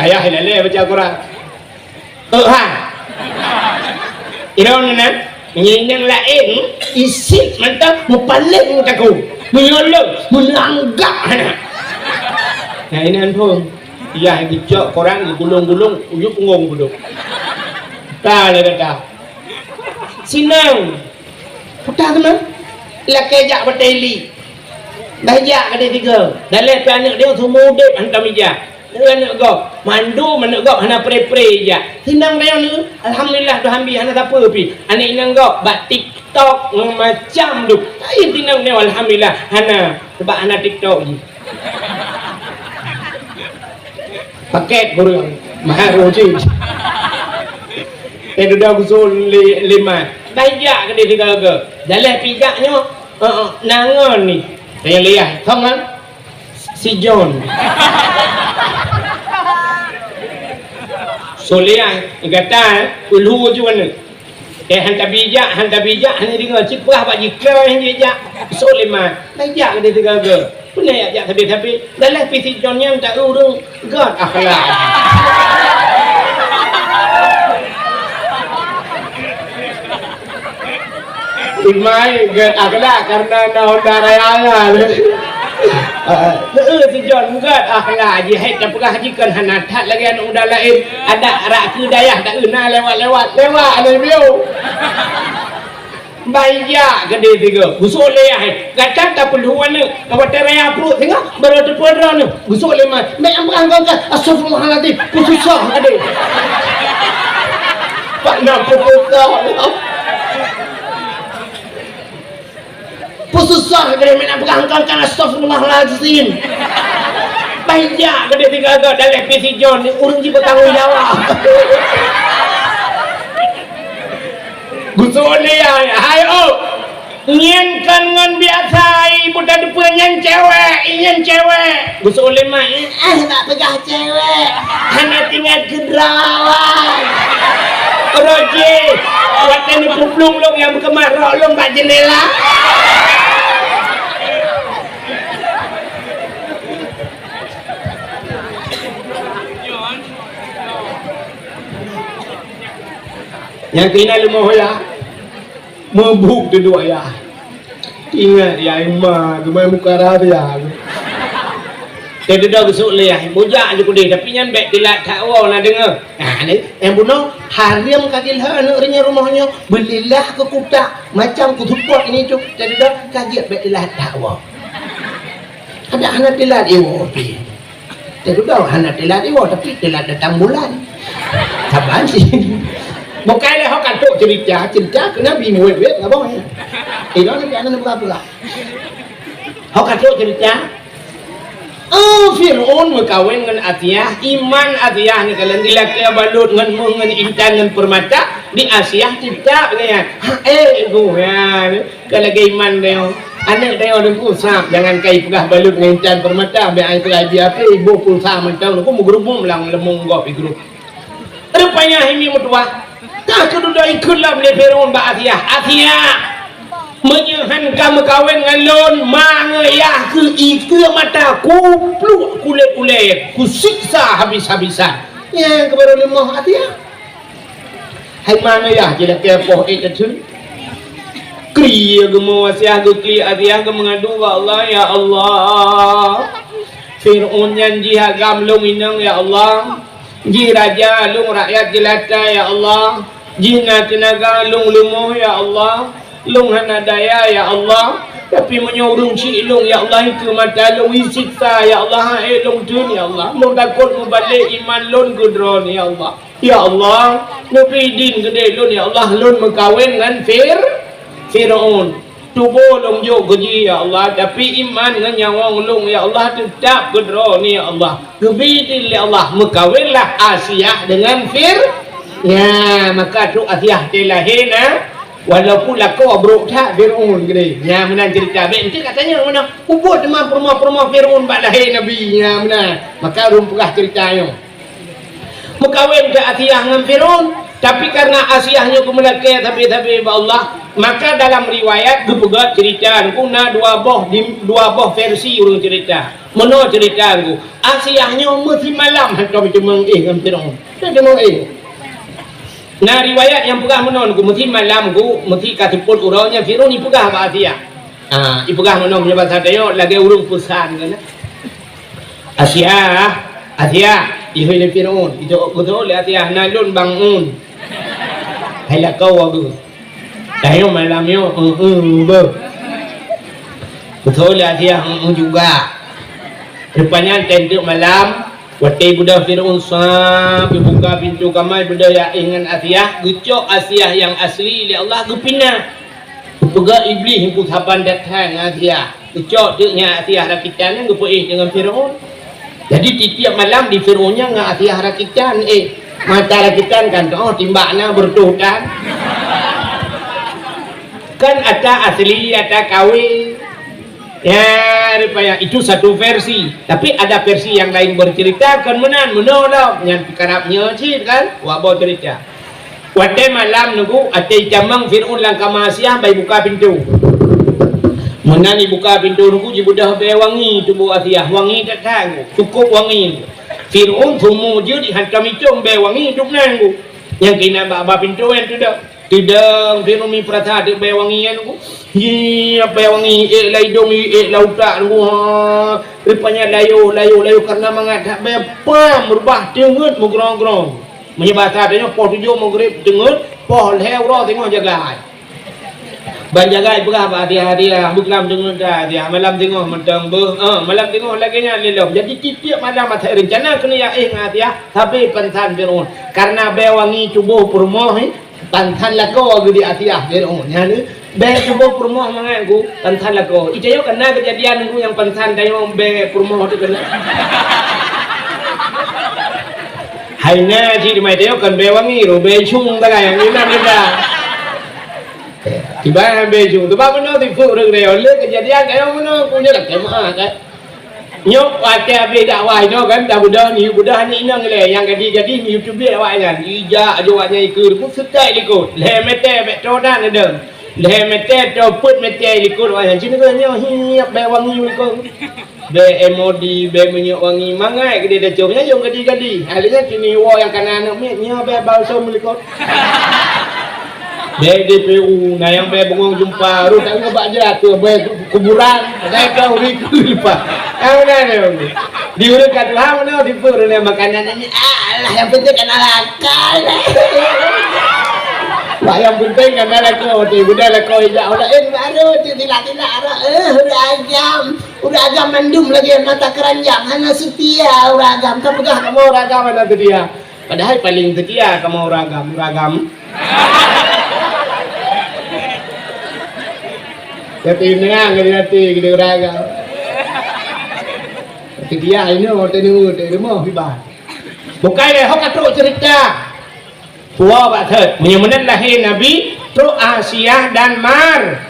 ayah lele baca Quran ha iron na yang lain isi mantap mupaling aku menyolong menanggap nah ini antum iya gijok korang digulung-gulung uyup ngong duduk tak ada dah sinang putar kena lakejak berteli bajak ada tiga dalam anak dia semua dek hantar meja anak gop mandu mana gop hana pre-pre je sinang dia ni alhamdulillah dah ambil hana siapa pi anak inang gop bak TikTok macam tu ai sinang dia alhamdulillah hana sebab hana TikTok je paket burung mahal roji dah usul lima bajak ke dia tiga ke dalam pijaknya nangon ni saya lihat không kan si John Soliah kata ulu je mana hantar bijak hanya dengar cik perah pak jika yang bijak Soliman bijak ke dia tiga ke pernah ajak tapi dalam si John yang tak urung God akhlak Imai God akhlak karena naon darayana si John God akhlak je hai tak perah jikan hanatat lagi anak muda lain ada arak ke dayah tak kena lewat ada view bayar ke dia tiga busuk leh kacang tak perlu mana kalau teraya perut tengok baru terpedra ni busuk leh mai yang berangkat astagfirullahaladzim susah ada pak nak susah susah dia nak berangkat astagfirullahaladzim bayar ke dia tiga agak dalam PC John ni urung je bertanggungjawab busuk leh hai nyen kan ngan biasa ibu dah depan nyen cewek busuk leh mai tak pegah cewek hanya tinggal kederawan roji waktu ni puplung long yang kemarok long kat jendela yang kena lemah ya mabuk dua ya ingat ya imah gemai muka raya dia dah besok leh bujak je kudih tapi yang baik tilat tak wow nak dengar ni yang bunuh harim kagil anak rinya rumahnya belilah ke kutak macam kutupot ini tu dia dah kaget baik tilat tak wow ada anak tilat iwo dia dah anak tilat iwo tapi tilat datang bulan kapan sih bukan lah họ kantuk cerita kena bimuat lah bang đó nó cái nó buka họ kantuk cerita Fir'aun berkawin dengan Atiyah iman Atiyah ni kalau dilaki balut dengan intan dengan permata di Asia tidak ya ego ya kalau iman dia anak dia orang pusat jangan kai pegah balut dengan intan permata biar ai biar apa ibu pulsa mentang aku mau gerubung lang lemung gop grup rupanya ini mutua tak sudah ikutlah oleh Fir'aun ba Atiyah menyehankan kawin dengan lon mangayah ke ika mata kupluk kulit kusiksa habis-habisan yang kepada lemah Atiyah hai mangayah je dah kepoh itu kriya gemo wasiah gukli Atiyah ke mengadu Allah ya Allah Fir'aun janji agam long inang ya Allah ji raja lung rakyat jelata ya Allah ji tenaga lung lumuh ya Allah lung hana daya ya Allah tapi menyorong si lung ya Allah itu mata lung siksa ya Allah lung tun ya Allah lung takut mubalik iman lun gudron ya Allah nupidin gede lun ya Allah lun mengkawin dengan Fir'aun tubuh lung jo gaji ya Allah tapi iman dengan nyawang lung ya Allah tetap gudron ya Allah nupidin ya Allah mengkawinlah Asia dengan ya maka tu Atiyah dilahirna walaupun lako abruk tak Fir'aun gede nya menan cerita be ente katanya mana ubud demam permah Fir'aun bak lahir nabi nya menan maka rumpah ceritanya mukawin ke Atiyah dengan Fir'aun tapi karena Asiyahnya kumelakai tapi Allah maka dalam riwayat gepegat cerita kuna dua boh versi urang cerita mana cerita aku Asiyahnya mesti malam hantar macam dengan Fir'aun dia nah riwayat yang pegah menon ku mesti malam ku mesti katipun urangnya Fir'aun ni pegah ba Asiyah ipegah menon punya bahasa tayo lagi urung pusan kan Asiyah ihoi Fir'aun itu betul le Asiyah nalun bangun hai la kau aku tayo malam yo betul le Asiyah juga rupanya tentu malam waktu budak Fir'aun sampai buka pintu kamar budak yang ingin Asiyah gecok Asiyah yang asli oleh Allah gepinah pegak iblis yang putapan datang Asiyah gecok dia Asiyah rakitan yang gepuih dengan Fir'aun jadi tiap malam di Fir'aunnya dengan Asiyah rakitan mata rakitan kan timbaknya bertuhutan kan ada asli ada kawin ya rupanya itu satu versi tapi ada versi yang lain bercerita kan menolong yang kerapnya cik kan wabau cerita waktu malam nunggu ate jamang Fir'aun langkah Asiyah bayi buka pintu menani buka pintu nunggu jibudah bayi wangi tubuh Asiyah wangi datang cukup wangi Fir'aun tumu je dihantam itu bayi wangi hidup nanggu yang kena bawa pintu yang tidak Fir'aun mi perasa ada bayi wangi yang nunggu apa yang wangi laidong lautak nunggu rupanya layu karena mengadap apa merubah dengut mugrong-grong menyebabkan adanya poh tujuh maghrib dengut poh lewro tengok jaga banjaga berapa dia buklam dengut dia malam tengok mentang malam tengok lagi nya lelom jadi tiap malam ada rencana kena ya dia tapi pensan Fir'aun karena bayi wangi tubuh permoh pantan lako di Atiyah Fir'aun yani be cuba permoh manganku pantan lako itu yo kena kejadian aku yang pantan dayo be permoh tu kena haina ji di mai dayo kan be wangi ro be chung ta yang ni nam dah tiba be chung tu ba beno di fu re le kejadian kayo beno punya dak kemah kan nyok wakai be dakwah no kan dah budak ni nang le yang jadi YouTube dia awak kan ija ajawanya ikut pun setai ikut le mete be todan ada le mete to put mete ikut awak sini kan nyo hiap be wangi ikut be emodi be minyak wangi mangai gede dah jomnya jom gadi halnya kini wo yang kanan nyo be balsam ikut be DPU nah yang be bengong jumpa ru tak ngabak jatuh be kuburan dah kau lupa di urut kat Tuhan mana di pur ni makanan ni alah yang penting kan akal lah yang penting kan akal tu budak lakau hijau dah baru tidak udah agam mendum lagi mata keranjang hanya setia uragam kau pegah kamu uragam ada setia padahal paling setia kamu uragam jadi nengang nanti kita uragam dia ini orang ni rumah hibah bukan dia hok atau cerita puak batet menyemenan lahir Nabi tu Asiyah dan Mar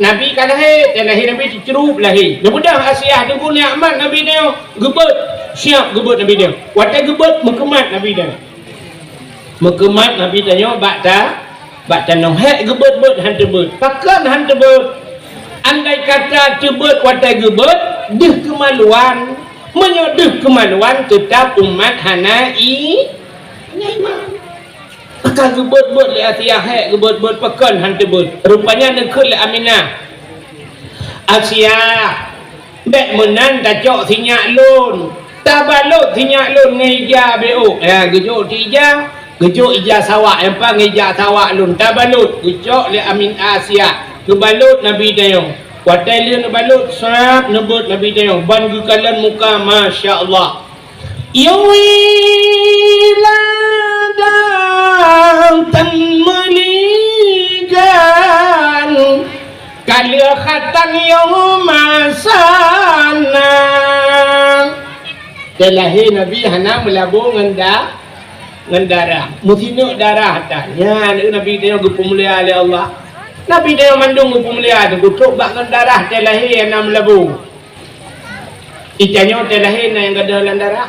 Nabi kan lahir Nabi dicerup lahir dia mudah Asiyah tunggu nikmat Nabi dia gebet siap gebet Nabi dia waktu gebet mekemat Nabi dia mekemat Nabi tanya bakta no hek gebet han tebet pakan han tebet andai kata tebet waktu gebet deh kemaluan menyodeh kemaluan tetap umat hanai naiman akan gebet le Asiyah hek gebet pekan han tebet rupanya nekut le Aminah Asiyah bek menan dacok sinyak lun tabalot sinyak lun ngeja beo gejok tija gejok ija sawak empa ngeja sawak lun tabalot gejok le Amin Asiyah kebalut Nabi dayong watai dia nebalut sab nebut Nabi tengok ban gukalan muka Masya Allah yawiladang tan meligan kalia khatan yawmasana terlahir Nabi hana melabur ngendara mutinuk darah hatanya Nabi tengok gepumulia oleh Allah Nabi dia mandung pemulia tu kutuk bakal darah dia lahir 6 lebu. Ikannya dia lahir yang ada dalam darah.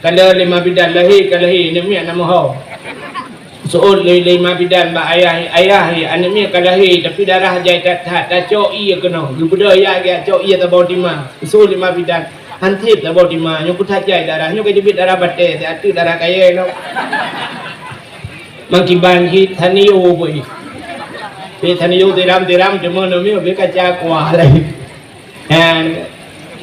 Kalau 5 bidan lahir ke lahir ni nama ho. Soal 5 bidan bak ayah anak ke lahir tapi darah jai tak cok iya kena. Gubuda ya cok iya tak bawa timah. Soal 5 bidan hantip tak bawa timah. Nyok tak jai darahnya ke jebit darah batai, tak darah kaya no. Mangkiban hit thaniyo boy. Thaniyo tiram cuma namanya mereka cakwa lagi. And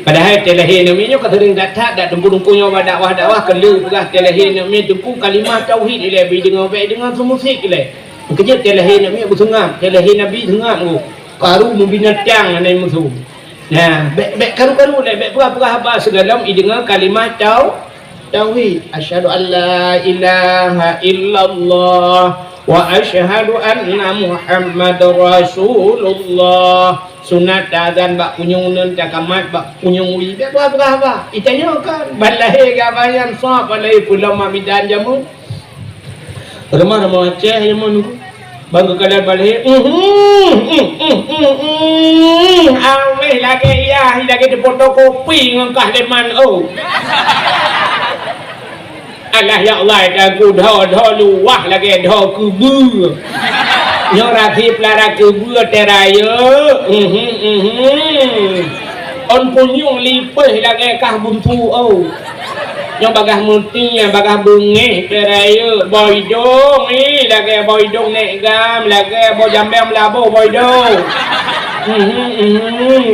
padahal telahir namanya katering datat dak dengku-dengkunya dakwah kelu pegah telahir namanya dengku kalimah tauhid ile bi dengan baik dengan semusik ile. Kerja telahir namanya bersengam, telahir nabi sengam go. Karu membinatang anai musuh. Nah, baik karu-karu le baik pegah apa segalam i dengan kalimah tauhid. Asyhadu an la ilaha illallah wa asyhadu anna Muhammadar Rasulullah. Sunat azan bak punyung cakamat bak punyung wi apa itanya kan balai gabayan sah balai pulau mamidan jamun rumah Aceh jamun bangga kadal balai aweh lagi ya lagi di fotokopi ngangkah deman oh Allah ya Allah aku dah luah lagi dah kubur yang rapi pelara kubur teraya on punyung lipeh lagi kah buntu oh yang bagah muti yang bagah bungeh teraya boydong ni lagi boydong nek gam lagi bo jambang melabo boydong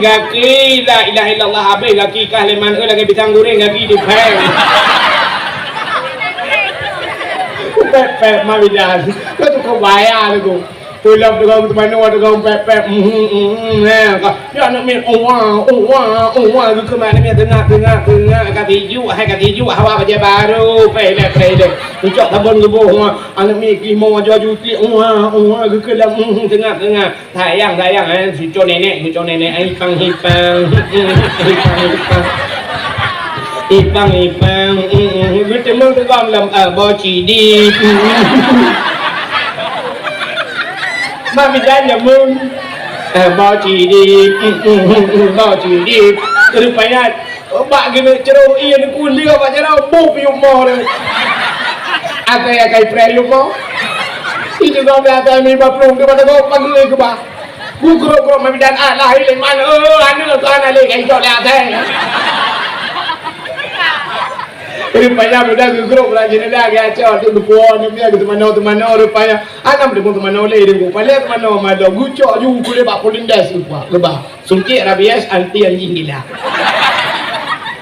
gaki la ilaha illallah habis gaki kah leman lagi pisang goreng gaki di peng pep mawidan kau tu kau bayar tu pulang dengan teman-teman pep ya nak main wah ke mana ni tengah kati ju hawa baja baru pele ucap tabon ke boh anak mi kimo jual juti wah ke dalam tengah sayang si co nenek ai pang ipang bertemu dengan dalam boci di mami dan jamun boci di rupanya bak gini cerau iya ni kuliah bak cerau bu pium mo le akai prelu mo itu kau berada mi baplung ke pada kau panggil ke ba gugro mami dan lahir le mana anu kan ale kai jol atai rupanya mudah grup rajin dah gacha tu buat ni dia teman-teman rupanya anam teman-teman le dia pale teman malo gucok ju kule bak polindas lupa lebah sungkit rabies anti anjing gila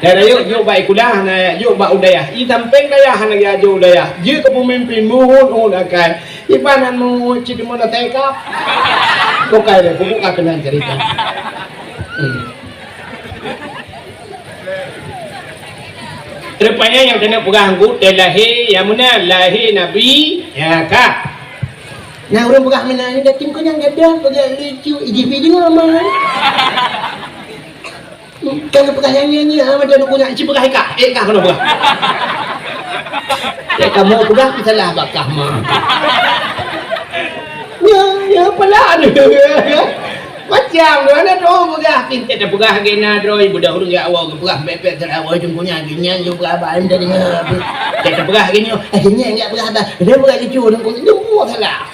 dan yuk baik kulah na yuk bak udayah i tampeng dayah na ya jo udayah je kepemimpin muhun akan ibanan mu cik mana teka kok kaya buka kena cerita rupanya yang kena pegang anggut lahir yang mana lahir Nabi ya kak nah orang pegang mana ni dah tim kau yang gadah pegang lucu IGP dia ramai kalau pegang yang ni macam nak punya cip pegang kak kak kena pegang kamu pegang kita lah bakah mah ya pelan macam mana tu pegah kita dah pegah gena droi budak urang ya awak pegah bepet terawak jumpunya ginya yo pegah ban dah dengar kita pegah ginya ginya enggak pegah dah dia pegah cucu dia buat salah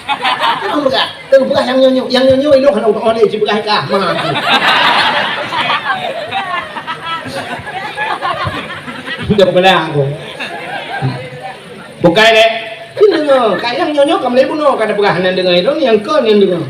kamu pegah tu pegah yang nyonya elok kena untuk oleh pegah kah mah dah pegah aku bukan deh dengar kayak nyonya kamu bunuh kada pegah nan dengar itu yang kau yang dengar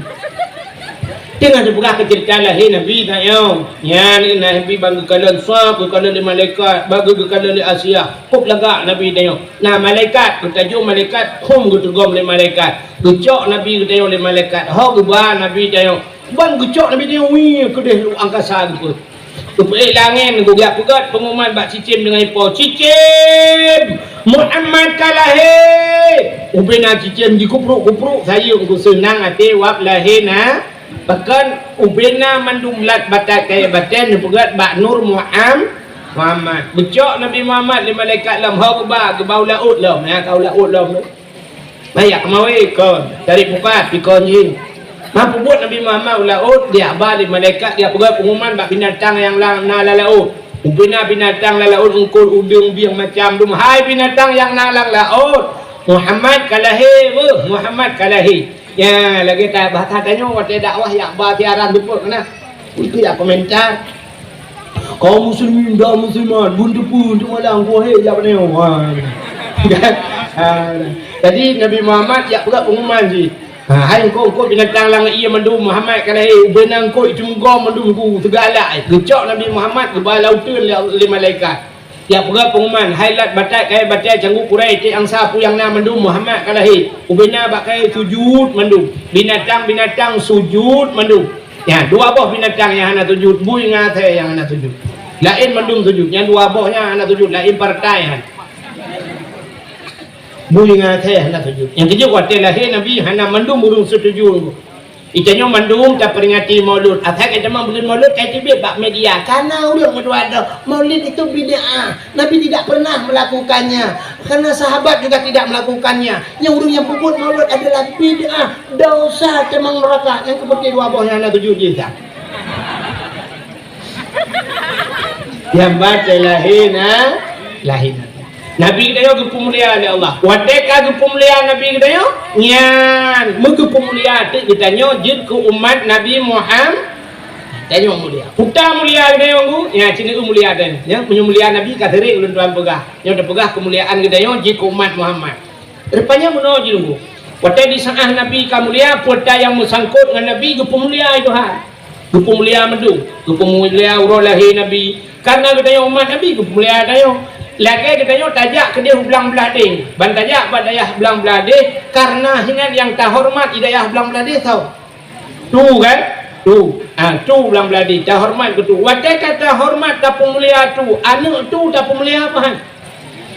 tengah dibuka cerita lahir Nabi tayo ya ni Nabi bagi kalian sahab kalian di malaikat bagi kalian di Asia kop lega Nabi tayo nah malaikat ketajuk malaikat hum gutugom le malaikat gucok Nabi tayo le malaikat ho guban Nabi tayo ban gucok Nabi tayo wi kedeh lu angkasa gitu upei langit gugak pegat pengumuman bak cicim dengan ipo cicim Muhammad kalahir ubena cicim dikupruk saya aku senang hati wap lahir na bahkan ubena mandumlat batak kaya baten pegat bak nur Muhammad becok Nabi Muhammad li malaikat lam ha ke bau laut lam ya kau laut lam banyak kemawi kon tarik bukat pikon jin Mampu buat Nabi Muhammad laut dia balik malaikat dia pergi pengumuman bak binatang yang na laut. Ubina binatang laut ungkul udung biang macam dum. Hai binatang yang nalang laut. Muhammad kalahi, Muhammad kalahi. Ya lagi tak bahasa tanya waktu dakwah yang bah tiaran duput kena. Itu ya komentar. Kaum muslimin dah musliman buntu pun malang gua he jak ni. Jadi Nabi Muhammad ya pergi pengumuman sih. Hai kau binatang lang ia mendum Muhammad kala benang kau itu gom mendum ku tegalak gecok Nabi Muhammad ke bawah lautan oleh malaikat. Ya pergi pengumuman highlight batai kai batai canggu kurai cik angsa pu yang na mendum Muhammad kala ubena bakai sujud mendum binatang sujud mendum. Ya dua buah binatang yang ana sujud bui ngate yang ana sujud. Lain mendum sujud yang dua buahnya ana sujud lain partai. Bui ngate hendak sujud. Yang ketiga waktu lahir Nabi hendak mandung burung setuju. Itanya mandung tak peringati maulud. Atak kita maulud kait tibet bak media. Karena udah ada maulid itu bid'ah. Nabi tidak pernah melakukannya. Karena sahabat juga tidak melakukannya. Yang urung yang puput maulud adalah bid'ah, dosa cemang neraka. Yang seperti dua buahnya hendak sujud kita. Yang baca lahir. Nabi kita yo kepemuliaan oleh Allah. Wadeka kepemuliaan Nabi kita yo nyan, kepemuliaan kita nyo jid ke umat Nabi Muhammad. Tanyo mulia. Puta mulia kita yo nggu, ya sini tu mulia dan ya mulia Nabi katerik ulun tuan pegah. Yo dah pegah kemuliaan kita yo jid ke umat Muhammad. Rupanya meno jid nggu. Wadai di saah Nabi kamulia puta yang musangkut dengan Nabi kepemuliaan itu ha. Kepemuliaan mendu, kepemuliaan urolahi Nabi. Karena kita yo umat Nabi kepemuliaan tayo. Lagi kita yo tajak ke dia belang belading. Ban tajak pada dayah belang belading karena hingan yang tak hormat idayah belang belading tahu. Tu kan? Tu belang belading tak hormat ke tu. Watai kata hormat tak pemulia tu. Anak tu tak pemulia apa?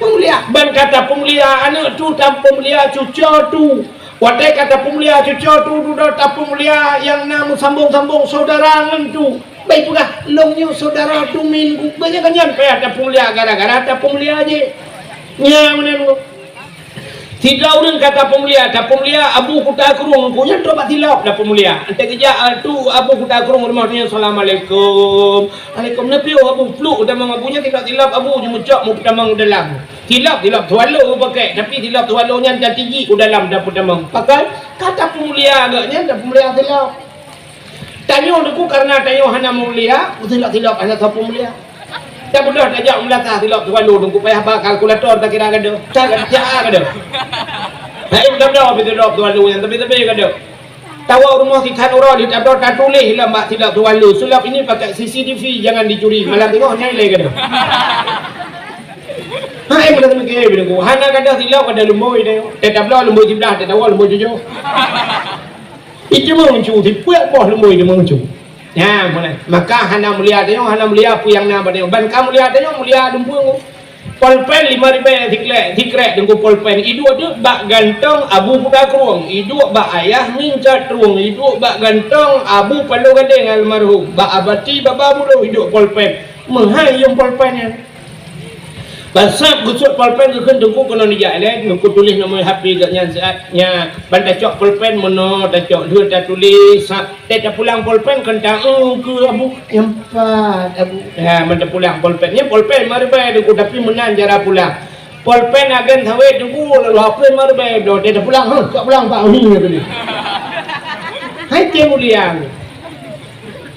Pemulia. Ban kata pemulia anak tu tak pemulia cucu tu. Watai kata pemulia cucu tu tak pemulia yang nama sambung-sambung saudara tu. Baik pula longnya saudara tu min banyak kanyan payah tak pemulia gara-gara tak pemulia aja. Nya mana lu? Tidak orang kata pemulia, tak pemulia Abu Kuta Kurung punya dobat tilap dah pemulia. Ante kerja tu Abu Kuta Kurung rumahnya assalamualaikum. Alaikum nabi Abu fluk dah mengabunya tilap Abu jumucak mu pertama dalam. Tilap tualo pakai tapi tilap tualonya dah tinggi ku dalam dah pertama. Pakai kata pemulia agaknya dah pemulia tilap. Tanya aku karena tanya hana mulia, tilap hana tak mulia. Tak boleh tajak melata tilap tuan lu, aku payah bah kalkulator tak kira kada. Tak kada. Hai dah tilap tuan lu yang tapi kada. Tawa rumah kita orang di tabor tak tulis lah mak tilap tuan lu. Sulap ini pakai CCTV jangan dicuri. Malam tengok nyai kada. Hai mana tu ke bila aku. Hana kada tilap kada lumboi dia. Tak belah lumboi sebelah, tak tahu lumboi jujur. Itu menguncu, tipuak boh lemui dia menguncu. Ya, mana? Maka hana mulia dia, hana mulia apa yang nama dia. Ban kamu lihat dia mulia dumpung. Polpen 5,000 dikrek dengan polpen. Idu tu bak gantong Abu Kuda Kurung. Idu bak ayah minta terung. Idu bak gantong Abu Palu Gading almarhum. Bak abati baba mulu idu polpen. Menghayung polpennya. Basap gusut polpen ke kentuku kena nijak leh aku tulis nombor HP gatnya saatnya bantai cok polpen mono tak cok dua tak tulis tak pulang polpen kentang ke Abu yang 4 Abu ya bantai pulang polpennya polpen mari bae aku tapi menan jara pulang polpen agen tawe tunggu lalu HP mari bae do dia pulang tak pulang Pak ni tadi. Hai ke mulia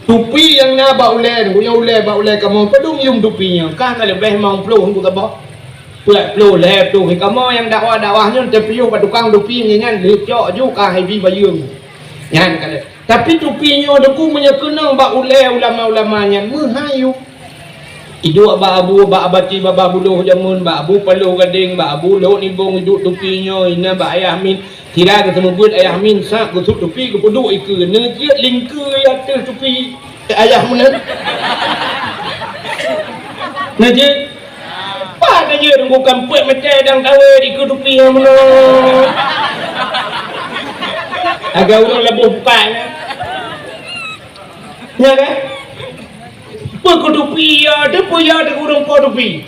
tupi yang na ba ulen ku yang ulen ba ulen kamu pedung yung tupinya kan lebih mau peluh ku tabak peluh leh tu kamu yang dakwahnya tepiu pa tukang tupi ngan lecok juga hai bi bayung ngan kale tapi tupinya deku menyekenang ba ulen ulama-ulamanya menghayu idu ba abu ba abati baba buluh jamun ba abu Palu Gading ba abu lo ni bong idu tupinya ina ba ayah min kira ketemu buat ayah min sak gusut tupi ke puduk ike ne dia lingke ya atas tupi ayah mana ne je pa je tunggu kampet macam dang tawe di ke tupi mana agak urang lebuh bukannya ya kan pe ke tupi ya de urang po tupi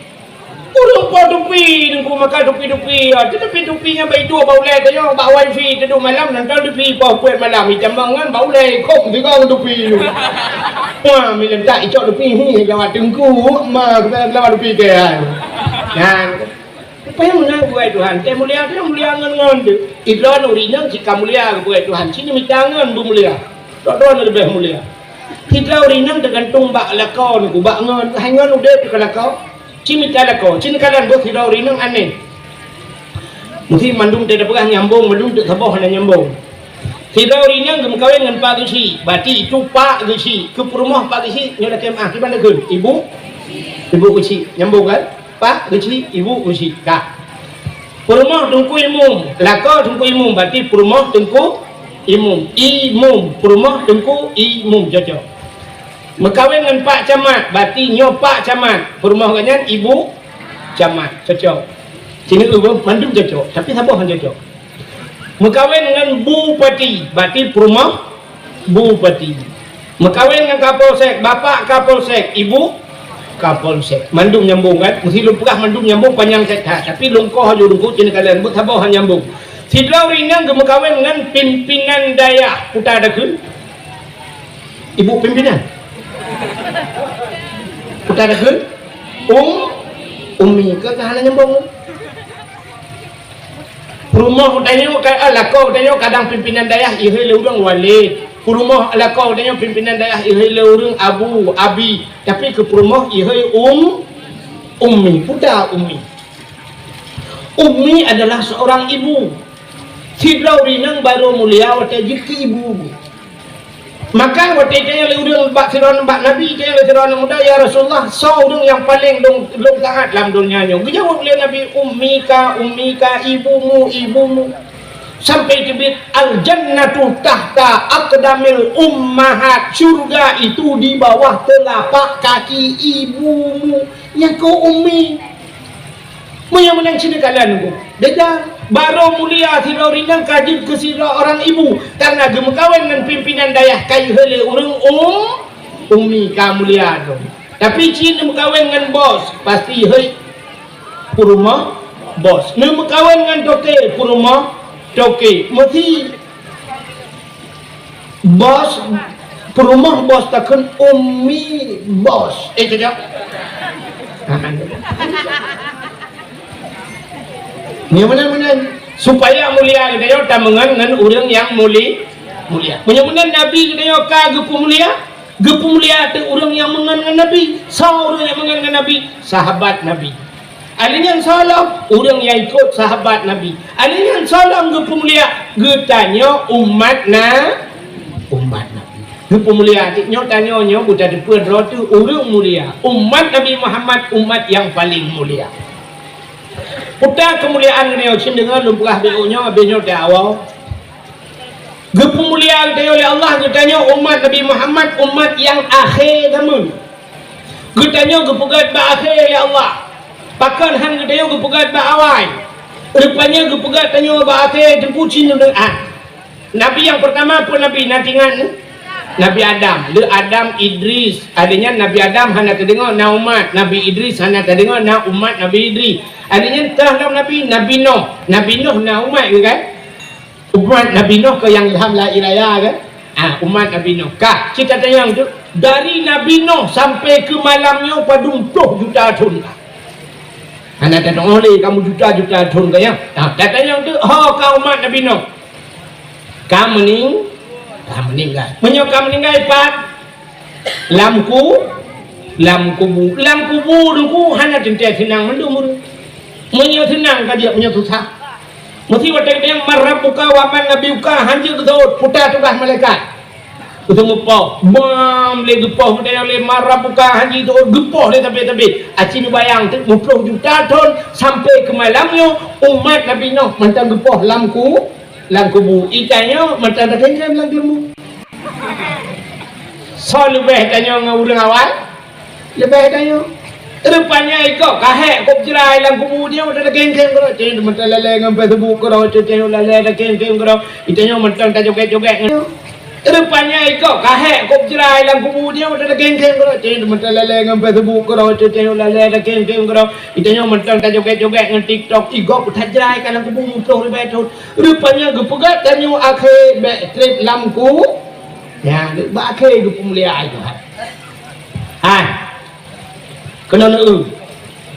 Urung po tupi, nung kumaka tupi-tupi. Tupi-tupinya baik dua baulai tanya, bak wifi teduh malam nonton tupi po puan malam jambangan baulai kok juga tupi. Wah, milen tak icok tupi ni lawat tengku, ma kita lawat tupi ke. Nah, apa yang menang buat Tuhan? Teh mulia tu mulia ngan tu. Idron urinya jika mulia buat Tuhan. Sini mitangan bu mulia. Tak lebih mulia. Kita urinya tergantung bak lakau ni, bak ngan, hangan udah tu lakau. Cimi talako, cini kalan buat tidak rinang aneh. Mesti mandung tidak pernah nyambung, mandung tak sabah hanya nyambung. Tidak rinang kemkawin dengan Pak Gisi, berarti itu Pak Gisi, ke rumah Pak Gisi, nyoda kemah, di mana ke? Ibu Gisi, nyambung kan? Pak Gisi, Ibu Gisi, kak. Rumah tungku imum, laka tungku imum, berarti rumah tungku imum, rumah tungku imum, cocok. Mekawin dengan Pak Camat, berarti nyopak Camat. Perumahan Ibu Camat, cocok. Sini ibu mandum cocok, tapi siapa yang cocok? Mekawin dengan Bupati, berarti perumah Bupati. Mekawin dengan Kapolsek, bapak Kapolsek, ibu Kapolsek. Mandum nyambung kan? Mesti lupa mandum nyambung panjang sekali. Tapi lungkoh aja lungkoh sini kalian buat siapa yang nyambung? Sidlau ringan mekawin dengan pimpinan daya. Putar ada ke? Ibu pimpinan. Kita ada ke? Umi ke hanya nyambung. Rumah utanya lakau utanya kadang pimpinan dayah ihai urang walid. Rumah lakau utanya pimpinan dayah ihai urang abu abi. Tapi ke rumah ihai ummi, putar ummi. Ummi adalah seorang ibu. Sidlau rinang baru mulia wata jiki ibu. Maka waktu itu yang urang bak siron bak Nabi itu yang siron muda ya Rasulullah seorang yang paling dong taat dalam dunia ni. Jawab oleh Nabi ummika ibumu sampai dibit al jannatu tahta aqdamil ummahat, surga itu di bawah telapak kaki ibumu. Yang kau ummi yang menang sini kalian tu. Beda baru mulia sila ringan kajib ke sila orang ibu karena gemekawin dengan pimpinan dayah kai hele urang ummi ka mulia tu. Tapi cina mekawin dengan bos pasti hei puruma bos. Ne mekawin dengan toke puruma toke. Mesti bos puruma bos takkan ummi bos. Kejap. Ni mana supaya mulia kita yo tamangan dengan orang yang mulia. Mulia Nabi kita yo ka gepu mulia tu orang yang mengan dengan Nabi. Orang yang mengan dengan Nabi, sahabat Nabi. Alinya salam orang yang ikut sahabat Nabi. Alinya salam gepu mulia getanya umat Nabi. Gepu mulia tiknya tanya nyo buta depan rotu orang mulia. Umat Nabi Muhammad umat yang paling mulia. Putar kemuliaan ni ocin dengan lumpah beonya abenya awal. Kemuliaan dia oleh Allah katanya umat Nabi Muhammad umat yang akhir zaman. Katanya kepegat ba akhir ya Allah. Pakan han katanya kepegat ba awal. Rupanya kepegat tanya ba akhir tempucin dengan Nabi yang pertama pun Nabi nantingan Nabi Adam, Adam Idris. Adanya Nabi Adam hanya terdengar na umat, Nabi Idris hanya terdengar na umat Nabi Idris. Adanya terhadap Nabi Nuh na umat kan? Umat Nabi Nuh ke yang ilham la ilaha kan? Umat Nabi Nuh. Kak, kita tanya tu dari Nabi Nuh sampai ke malamnya pada 20 juta tahun. Anak kata oleh kamu juta-juta tahun ke ya? Katanya tu, kau umat Nabi Nuh. Kamu meninggal. Menyokam meninggal Pak. Lam kubu dulu hanya tentu senang mendumur. Menyo senang kadia menyo susah. Mesti waktu yang marabuka waman nabiuka hanya kedot putar tugas malaikat. Ketemu poh, bom le gepoh mudah le marabuka hanya itu gepoh le tapi aci bayang tu 20 juta tahun sampai ke malamnya umat Nabi Nuh mentang gepoh lam kubu ikannya mentang terkenal lam kubu. So lebih tanya dengan orang awal lebih tanya rupanya ikut kahek kop cerai dalam kubur dia ada geng-geng kalau cik mentang lalai dengan Facebook kalau cik lalai ada geng-geng kalau itanya mentang tak joget-joget Rupanya ikut kahek kop jerai lang kubu dia udah geng-geng kau cek mental lele ngam Facebook kau cek lele ada geng-geng kau itanya mental tak joget-joget ngan TikTok igok udah jerai kan kubu mutuh lebih tu rupanya gepegat dan yang akhir trip lamku ya akhir gepu mulia itu kena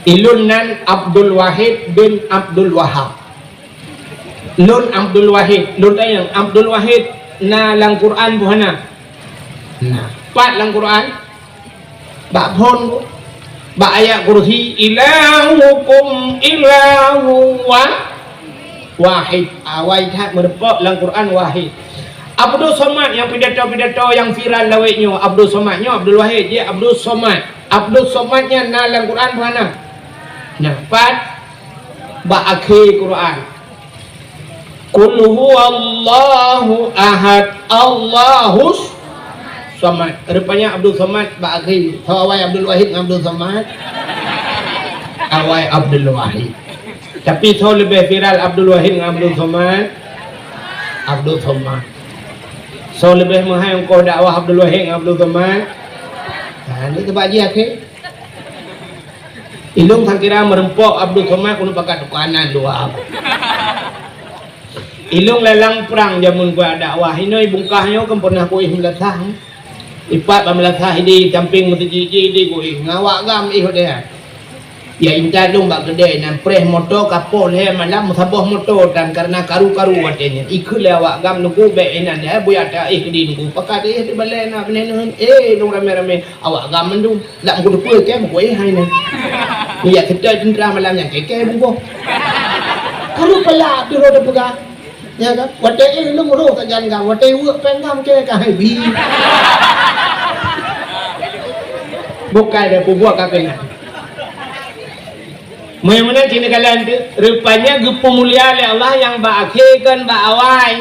Ilunan Abdul Wahid bin Abdul Wahab Lun Abdul Wahid Lun tayang Abdul Wahid na lang Quran buhana nah pat lang Quran bak phon bak ayat kursi ilahukum ilahu wahid awai tak merepok lang Quran wahid Abdul Somad yang pidato-pidato yang viral laweknya Abdul Somadnya Abdul Wahid dia Abdul Somad Abdul Somadnya na lang Quran buhana nah pat bak akhir Quran Qul huwallahu ahad Allahus samad. Rupanya Abdul Somad bagi awai Abdul Wahid dengan Abdul Somad. Awai Abdul Wahid. Tapi so lebih viral Abdul Wahid dengan Abdul Somad. Abdul Somad. So lebih mahal kau dakwah Abdul Wahid dengan Abdul Somad. Ini sebab dia ke. Ilung tak kira merempok Abdul Somad kuno pakai dukanan dua. Ilung lelang perang jamun gua dakwah ini bungkahnya kan pernah kuih melatah ipat melatah di camping mutiji di kuih ngawak gam ih dia ya inta dong bak gede nan preh motor kapol he malam saboh motor dan karena karu-karu watenya ikut lewat gam nuku be enan dia buya ada ih di nuku pakat ih di balai na benen dong rame-rame awak gam mendung lak ngku kuih ke kuih hai ni ya kita jendra malam yang keke bungko karu pala tu roda pegang ya kan wadai lu ngoro tak jangan gam wadai uak pengam ke ka hai bi bukai dah buak kakek mana cina kalian tu rupanya gepu mulia oleh Allah yang baakhirkan baawai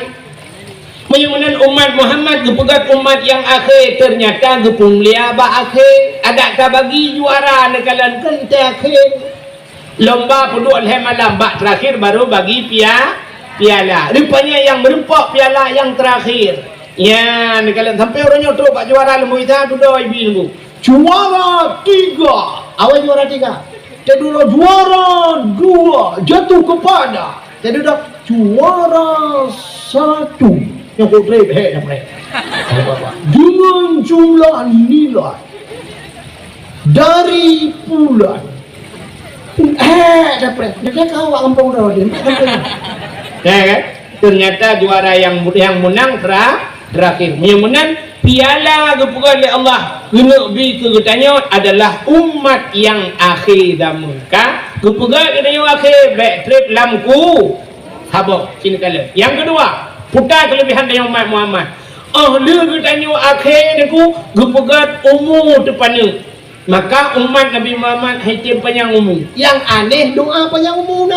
mana umat Muhammad gepegat umat yang akhir ternyata gepu mulia baakhir ada ka bagi juara ne kalian kan akhir lomba pedul he malam bak terakhir baru bagi piala rupanya yang merempok piala yang terakhir ya ni kalian sampai orangnya tu pak juara lembu kita tu dah ibu nunggu juara 3 awal juara 3 jadi dah juara 2 jatuh kepada jadi dah juara 1 yang kau trip dah mereka dengan jumlah nilai dari bulan dapat dia kau kampung dah dia ya kan ternyata juara yang menang terakhir yang menang piala kepukan oleh Allah lebih kegetanya adalah umat yang akhir zaman kepukan yang akhir back trip lamku habok sini kalian yang kedua putar kelebihan dari umat Muhammad ahli kegetanya akhir aku kepukan umur depannya maka umat Nabi Muhammad hitam panjang umur yang aneh doa panjang umur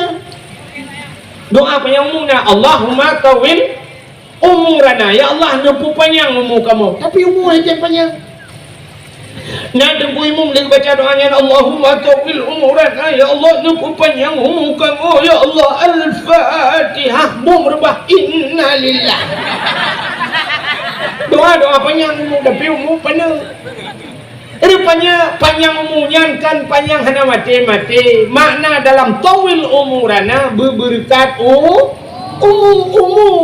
doa panjang umurna Allahumma tawil umurana ya Allah nempu panjang umur kamu tapi umur aja panjang nak nempu umur lagi baca doanya Allahumma tawil umurana ya Allah nempu panjang umur kamu ya Allah Al-Fatihah berubah inna lillah doa panjang umur tapi umur panjang rupanya panjang umurnya kan panjang hana mati makna dalam tawil umurana berberkat umur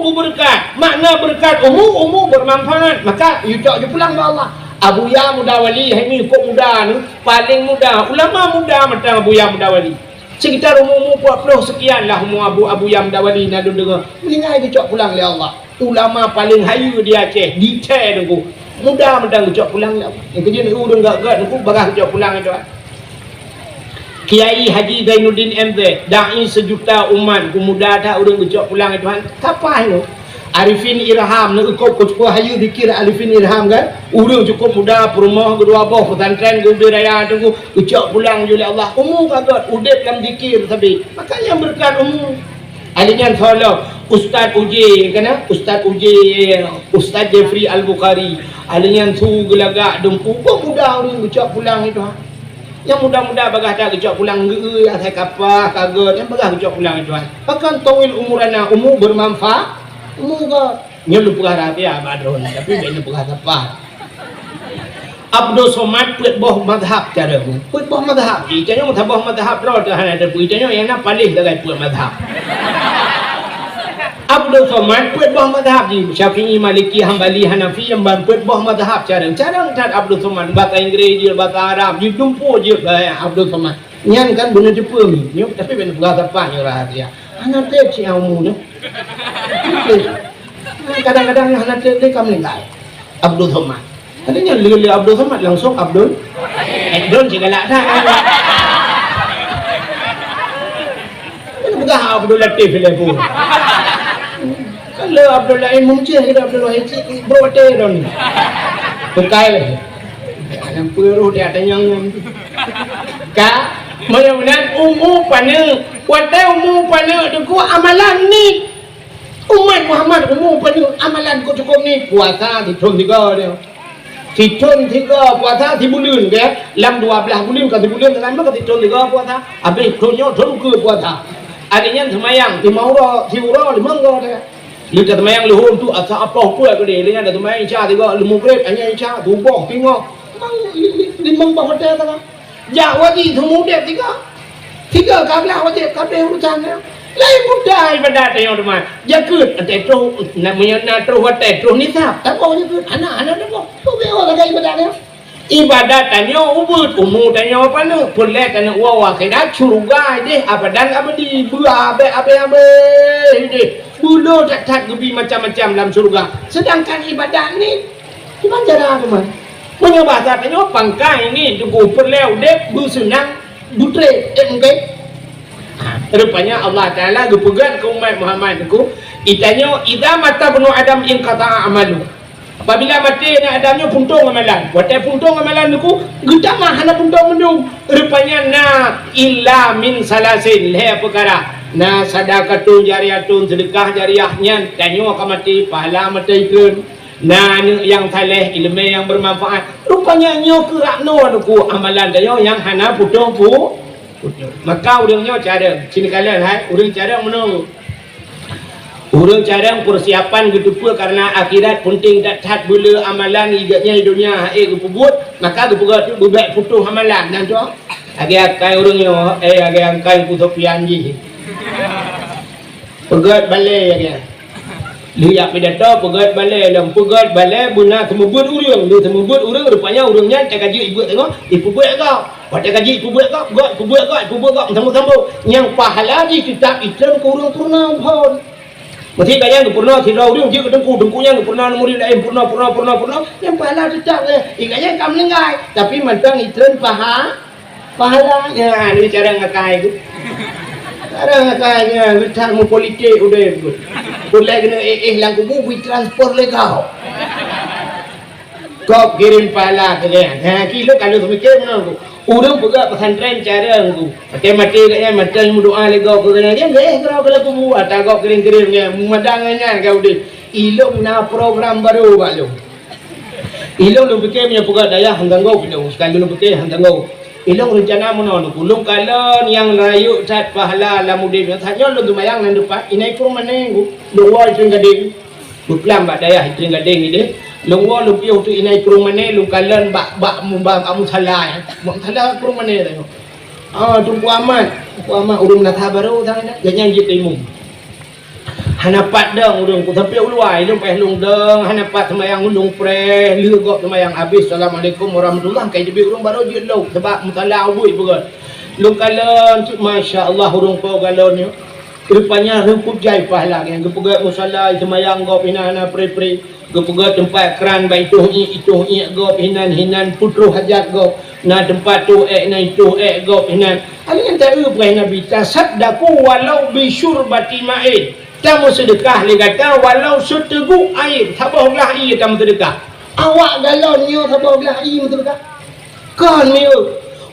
berberkat makna berkat umur bermanfaat maka yucok je pulang ke Allah Abuya Mudawali ini kok muda ni paling muda ulama muda matang Abuya Mudawali sekitar umur 40 sekian lah umur Abuya Mudawali nak dengar meninggal yucok pulang oleh Allah ulama paling hayu di Aceh detail tu mudah ucap pulang lah. Yang kerja ni urung gak-gak aku bagah ucap pulang itu. Kiai Haji Zainuddin MZ, dai sejuta umat, muda dah urung ucap pulang itu. Apa itu? Arifin Irham, nak kau hayu dikir Arifin Irham kan? Urung cukup muda, perumah kedua bawah, pesantren budaya tu ucap pulang oleh Allah. Umur gak udip dalam dikir tapi. Makanya berkat umur. Alinya follow Ustaz Uji kena Ustaz Uji Ustaz Jeffrey Al-Bukhari alinya tu gelagak dempu kok mudah orang ucap pulang itu yang muda-muda bagah dah ucap pulang ge saya kapah kaget yang bagah ucap pulang itu akan tawil umurana umur bermanfaat umur Nyo lu pegah ratia badron tapi ben pegah tepat. Abdul Somad put boh madhab cara put boh madhab ikanyo mah boh madhab ro dah ada ikanyo yang nak palih dagai put madhab. Abdul Somad put boh madhab di Syafi'i, Maliki, Hambali, Hanafi yang ban put boh madhab cara tat Abdul Somad bahasa Inggeris je bahasa Arab je tumpu je Abdul Somad. Nyan kan benar Jepun ni tapi ben pegah tepat nyo rahasia. Anak teh si ilmu tu. Kadang-kadang anak teh kamu nilai Abdul Somad. Adanya lili Abdul Somad langsung Abdul segala dah. Bukan Abdul Latif lepo. Kalau Abdul Latif mungkin kita Abdul Latif brote don. Bukai lagi. Yang peruh dia ada yang ka mudah-mudahan pane kuatai pane tu amalan ni umat Muhammad pane amalan ku cukup ni puasa ditun 3 dia ditun 3 puasa di bulan ke lam 12 bulan ke bulan kan maka ditun 3 puasa habis tunyo tun ke puasa adanya semayang di maura di ura di mangga dia lu kat semayang luhum tu asa apa pula ke dia dengan ada semayang isya 3 lu maghrib hanya isya subuh tengok di mangga hotel tak ya wajib kemudian tiga kablah wajib kabeh urusan dia lain budaya pada tengok teman jakut tetro namanya natro tetro ni sap tak mau jakut anak-anak tu tu beol ada ibadat dia ibadat tanya ubud umu tanya apa ni boleh tanya wa kena surga deh abadan abadi abe deh bulu tak gebi macam-macam dalam surga sedangkan ibadat ni cuma cara teman punya bahasa tanya pangkai ni tunggu perleu dek busunang butre engke rupanya Allah Taala gepegat ke umat Muhammad ku itanya idza mata bunu adam in qata'a amalu apabila mati na adamnya puntung amalan watai puntung amalan ku geda mah hana puntung mendung rupanya na illa min salasin le perkara na sadaqatun jariyatun sedekah jariyahnya tanya ka mati pahala mati ikun nah yang saleh ilmu yang bermanfaat rupanya nyo kerakno ku amalan dia yang hana putung pu maka urangnya cara sini kalian hai urang cara menung urang cara persiapan gitu pula karena akhirat penting dak tat bela amalan igatnya di dunia gepubut maka gepugat tu bebek putuh amalan dan tu agi akai urangnya agi angkai putopian ji pegat balai agi lihat pidato pegat balai dan pegat balai buna temubut urang dia temubut urang rupanya urangnya tak kaji ibu tengok ipubut kau pada kaji ipubut kau sambung yang pahala di kitab ikan kurang purna pun mesti kaya purna tidak urang dia dengkunya purna murid lain purna yang pahala tetap ikanya kamu lengai tapi mantang ikan pahala ya ni cara ngakai tu cara ngakainya kita mau politik udah boleh kena lang kubu transport legal kau kirim pahala ke dia kilo kalau semikir mana tu urang juga pesantren cara tu mati katnya mati doa legal ke dia kalau kubu atau kau kirim-kirimnya madangnya kau di ilung na program baru balu ilung lu fikirnya puga daya hanggang kau pilih sekali lu fikir hanggang kau ilung rencana mono kulung kalon yang rayu cat pahala lamudin saja lu tumayang nan depan inai kurang mana lu wal tring gading lu pelam bak daya tring gading ini lu wal lu piu tu inai kurang mana lu kalon bak kamu salah kurang mana tengok tunggu amat urung nak baru tangan jangan jitimu hanapat dong urung ku sampai uluai lu peh lung dong hanapat semayang ulung pre lu gop semayang habis assalamualaikum warahmatullahi kai debi urung baru je lu sebab mutala ubui begot lu kalon masya-Allah urung po galon ni rupanya ruput jai pahala yang gepegat musalla semayang gop hina pre gepegat tempat keran bai itu gop hinan putru hajat gop na tempat tu na itu gop hinan alin tak upah nabi tasaddaku walau bi syurbati ma'in kamu sedekah dia kata walau seteguk air tabahlah air kamu sedekah awak galon ni tabahlah air sedekah kan ni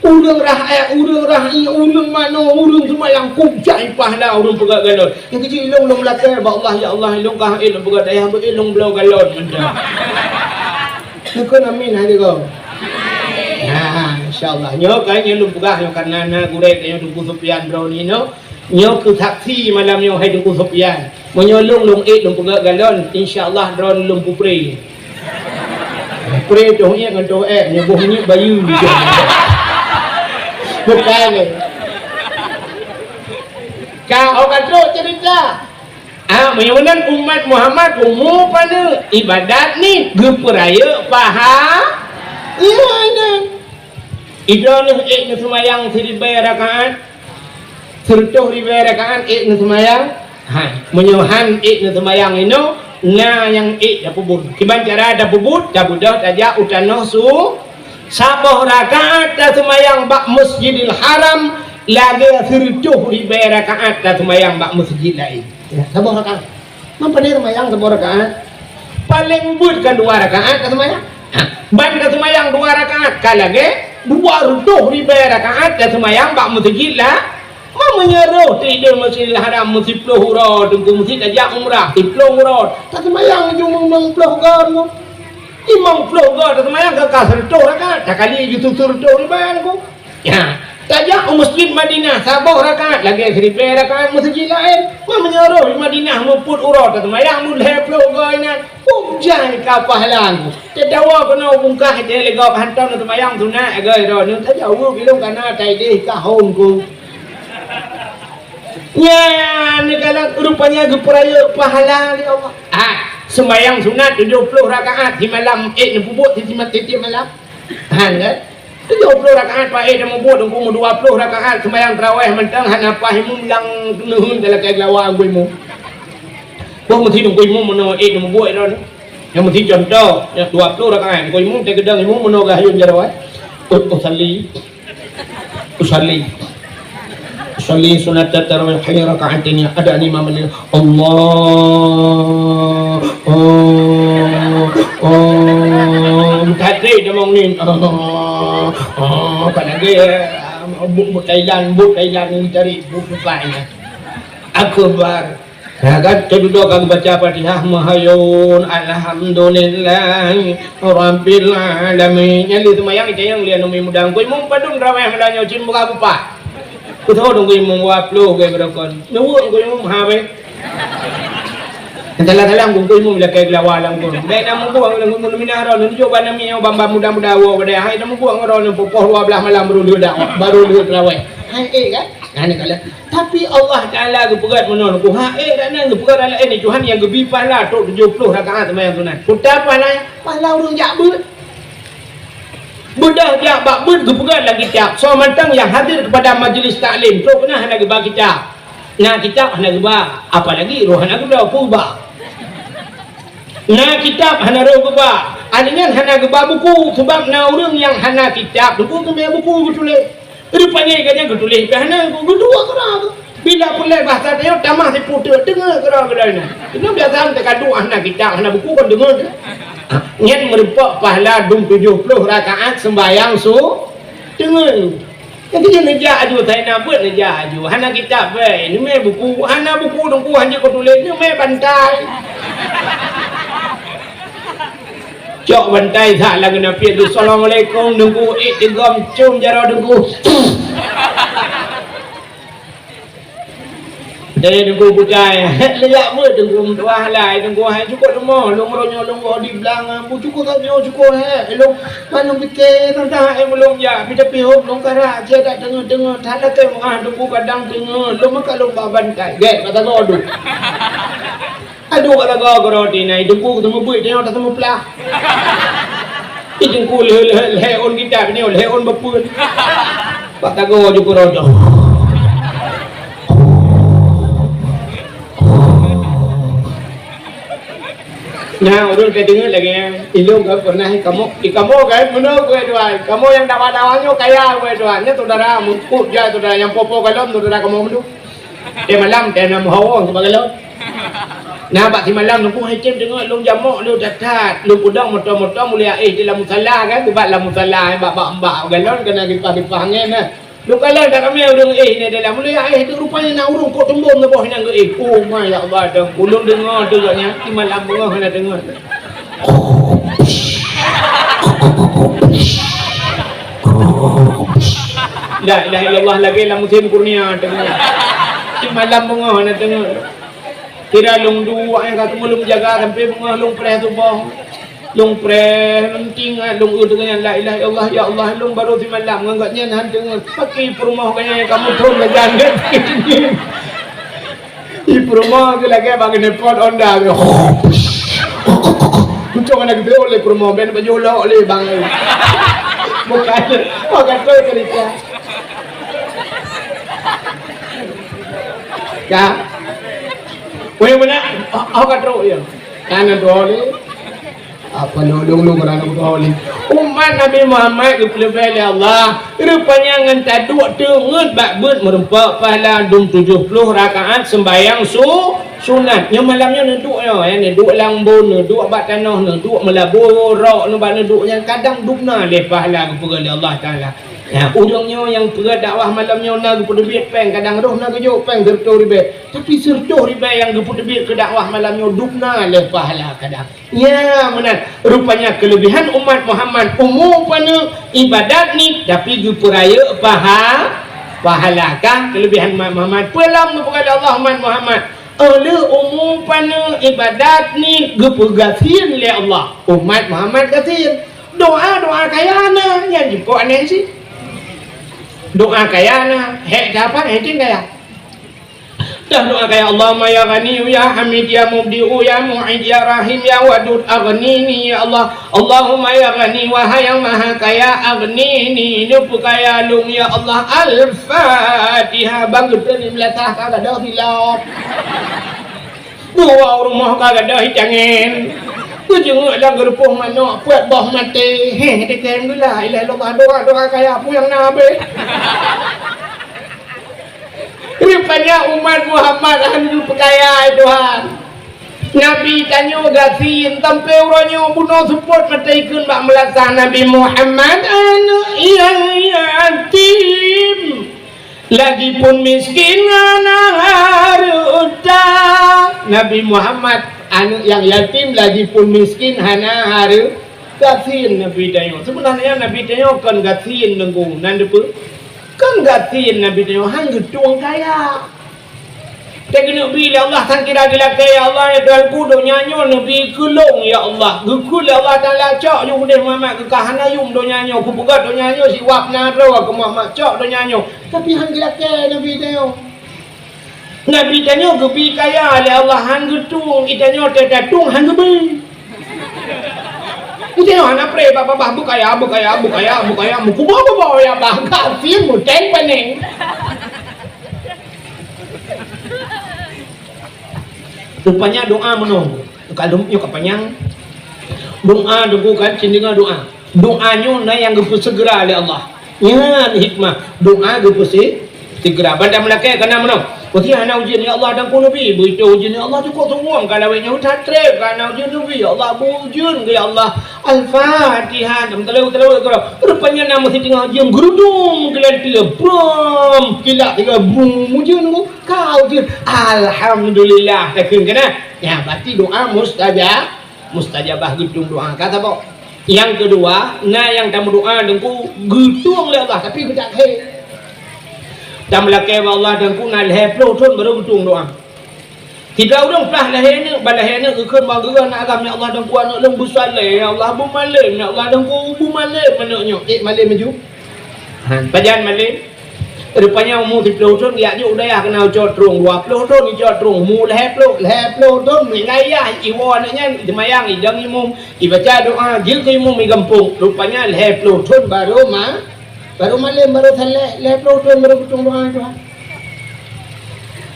urang rahai urang mana urang semua yang kubjai pahala urang pegat galon yang kecil ilung belakang Allah ya Allah ilung kah ilung pegat daya ilung belau galon benda bukan amin ada kau insyaallah nyo kan ilung pegat yo karena gurek yo tunggu supian bro ni no Nyo ke taksi malam nyo hai Tengku Sofian. Menyolong long lung pegak galon, insya-Allah drone lung pupri. Pupri tu nya ngan tu nyo bohnya bayu je. Bukan ni. Kau kata cerita. Menyunan umat Muhammad umum pada ibadat ni geperaya paha. Iya ni. Idon ni semayang 1000 rakaat. Sertuh riba rakaat ik na semayang menyuhan ik na semayang ino na yang ik dah pubut kiban cara dah pubut dah budah tajak utanoh su sabah rakaat dah semayang bak Masjidil Haram lagi sertuh riba rakaat dah semayang bak masjid lain sabah rakaat mampu ni semayang sabah rakaat paling but kan 2 rakaat dah semayang ban dah semayang 2 rakaat kalage 2 riba rakaat dah semayang bak masjid lah menyeruh tidur Masjidil Haram mesti 10 hurah tunggu mesti ajak umrah 10 hurah tak semayang cuma 10 hurah 50 hurah tak semayang kakak sertuh rakaat tak kali itu sertuh riba aku ya tajak masjid Madinah sabah rakaat lagi 1000 rakaat masjid lain menyeruh di Madinah 40 hurah tak semayang 10 hurah ini hujan kapah lang terdawa kena bungkah dia lega hantar tak semayang sunat agak dah tak jauh bilang kana tai deh kahon ku. Ya, ni kalau rupanya geperaya pahala ni Allah. Sembahyang sunat 70 rakaat di malam ni bubuk di tiap malam. Kan? 70 rakaat Pak dah membut tunggu 20 rakaat sembahyang tarawih mentang hana apa himu yang nuhun dalam kegelawan guimu. Bo mesti tunggu imu meno ni membut dah. Yang mesti contoh yang 20 rakaat guimu te gedang imu meno gayun jarawat. Usalli sunat tarawih rakaatin ada imam Allah tadi dia mau ni pada dia but Thailand ni cari buku lainnya akbar agak kedua kali baca Fatihah mahayun alhamdulillah rabbil alamin yang itu mayang itu yang lian umi mudang koi mung padung ramai melanya cin muka bupa ku tahu dong koi mung waplo koi berakon nuwang koi mung hawe dalam koi mung bila kaya gelawalang koi baik nama buang lang koi minara nu coba nami yang bamba muda-muda wa pada hai nama buang orang popoh 12 malam baru dia terawih hai kan kan kala tapi Allah Taala gepegat menon ku dan nang gepegat ala ini Tuhan yang gebi pahala tok 70 rakaat sembahyang sunat putar pahala urang jak beut budak jak bak beut gepegat lagi tiap so mantang yang hadir kepada majlis taklim tok kena hana geba kitab nah kitab hana geba apalagi roh hana geba puba nah kitab hana roh geba adingan hana geba buku sebab na urang yang hana kitab buku kemeh buku betul rupanya ikannya getulis kerana kedua kerana bila pulai bahasa dia tamah si putih dengar kerana ini biasa kita kadu anak kita anak buku kan dengar nyen merupak pahala 70 rakaat sembahyang su dengar jadi dia neja aju saya nak buat neja aju anak kita ini meh buku anak buku dongku hanya kau tulis ini meh bantai cok bantai tak lagi nabi tu assalamualaikum nunggu digom cium jara nunggu dari nunggu budaya leyak ber nunggu dua halai nunggu hai cukup rumah long ronyo long di belakang bu cukup tak nyo cukup long manung fikir tentang belum ya kita pihuk long kara dia tak dengar tak ada ke nunggu kadang dengar long maka long bantai ge kata kau aduh kalau kau roti naik dengku ketemu buat dia tak ketemu pelah dengku leon kita ni leon berpun pak tago juga roti nah udah kita dengar lagi ilmu kau pernah kamu kan menurut gue tuan kamu yang dawa-dawanya kaya gue tuan saudara mukut je saudara yang popo kalom saudara kamu menurut dia malam dia nak hawa sebagai lo nah pak si malam nunggu hecem dengar long jamak lu dekat lu pudang motor-motor mulia dalam musalla kan buat dalam musalla mbak galon kena dipah angin nah lu kalau dah kami urang ni dalam mulia tu rupanya nak urung kok tembung ke bawah nang oh my ya Allah dah ulun dengar tu nya si malam bengah kena dengar la ilaha illallah lagi la musim kurnia dengar malam bunga nak tengok. Kira long dua yang kata belum jaga sampai bunga long preh tu boh. Long preh long tinggal long dengan la ilaha illallah ya Allah long baru di malam ngangkatnya nan tengok pakai perumah kayaknya kamu turun legan kan. Di perumah ke lagi bagi nepot onda. Untuk anak dia oleh perumah ben baju oleh bang. Bukan tu cerita. Ya. Wei mana? Awak terus ya. Karena dole. Apa lu kerana dole. Umat Nabi Muhammad dipilih Allah. Rupanya ngenta dua tengut bakbut merempak pahala 70 rakaat sembahyang sunat. Yang malamnya neduk ya, yang neduk lambun, neduk bat tanah, neduk melabur rak, neduknya kadang dukna le pahala kepada Allah Taala. Ya, ujungnya yang berat dakwah malamnya nak kepada biat peng kadang roh nak kejuk peng serto ribe. Tapi serto ribe yang kepada biat ke dakwah malamnya dukna le pahala kadang. Ya, benar. Rupanya kelebihan umat Muhammad umum pada ibadat ni tapi diperaya pahala kan kelebihan umat Muhammad. Pelam kepada Allah umat Muhammad. Oleh umum pada ibadat ni gepegasin le Allah. Umat Muhammad kasin. Doa kayana yang jemput aneh sih. Doa kaya na hek dapat hek kaya dah doa kaya Allahumma ya ghani ya hamid ya mubdi'u ya mu'id ya rahim ya wadud aghnini ya Allah Allahumma ya ghani wahai yang maha kaya aghnini nupu kaya lung ya Allah al-fatihah bangun ni melatah kagak dah hilap dua rumah kagak dah hijangin tu jenguk lah gerupuh mana puat boh mati dekat dulu lah ilah doa kaya apa yang nak habis rupanya umat Muhammad hidup kaya Tuhan Nabi tanya gasin sampai orangnya bunuh support mati ikut bak melasah Nabi Muhammad anak yang yatim lagi pun miskin anak harta Nabi Muhammad anak yang yatim lagi pun miskin hana hari gasin Nabi tanya sebenarnya Nabi tanya kan gasin nenggung nandepu kan gasin Nabi tanya hang gedung kaya tak kena bila Allah kan kira gila kaya Allah ya Tuhan kudu nyanyo Nabi kulung ya Allah gukul Allah Ta'ala cok yung deh Muhammad kekahana yung do nyanyo kupugat do nyanyo si wap naro ke Muhammad cok do nyanyo tapi hang gila kaya Nabi tanya Nabi tanya gebi kaya oleh Allah hang getung itanya tedatung hang gebi itu yang anak pre bapa bukaya muku bawa ya bangka film muteng pening rupanya doa menunggu kalau yuk kepanjang doa dugukan cindingan doanya na yang gepu segera oleh Allah ya hikmah doa gepu segera pada melakai kena menung Pati anak ujian ya Allah dan ku Nabi berita ujian ya Allah cukup semua kalau awaknya utat trip kerana ujian Nabi ya Allah ujian ke ya Allah Al-Fatihah dan terlalu rupanya nama si tengah ujian gerudung kelatiga brum kilak tiga brum ujian kau ujian Alhamdulillah takkan kena ya berarti doa mustajabah gedung doa kata apa yang kedua yang tamu doa dan ku gedung oleh Allah tapi tidak kaya dan melakai Allah dan kuna leher pelotun baru betung doa tidak udang pelah lehernya balahnya kekun bangga nak agam ya Allah dan ku anak lembu saleh ya Allah bu malim ya Allah dan ku bu malim manaknya malim maju pajan malim rupanya umur di pelotun ya ju daya kena cot trung dua pelotun ni cot trung mu leher pelotun ngaya iwannya demayang idang imum ibaca doa jil ke imum igampung rupanya leher pelotun baru malam baru thaleh pelotun baru kutung doa Tuhan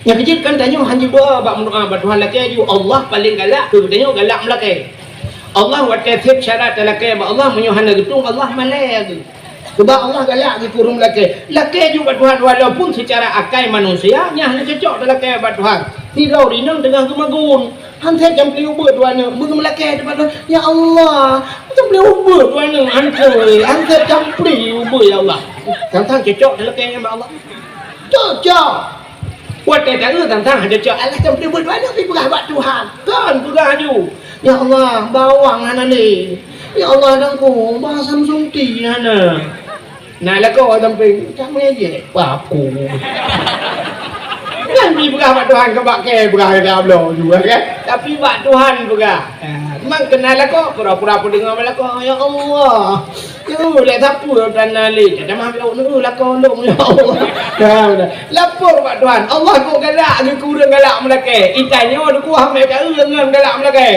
yang kecil kan tanya hanya doa bak doa bak Tuhan laki ju Allah paling galak tu tanya galak melakai Allah watasib syarat laki Allah menyuhana getung Allah malai sebab Allah galak di kurung laki ju bak Tuhan walaupun secara akal manusia nyah cocok laki bak Tuhan tirau rinang dengan gemagun hantai jam beli ubur tuan ni bagi melaki depan ya Allah jam beli ubur tuan ni hantai jam beli ubur ya Allah tantang cocok dalam kaya dengan Allah cocok buat tantang ada cocok Allah jam beli ubur tuan ni pergi pegah buat Tuhan kan pegah ju ya Allah bawang hana ni ya Allah dangku bah Samsung T hana nah lah kau sampai tak meje paku Kan pergi berah mak Tuhan ke bak ke berah dah belum juga kan. Tapi bak Tuhan berah. Memang kenal aku pura-pura pun dengar belako. Ya Allah. Yo lek sapu dan nali. Dah mah belak lako long ya Allah. Dah. Lapor bak Tuhan. Allah kau galak ke kurang galak melake. Itanya ada kuah mek ka ngan galak melake.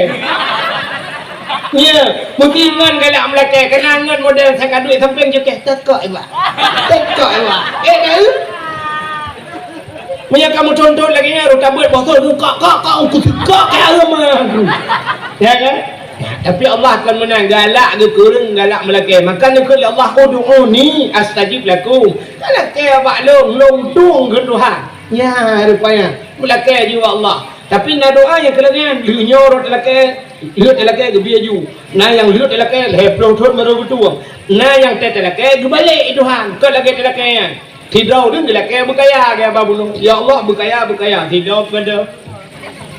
Ya, mungkin ngan galak melake kenangan model saya duit samping je ke tekak iba. Tekak iba. Dah. Punya kamu contoh lagi ni ruta buat botol kak aku tegak ke agama aku. Ya kan? Tapi Allah akan menang galak ke kurang galak melake. Makanya kalau Allah ud'uni astajib lakum. Kalau ke abak long tung ke Tuhan. Ya rupanya melake juga Allah. Tapi nak doa yang kelengan nyorot lake lihat lake ke biaju. Nah yang lihat lake leplong thot baru betul. Nah yang tete lake ke balik Tuhan. Kau lagi lake yang tidak dia bila kaya berkaya kaya babunuh. Ya Allah berkaya tidak kada.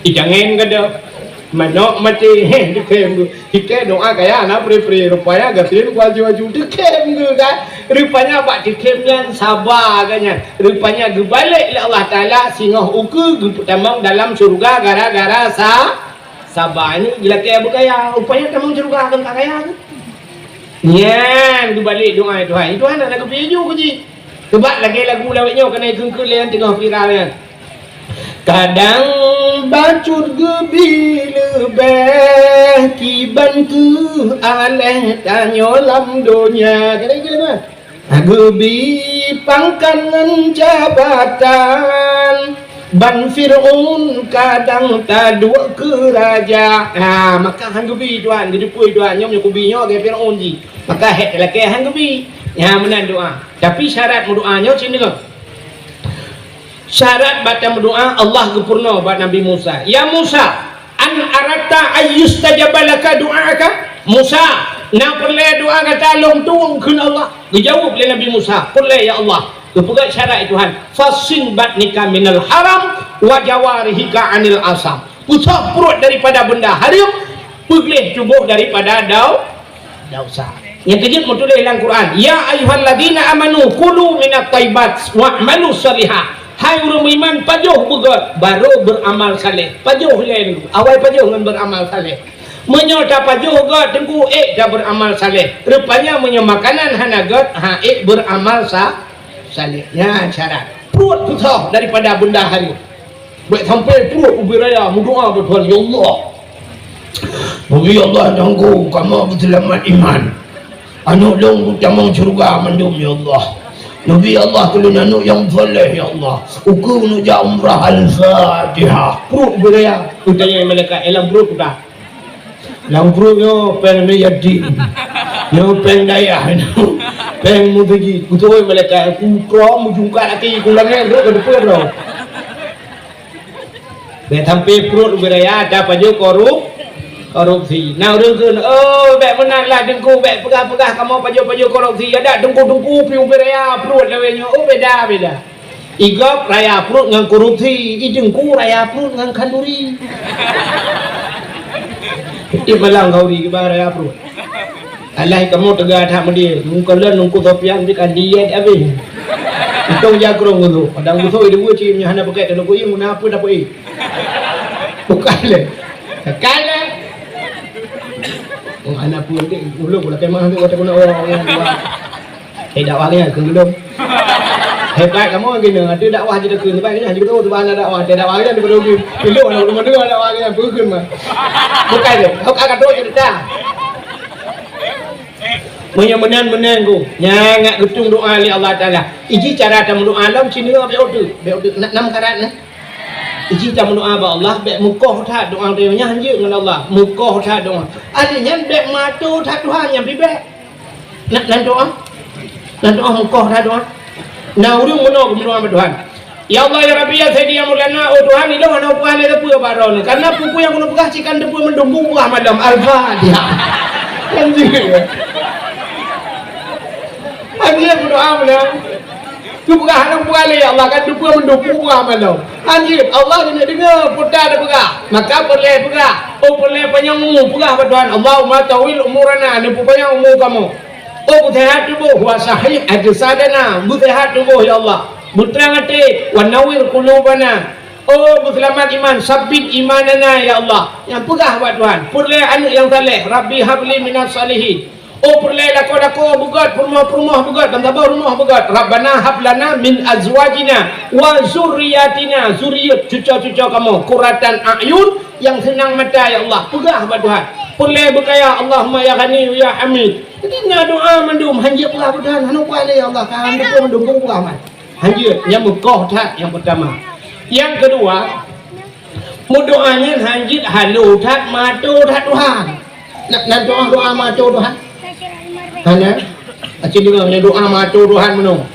Jangan kada. Manok mati dikem tu. Kita doa kaya anak pri rupanya gasin waju dikem tu kan. Rupanya bak dikem yang sabar kan. Rupanya gebalik Allah Taala singoh uku tamang dalam surga gara-gara sabar ni bila kaya berkaya. Rupanya tamang surga akan kaya tu. Nyan gebalik doa Tuhan. Tuhan nak kepiaju ke sebab lagi lagu lawaknya kena ikut yang tengah viral kan. Kadang bacur gebi lebih kiban ke aleh tanyo lam dunia. Kena gebi pangkanan jabatan ban Fir'aun kadang taduk kerajaan. Maka hang gebi tuan gedepui tuan nyom kubinya ke Fir'aun ji. Maka het laki hang gebi. Ya menan doa. Tapi syarat doanya sini kan. Syarat baca doa Allah gempurna buat Nabi Musa. Ya Musa, an arata ayyustajabalaka du'aka? Musa, nak perlu doa kata long tuang kun Allah. Dijawab oleh Nabi Musa, perlu ya Allah. Kepegat syarat Tuhan. Fasin batnika minal haram wa jawarihika anil asam. Putar perut daripada benda haram, pergi tubuh daripada dosa. Yang kejut tulis dalam Quran, ya ayyuhalladzina amanu kulu minat thayyibat wa'malu salihah. Hai orang beriman pajuh begot baru beramal saleh. Pajuh lain awal pajuh dengan beramal saleh. Menyota pajuh got tengku dah beramal saleh. Rupanya makanan hana got beramal saleh. Ya syarat. Perut putar daripada benda hari. Baik sampai perut ubi raya berdoa betul ya Allah. Bagi Allah tangguh kamu berselamat iman. Anak dong tamang surga mandum ya Allah. Nabi Allah kalau anak yang soleh ya Allah. Ukur nuja umrah al-Fatihah. Perut beraya. Utanya malaikat dalam perut dah. Dalam perutnya peng jadi. Yo peng daya. Peng mu pergi. Utoi malaikat aku kau mujungkat hati ku langit ke depan dah. Be sampai perut beraya ada paju korupsi. Nah orang tu, baik menanlah dengku, baik pegah-pegah kamu paju-paju korupsi. Ada dengku-dengku piu beraya perut lawanya. Beda. Igap raya perut dengan korupsi, dengku raya perut dengan kanduri. Itu malang kauri ke raya perut. Allah kamu tegak tak mendir. Muka lan nungku topian dekat diet habis. Itu jagrong tu. Padang musuh dia buat cimnya hana pakai dan aku yang apa dapat bukan le. Kala anak pun dia ulung pula kemah tu kata guna orang yang buat dakwah ni ke belum hebat kamu gini ada dakwah je dekat hebat ni juga tu bahan dakwah dakwah ni daripada ulung orang rumah dia dakwah ni berken mah bukan dia kau akan doa je dah menan ku nyangat getung doa li Allah Taala iji cara tamu doa lam sini beotu enam karat nah iji tamu doa ba Allah be mukoh tha doa dia nyanyi dengan Allah mukoh tha doa adanya be matu tha Tuhan yang bibe nak doa mukoh tha doa na urung mono doa sama Tuhan ya Allah ya Rabbi ya Sayyidi ya Maulana oh Tuhan ini mana puan le pu baron karena pupu yang kuno pegah cikan depu mendumbu buah madam al-Fatihah anjing berdoa mana tu bukan hanya boleh ya Allah kan dupa mendukung amal anjir Allah kena dengar putar dah pegah maka boleh pegah boleh panjang umur pegah Tuhan Allahumma tawil umurana ni panjang umur kamu sehat tubuh wa sahih ajsadana sehat tubuh ya Allah Butrang ate wa nawwir qulubana. Oh berselamat iman, sabit imanana ya Allah. Yang pegah buat Tuhan. Perleh anak yang saleh, Rabbi habli minas salihin. Oh perleh lako-lako bugat, perumah-perumah bugat, tambah rumah bugat. Rabbana hablana min azwajina wa zurriyatina, zuriyat cucu-cucu kamu, qurratan a'yun, yang senang mata ya Allah. Pegah buat Tuhan. Perleh berkaya, Allahumma ya Ghani ya Hamid. Jadi nak doa mandum hanjir pegah buat Tuhan. Hanu kuat ya Allah, kan mandum pegah man. Hanjir yang mukoh tak yang pertama. Yang kedua, doanya hanjit halu tak matu tak Tuhan. Nak doa matu Tuhan. Hana, acik dengar punya doa matu Tuhan menung.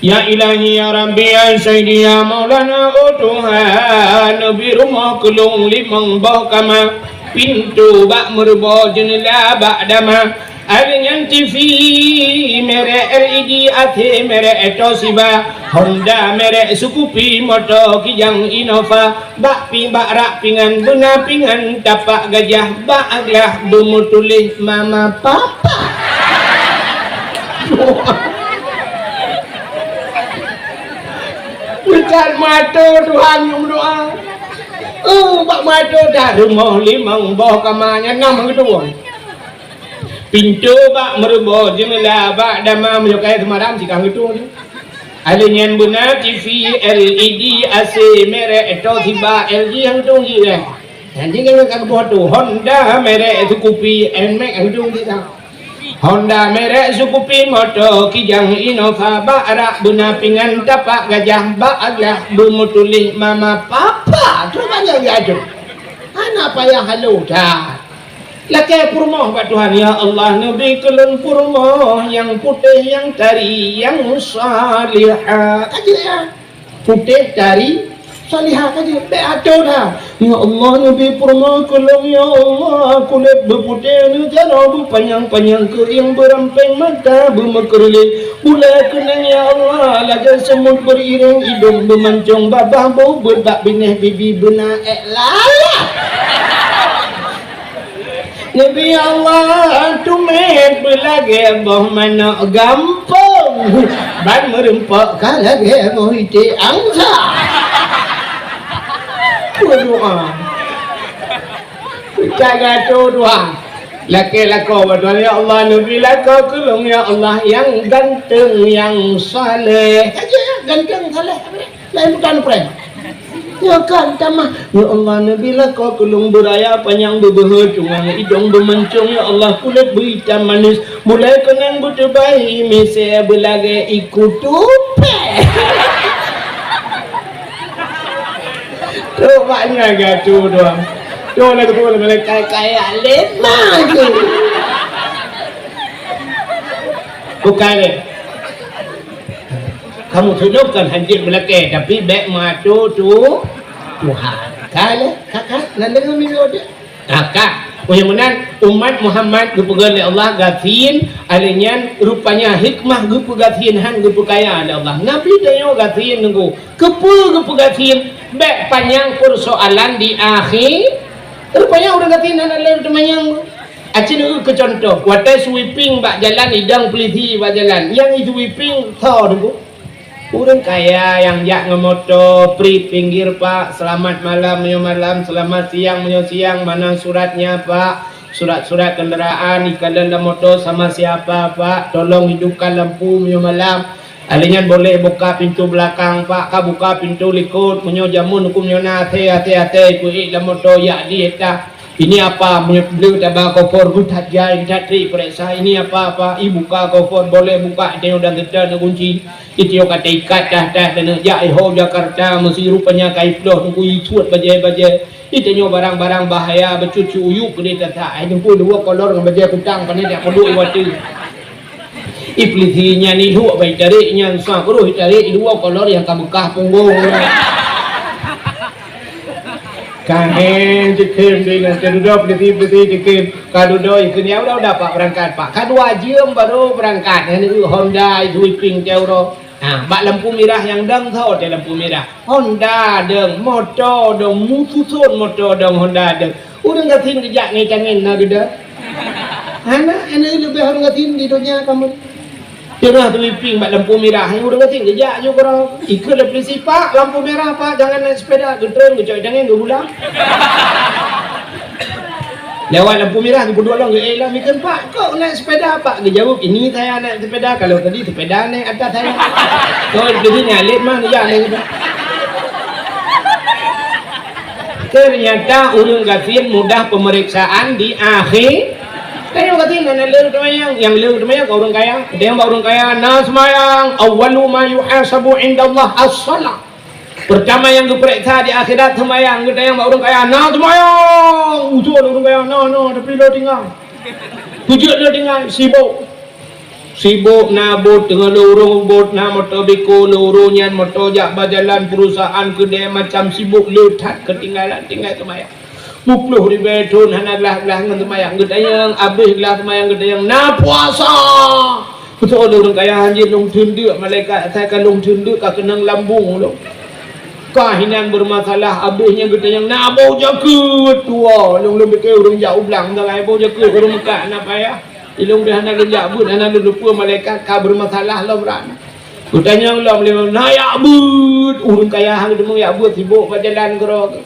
Ya ilahi ya Rabbi ya Sayyidi ya Maulana oh Tuhan, Nabi rumah kelung limang bau kama, pintu bak merba jendela bak dama. Alinyan TV mere LED ate mere Toshiba Honda mere Sukupi moto kijang Innova bak ping bak rak pingan bena pingan tapak gajah bak aglah dumutulih mama papa. Bukan mata Tuhan yang berdoa. Bak mata dah rumah limang bawah kamarnya 6 kedua. Pintu bak merubah jemela bak dama menyukai semaram si kang itu tu. Alinyan buna TV LED AC merek Toshiba LG yang tu je. Nanti kalau kang buat tu Honda merek Sukupi NMAX yang tu kita. Honda merek Sukupi moto kijang Innova bak rak buna pingan tapak gajah bak aglah dumutulih mama papa. Tu banyak gaduh. Anak payah halu dah. Lakai purmoh buat Tuhan ya Allah, Nabi kelun purmoh yang putih yang tari yang salihah aja ya, putih tari salihah aja beato dah ya Allah. Nabi purmoh kelun ya Allah, kulit berputih ni cara berpanjang-panjang kering beramping mata bermekerlin bulan kenang ya Allah, laga semut beriring hidung bermancung babah bau berbak binih bibi benar lala. Nabi Allah tumet belage boh mana gampang ban merempak kalage boh ite angsa berdoa jaga tu doa laki-laki berdoa ya Allah. Nabi laki kelung ya Allah yang ganteng yang saleh aja ganteng saleh lain bukan friend. Ya kan tamah ya Allah. Nabi lah kau kelung beraya panjang berbehut cungang hidung bermencung ya Allah, kulit berhitam manis mulai kenang berterbaik mesej berlaga ikut tupe. Tu banyak gatu doang. Tu lah tu boleh kaya lemah tu. Bukan ni. Kamu tunjukkan hanjir belakang tapi baik matu tu Tuhan. Kalau kakak nak dengar video dia. Kakak punya umat Muhammad gupegan oleh Allah gatin alinyan rupanya hikmah gupegatin han gupekaya oleh Allah. Nabi dayo gatin nunggu. Gupe gatin baik panjang persoalan di akhir. Rupanya orang gatin han alai temanyang acin ke contoh watai sweeping bak jalan idang peliti bak jalan yang itu sweeping tahu nunggu. Orang kaya yang jak ngemoto pri pinggir Pak, selamat malam menyo malam, selamat siang menyo siang, mana suratnya Pak, surat-surat kendaraan ikan dalam motor sama siapa Pak, tolong hidupkan lampu menyo malam. Alingan boleh buka pintu belakang Pak, ka buka pintu likut menyo jamun hukum menyo hati-hati kuik dalam motor ya di eta. Ini apa beli tabak kofor gutat jai gutat tri periksa ini apa ibu buka kofor boleh buka dia udah kita nak kunci itu kata ikat dah dan jai ho Jakarta mesti rupanya kaifloh tunggu ituat bajai itu barang-barang bahaya bercucu uyuk dia tak itu pun dua kolor dengan bajai kutang pandai dia perlu iwati iplitinya ni dua baik tariknya sang keruh tarik dua kolor yang kabukah punggung kahen jekem dengan kedua peliti jekem kadua itu ni udah dapat berangkat Pak kadua jam baru berangkat ini Honda sweeping jauh bak lampu merah yang dang tahu ada lampu merah Honda deng motor deng mususun motor deng Honda deng udah ngatin kejak ngecangin nak gede anak lebih harus ngatin di dunia kamu Tengah tu ping mak lampu merah. Yang orang kata kejap je korang. Ikut le polisi pak, lampu merah pak, jangan naik sepeda. Gedreng ke coy jangan ke bulang. Lewat lampu merah ke berdua orang ke lah mikir pak, kau naik sepeda pak? Dia jawab ini saya naik sepeda. Kalau tadi sepeda naik atas saya. Kau di sini alit mah dia naik. Ternyata urung gatin mudah pemeriksaan di akhir. Kaya gatin na leu temayang, yang leu temayang kau orang kaya. Dia yang orang kaya na semayang awwalu ma yuhasabu indallah as-shalah. Pertama yang diperiksa di akhirat semayang. Kita yang orang kaya na semayang. Usul orang kaya na tapi lo tinggal. Tujuh lo tinggal sibuk na bot dengan lorong bot na motor beko lorongnya motor jak berjalan perusahaan kedai macam sibuk letat ketinggalan tinggal semayang. 60 ribu hana gelah dengan semayang. Kita yang habis gelah semayang kita yang na puasa. Betul orang kaya hanya long tunduk malaikat saya kan long tunduk kat kenang lambung lo. Kahinan bermasalah habisnya kita yang nak bau jaga tua long bekeu orang jauh belang dah bau jaga orang Mekah nak payah ilung dah nak jauh bun anak lupa malaikat ka bermasalah lah beran kutanya Allah boleh nak bun urang kaya hang demo ya bun sibuk berjalan gerok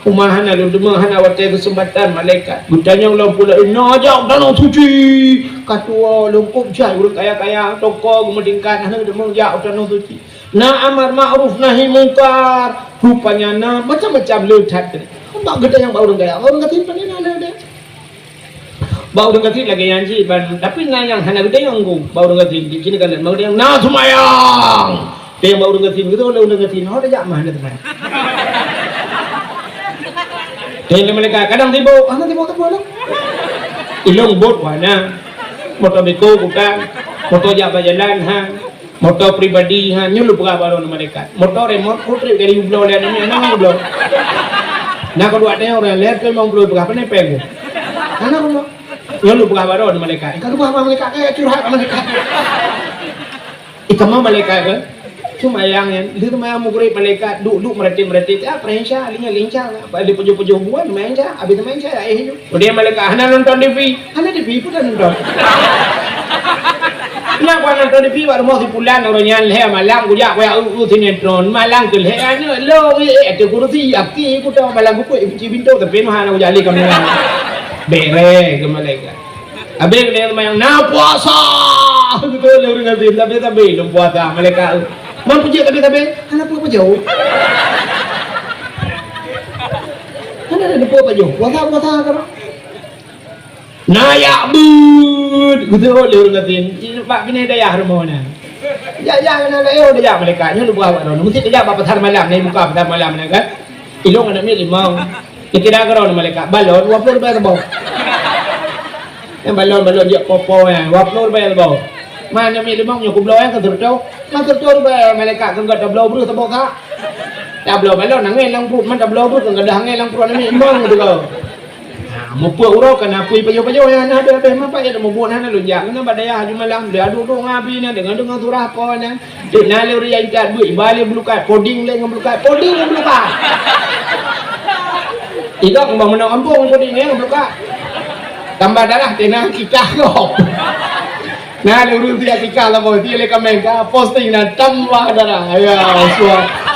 umahan lalu demo hana wate kesempatan malaikat kutanya Allah pula nak jauh danau suci katua lungkup jai urang kaya toko gemedingkan hang demo jauh danau suci na amar ma'ruf nahi mungkar rupanya na macam-macam letat bak gede yang bau orang kata ni ada bau orang kata lagi yang ji tapi na yang hana gede yang go bau orang kata di sini kan bau yang na semayang dia yang bau orang kata gitu orang kata no ada jak mah teman dia mereka kadang tiba tak boleh ilung bot wana motor beko bukan motor jak berjalan motor pribadi nyulu pengabaran mereka motor remote putri dari ublo lihat ini anak ublo nak kedua dia orang lihat ke mau ublo berapa nih pegu anak ublo nyulu pengabaran mereka kalau apa mereka kayak curhat mereka itu mah mereka kan cuma yang itu mah mukri mereka duduk mereti prensya lincah di pujo buan main cah abis main cah dia mereka anak nonton TV pun nonton nak wan nonton TV baru mau sebulan orang yang leher malang gujak kaya sinetron malang tu leher ni lo tu kursi aki ku tahu malang ku bintu tapi mana aku jali kamu bere ke malaikat abis dia yang na puasa betul orang ngasih tapi belum puasa malaikat mau puji tapi anak apa jauh ada apa jauh puasa kan nayak bud betul orang ngatin pak bini daya harmona ya nak daya malaikat lu buat apa mesti dia apa pasar malam ni buka pasar malam ni kan ilung anak ni limau kira kira malaikat balon 20 ribu sebau yang balon dia popo yang 20 ribu sebau mana ni limau nyo kublo yang ketertau ribu malaikat kan gak tablo bro sebau tak tablo balon nangin lang put man tablo bro kan gak hangin lang put ni imong gitu kau mupa urok kan apui pajo yang ada mah pak ada mubuh nah lu jak na badaya haju malam dia adu ngabi na dengan surah apa na dik na le ri ikat duit balik belukat coding le ngebelukat itu mau menang kampung coding ni ngebelukat tambah darah tenang kikah kok nah le urus dia kikah lah boy dia le komen ka posting na tambah darah ya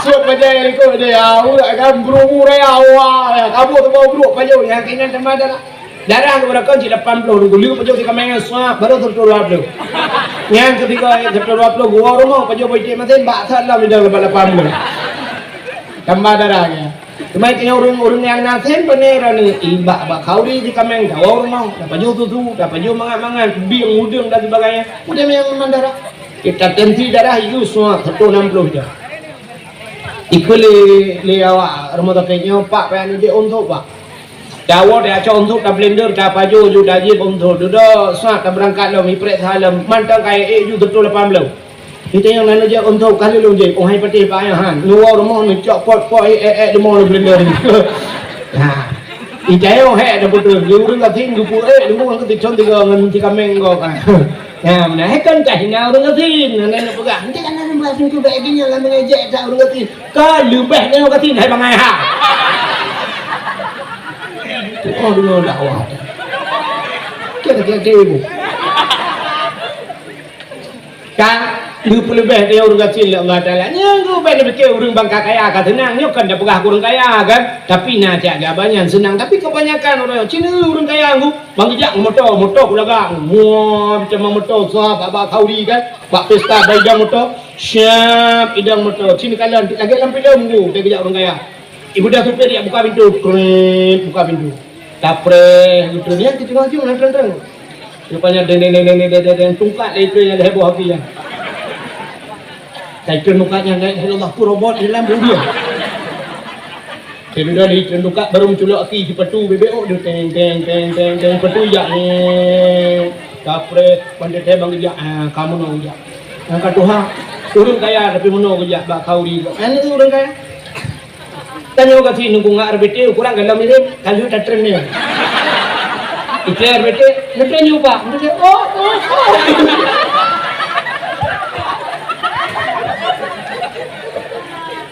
suat baca ikut dia udah kan buru ya awal kamu tu mau buru pajo yang kena tambah darah berapa sih 80 dulu pajo di kamera semua baru tertular dulu yang ketiga tertular dulu gua rumah pajo baca mesin bakal lah minta lepas 80 tambah darahnya cuma itu orang yang nasen beneran ibak kau di kamera gua rumah pajo tu pajo mangan biang udang dan sebagainya udah yang darah kita tensi darah itu semua 160 je ikut le awak rumah taknya pak pengen dia untuk pak dawa dia aca untuk dah blender dah pajo ju dah je untuk dah sat dah berangkat lo mi prek salam mantang kai ju betul 80 kita yang lalu je untuk kali lu je hai peti pak han luar rumah ni cok pot demo blender ni ha ijao he dah betul lu dah ting gu pu lu kan ketik tiga ngan tiga menggo kan ya mana kan cah hina orang ngatin nak pegang nanti kan nak bahas tu baik gini lah mengejek tak orang ngatin kan lebih ni orang ngatin hai bangai ha oh dulu dakwah kira ibu Kang lu lebih dia orang kecil Allah Taala nya lu ben betul orang bangka kaya ka tenang nyo kan dah pegah kurang kaya kan tapi nak jaga banyak senang tapi kebanyakan orang Cina orang kaya aku bang jak motor kulagang muah macam motor sah baba kauri kan bak pesta baidang motor siap idang motor Cina kalan agak lampu lembu dia kejak orang kaya ibu dah supir dia buka pintu krep buka pintu tapre gitu dia kita ngaji nak terang rupanya deng tungkat itu yang heboh hati ya Taikun mukanya naik Allah ku robot di dalam dia. Dia dah di tunduk baru menculuk aki di petu BBO dia teng petu ya kapre pandai teh bang ya kamu no ya. Angkat Tuhan turun kaya tapi meno ya bak kauri. Ane tu orang kaya. Tanya ke sini nunggu ngak RBT kurang galam ini kalau tak trend ni. Itu RBT nanti nyoba. Oh.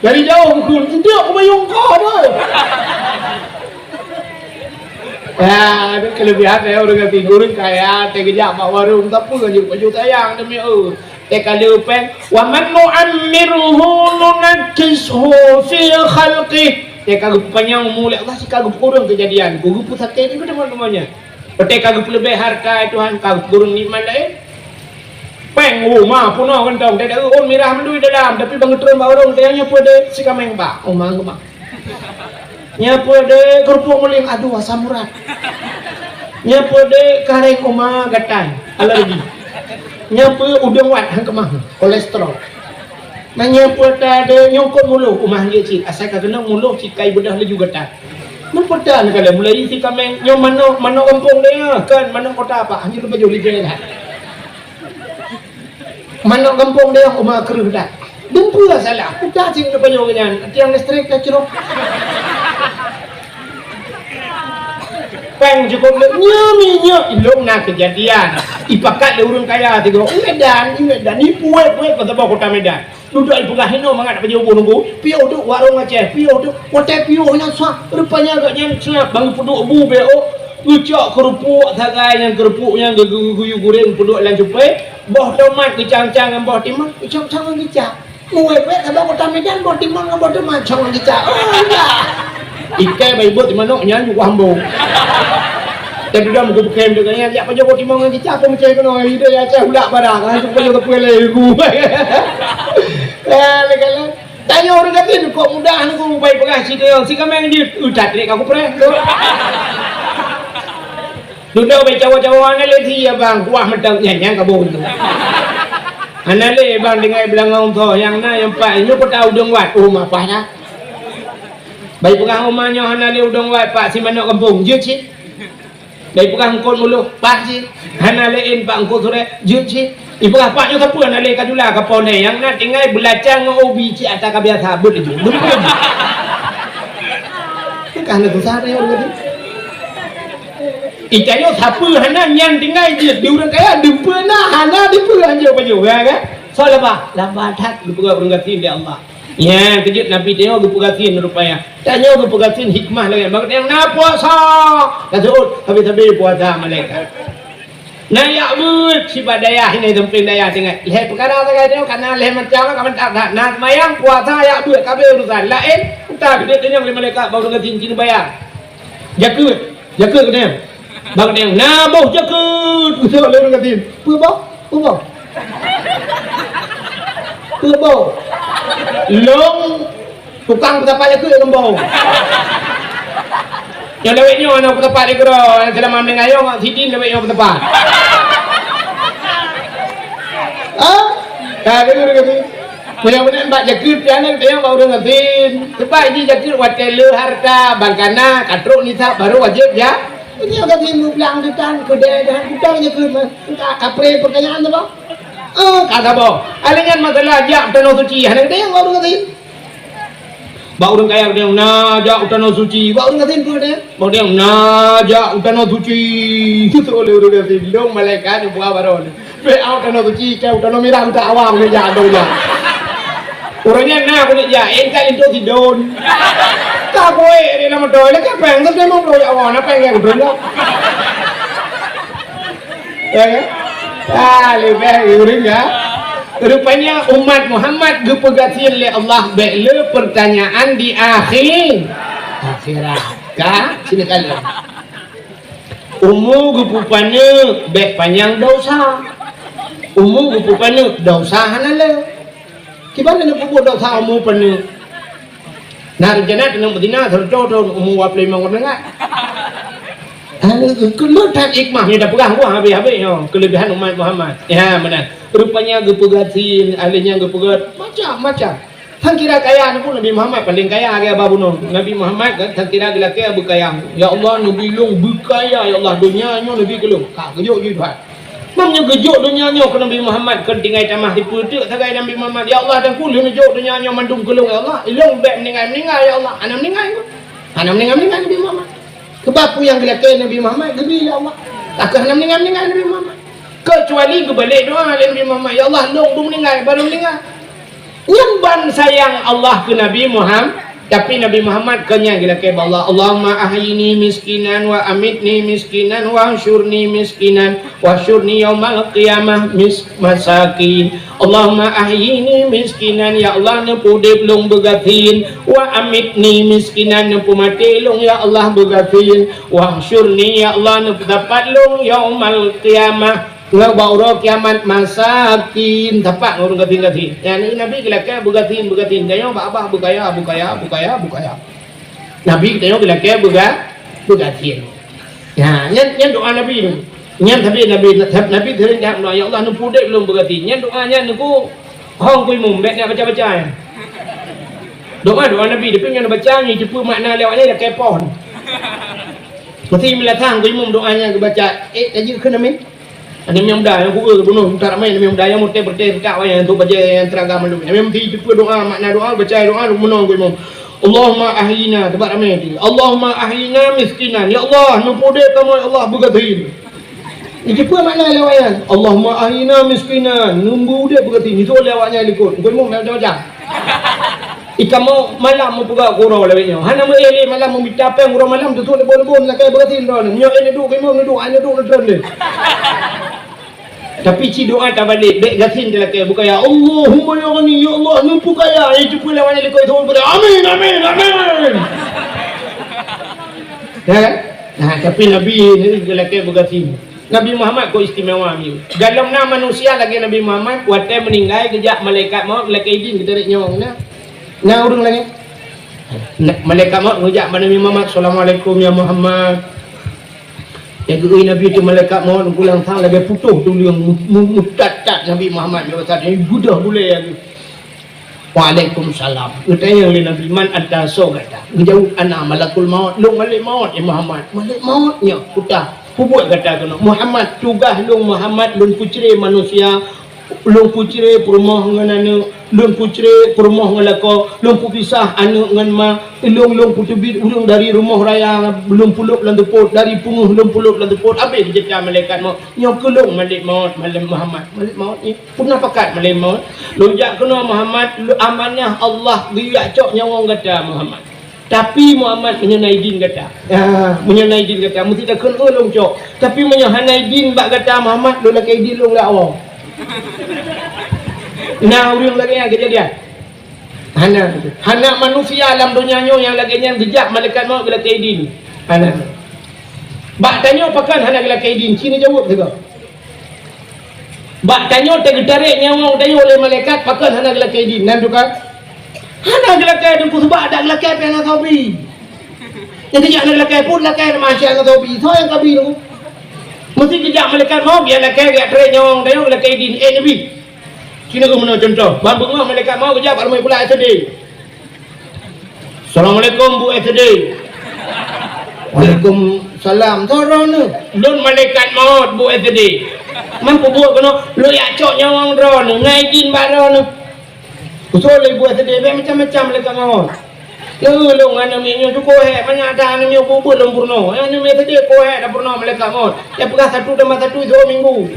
Dari jauh pun dia kebayang kau tu. Ya, kelebihan dia orang kata orang kaya, terkejap mak warung tak apa je baju sayang demi kalau pen wa man nu'ammiruhu nunakkishu fi khalqih. Kalau panjang umur Allah sih kalau kurang kejadian, guru pusat ni teman-temannya. Kalau lebih harta Tuhan kalau kurang nikmat lain. Peng rumah puno kentong dia dah mirah mendui dalam tapi bang turun barong dia nya pada si kameng ba rumah rumah nya pada kerupuk muling aduh asam urat nya pada kareng rumah gatan alergi nya pada udang wat hang kemah kolesterol nya pada ada nyongkot mulu rumah dia cik asal kena mulu cikai bedah laju gatan memperdan kalau mulai si kameng nyo mano kampung dia kan mano kota apa hanya baju lijai lah mana kampung dia rumah keruh dah dumpu lah salah kita sing depan nyonya tiang listrik dah cerok peng cukup nya ilung nak kejadian ipakat le urang kaya tigo Medan ni puai kota kota Medan duduk ibu kahino mangat apa jauh nunggu pio duk warung Aceh pio duk hotel pio nya sah rupanya agaknya siap bang puduk bu beo ucok kerupuk sagai yang kerupuknya guyu goreng puduk lan cupai boh tomat kecang-cang dengan boh timang kecang-cang dengan kicap muwek kalau kota Medan boh timang dengan boh tomat cang dengan kicap oh enggak ikai bayi buat di mana nyanyi wambung dan dia muka bukem dengan ya apa boh timang dengan kicap apa macam itu ide ya cah hulak barang kan supaya ke puele ku kalau tanya orang kata kok mudah aku baik pengasih dia si kameng dia udah trek aku pernah Duduk baca-baca ana le ya bang kuah medang nyanyang kabun tu. Ana le bang dengan belangau tu yang na yang pak nyu ko tahu udang wat rumah apa dah. Baik pegang rumahnya ana le udang wat pak si mana kampung je cik. Baik pegang kon mulu pak cik. Ana le in pak ko sore je cik. Ibu apa nyu siapa ana le kadula kapone yang na tinggal belajar ngo ubi cik atas biasa but je. Lupa. Kan tu sare orang tu. Ikannya siapa hana yang tinggal dia orang kaya dia pernah hana dia pernah je baju kan so apa lambat hat dia pernah bergatin dia Allah ya kejut Nabi tengok dia bergatin rupanya tanya dia bergatin hikmah lagi maksudnya yang nak puasa kasut habis-habis puasa malaikat nah ya but si badaya ini temping daya tengok lihat perkara tak tengok karena lihat macam kamu tak nak mayang puasa ya but kabel urusan lain tak dia tanya malaikat baru bergatin bayar jakut kena bang dia nabuh jakut usah le orang katin pubo long tukang petapa jakut kembang yang leweknya anak petapa dia kero yang selama mengayong sidin leweknya petapa tak ada orang katin mudah-mudahan Pak Jakut piana dia baru ngatin sebab ini Jakut watel harta bangkana katruk nisa baru wajib ya ini agak timbul belang depan kedai dan kutangnya ke kapre pertanyaan tu bang kata bang alingan masalah jak tanah suci hanya dia yang baru ngatin bau orang kaya dia najak tanah suci bau orang ngatin tu dia bau dia najak tanah suci itu oleh orang ngatin dong malaikat buah baru be out tanah suci kau tanah merah udah awam dia ada ya orangnya nak aku ya engkau itu tidon tak boleh dia nama doy lah kapeng tu dia mau doy awal apa yang berenda ya kan lebih uring ya Rupanya umat Muhammad gepegatin oleh Allah bela pertanyaan di akhirat. Kah? Sini kalian. Umur gepupana bek panjang dosa. Umur gepupana dosa hanala. Kibana nak pupu dosa umur pana. Nak jannah dengan Madinah terjodoh umur 25 orang. Kalau tak ikmah ni dah perang gua habis-habis kelebihan umat Muhammad. Ya benar. Rupanya gepegatin, alihnya gepegat macam-macam. Tang kira kaya ni pun Nabi Muhammad paling kaya ke Abu Bunuh. Nabi Muhammad kan tang kira gila kaya berkaya. Ya Allah Nabi long berkaya ya Allah dunianya Nabi kelung. Tak kejut je Tuhan. Mamnya kejut dunianya ke Nabi Muhammad ke tinggai tamah di putuk tagai Nabi Muhammad. Ya Allah dan kulih kejut dunianya mandung kelung ya Allah. Ilung bek meninggal ya Allah. Ana meninggal. Ana meninggal Nabi Muhammad. Kebapu yang gelakkan Nabi Muhammad gebi ya Allah. Takkan nak meninggal Nabi Muhammad. Kecuali kebalik doa Nabi Muhammad. Ya Allah long belum meninggal baru meninggal. Yang ban sayang Allah ke Nabi Muhammad, tapi Nabi Muhammad kenyang gelakkan Allah. Allahumma ahyini miskinan wa amitni miskinan wa ansyurni miskinan wa syurni yaumal qiyamah masakin. Allahumma ahyini miskinan ya Allah nempu belum begatin wa amitni miskinan nempu mati long ya Allah begatin wa syurni ya Allah nempu dapat long yaumal qiyamah ngau bauro kiamat masakin dapat orang gatin-gatin. Yang Nabi gelakkan begatin dayo abah bukaya. Nabi dayo gelakkan begatin. Ya, yang doa Nabi tu. Yang tapi Nabi teringat ya Allah nu pudek belum begatin. Yang doanya nu hong kui mum bet nak baca-baca. Doa Nabi dia pengen baca ni cepu makna lewatnya dah kepon. Mesti melatang kui mum doanya baca tajuk ke Nabi. Ada yang muda yang kuat bunuh tak ramai yang muda yang muda bertekad yang tu baca yang teragam malu. Yang mesti cepu doa makna doa baca doa bunuh kui mum. Allahumma ahyina tempat ramai ni. Allahumma ahyina miskinan. Ya Allah nu pudek kamu ya Allah begatin. Ini apa makna lewatnya? Allahumma ahyina miskinan. Numbu dia berkata itu lewatnya likut. Kau mau macam-macam. Ikan mau malam mau pegak kurau lewatnya. Hana mau ele malam mau minta apa kurau malam tu lebon-lebon nak kaya berkata ron. Nyo ele duk kau mau anya duk ron. Tapi ci doa tak balik. Bek gasin dia kaya bukan ya Allahumma ya ghani ya Allah numpu kaya. Itu pun lewatnya likut itu berkata amin. Ya. Nah, tapi Nabi ni dia kaya berkata Nabi Muhammad kau istimewa ni. Dalam nama manusia lagi Nabi Muhammad waktu meninggal kejap malaikat maut laki izin kita tarik nyawa mana. Nah urang lagi. Malaikat maut kejap Nabi Muhammad Assalamualaikum ya Muhammad. Ya gui Nabi tu malaikat maut pulang sang lagi putuh tu yang mutatat Nabi Muhammad dia kata ini budah boleh lagi. Waalaikumsalam. Tanya oleh Nabi man ada so kata. Jauh anak malakul maut lu malik maut ya Muhammad. Malik mautnya putah. Buat kata kena Muhammad tugah long Muhammad lun pucre manusia lun pucre perumah ngan lun pucre perumah ngalako lun pupisah anu ngan ma long putubit urang dari rumah raya belum puluk lan tepot dari punguh belum puluk lan tepot habis jejak malaikat maut nyok kelong malik maut malam Muhammad malik maut ni pernah pakat malik maut lonjak kena Muhammad amanah Allah giyak cok nyawa kata Muhammad. Tapi Muhammad menyenai din kata. Menyenai din kata mesti tak kena long cok. Tapi menyenai din bak kata Muhammad lu lakai din long la awak. Nah urang lagi yang kejadian. Hana manusia alam dunia yang lagi yang jejak malaikat maut lakai din. Hana. Bak tanya pakan hana lakai din. Sini jawab juga. Bak tanya tergetarik nyawa tanya oleh malaikat pakan hana lakai din. Nan tukar hana gelakai dan kusubah ada gelakai apa yang tahu yang kejap nak gelakai pun gelakai masih yang tahu itu yang kabi tu mesti kejap malaikat mau biar gelakai gak keren nyawang tayang gelakai din Nabi sini aku menurut contoh bambung mau malaikat mau kejap kalau pula SD Assalamualaikum Bu SD Waalaikumsalam torong ni lun malaikat maut Bu SD mampu buat kena lu yak cok nyawang drone ngai din baron usul ibu tadi macam-macam mereka mahu. Long ana minyo tu kohe banyak ada ana minyo bubur long purno. Ana minyo tadi kohe dah purno mereka mahu. Ya pegah satu tambah satu 2 minggu.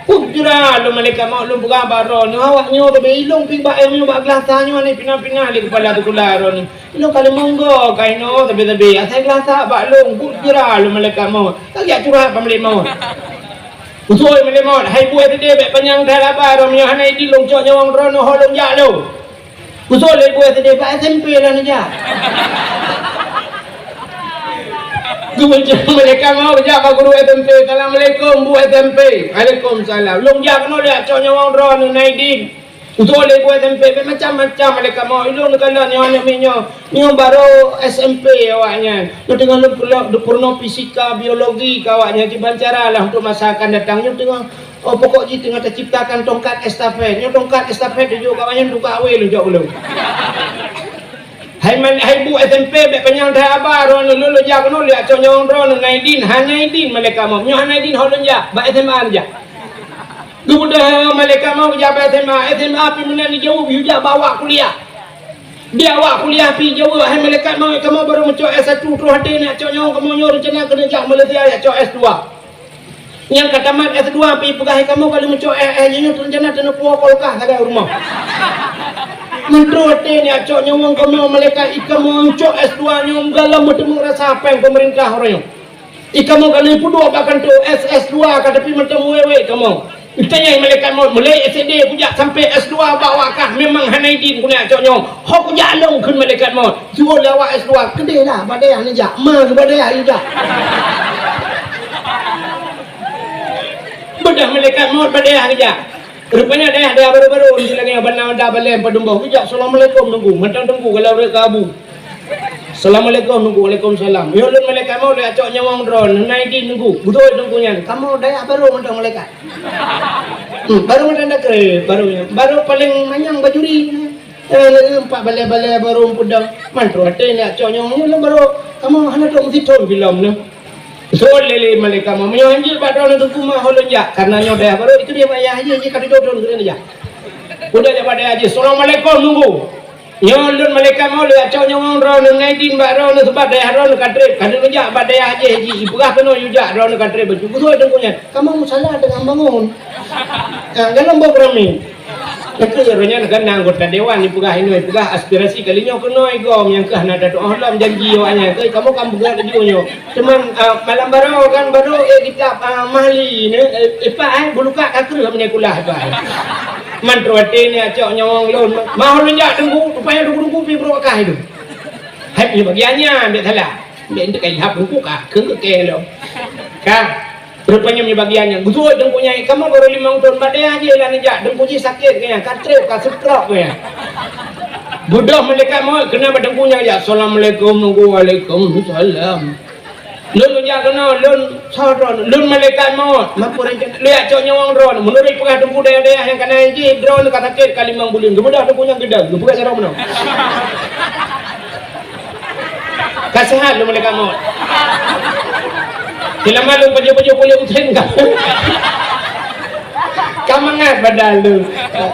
Ujra lo mereka mahu long pegah baron. Awaknya tu belong ping ba minyo ba gelasanya ni pina-pina di kepala tu kularon. Lo kalau monggo kaino tapi asal gelasa ba long ujra lo mereka mahu. Tak ya curhat pemilik mahu. Usoi melemot hai buat dia baik panjang dah labar ramnya hanai di longcok nyawang rono holong jak lo. Usoi le buat dia baik SMP lah ni jak. Kemudian mereka mau jak pak guru SMP. Assalamualaikum bu SMP. Waalaikumsalam. Long jak no dia cok nyawang rono naidin. Usoi le buat SMP macam-macam mereka mau ilung kalau ni anak minyo. Ni baru SMP awaknya. Lu tengah lu purno fisika biologi kawaknya dibancara lah untuk masa akan datang. Lu tengah pokok ji tengah terciptakan tongkat estafet. Ni tongkat estafet tu juga kawaknya untuk kawe lu jauh belum. Hai bu SMP bek penyang dah abar ron lu jak no liat conyong ron naidin hanaidin mereka mau. Nyo hanaidin holon jak ba SMA aja. Kemudian mereka mau jabat SMA pi menan jauh juga bawa kuliah. Dia awak kuliah pi jauh hai malaikat mau kamu baru mencok S1 terus hati nak cok nyong kamu nyor rencana kena jak Malaysia ya cok S2. Yang kata mat S2 pi pegah kamu kalau mencok nyor rencana kena puak kolkah ada rumah. Mentro hati ni cok nyong kamu malaikat kamu mencok S2 nyong galam bertemu rasa apa yang pemerintah orang. Ikamu kalau ipu dua bahkan tu SS2 kata pi macam wewe kamu. Tanya malaikat maut mulai SD pujak sampai S2 bawakah memang hanaidin punya coknya hok pujak long kun malaikat maut suruh lawak S2 kedai dah badai ni jak ma badai ni jak bedah malaikat maut badai ni jak rupanya dia baru-baru ni lagi abang dah balik padumbuh pujak assalamualaikum nunggu mentang tunggu kalau mereka abu assalamualaikum nunggu waalaikumsalam yo lun malaikat maut dia cok nyawang drone hanaidin nunggu betul nunggunya kamu dah baru mentang malaikat baru ada kerep baru paling manyang bajuri empat balai-balai baru pudang mantro hati ni coknya ni baru kamu hana tu mesti tahu film ni so lele malaikat mau menyanjil pada orang tu kumah holonja karena nyodah baru itu dia ayah aja je kata jodoh ni aja udah dia pada aja assalamualaikum nunggu nyolun malaikat mau lihat coknya orang ron naidin baru ni sebab daya ron kadrep kadang aja pada aja ji ibah kena yuja ron kadrep baju betul dengkunya kamu salah dengan bangun dalam program ni itu sebenarnya kan anggota dewan ni pegah ini pegah aspirasi kalinya kena igom yang ke nak datuk Allah janji awaknya ke kamu kan pegah dia cuman malam baru kan baru kita mahli ni buluka kakru punya kulah tu mantro hati ni acok nyawang lon mau lenjak tunggu supaya tunggu pi berokah itu hai ni bagiannya dia salah dia untuk kai hap tunggu kah ke lo kah rupanya punya bagiannya betul dengkunya kamu baru 5 tahun badai aja lah nejak dengkunya sakit kayaknya katrep kasekrok kayaknya budak malaikat mau kena berdengkunya aja assalamualaikum nunggu waalaikumsalam lun nejak kena lun saudara lun malaikat mau mampu rencana lihat coknya orang drone menurut pegah dengku daya-daya yang kena aja drone kata sakit kali mangbuling kemudian dengkunya gedang bukan cara mana kasihan lun malaikat mau sila malu baju-baju boleh utin kan kamangat badal lu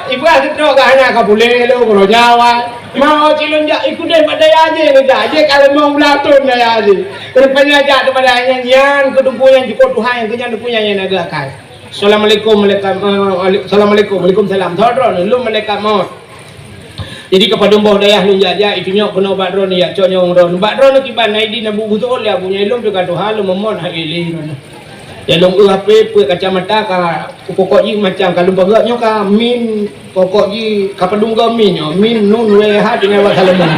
ibu asitro ka hanya ka boleh lu kalau Jawa mau cilun jak ikut deh pada aja ni aja kalau mau belatun ya aja rupanya jak pada nyanyian kedumpu yang jiko Tuhan yang kenyang punya yang agak kai assalamualaikum waalaikumsalam saudara lu malaikat maut jadi kepada mbah dayah lu jaja itu nyok kena badron ya cok nyong ron badron kiban naidi nabu betul ya punya ilmu dekat Tuhan lu memon haili ya long HP kacamata ka pokok ji macam kalau bagak nyok ka min pokok ji ka pedungga min nun we ha dengan wasalamun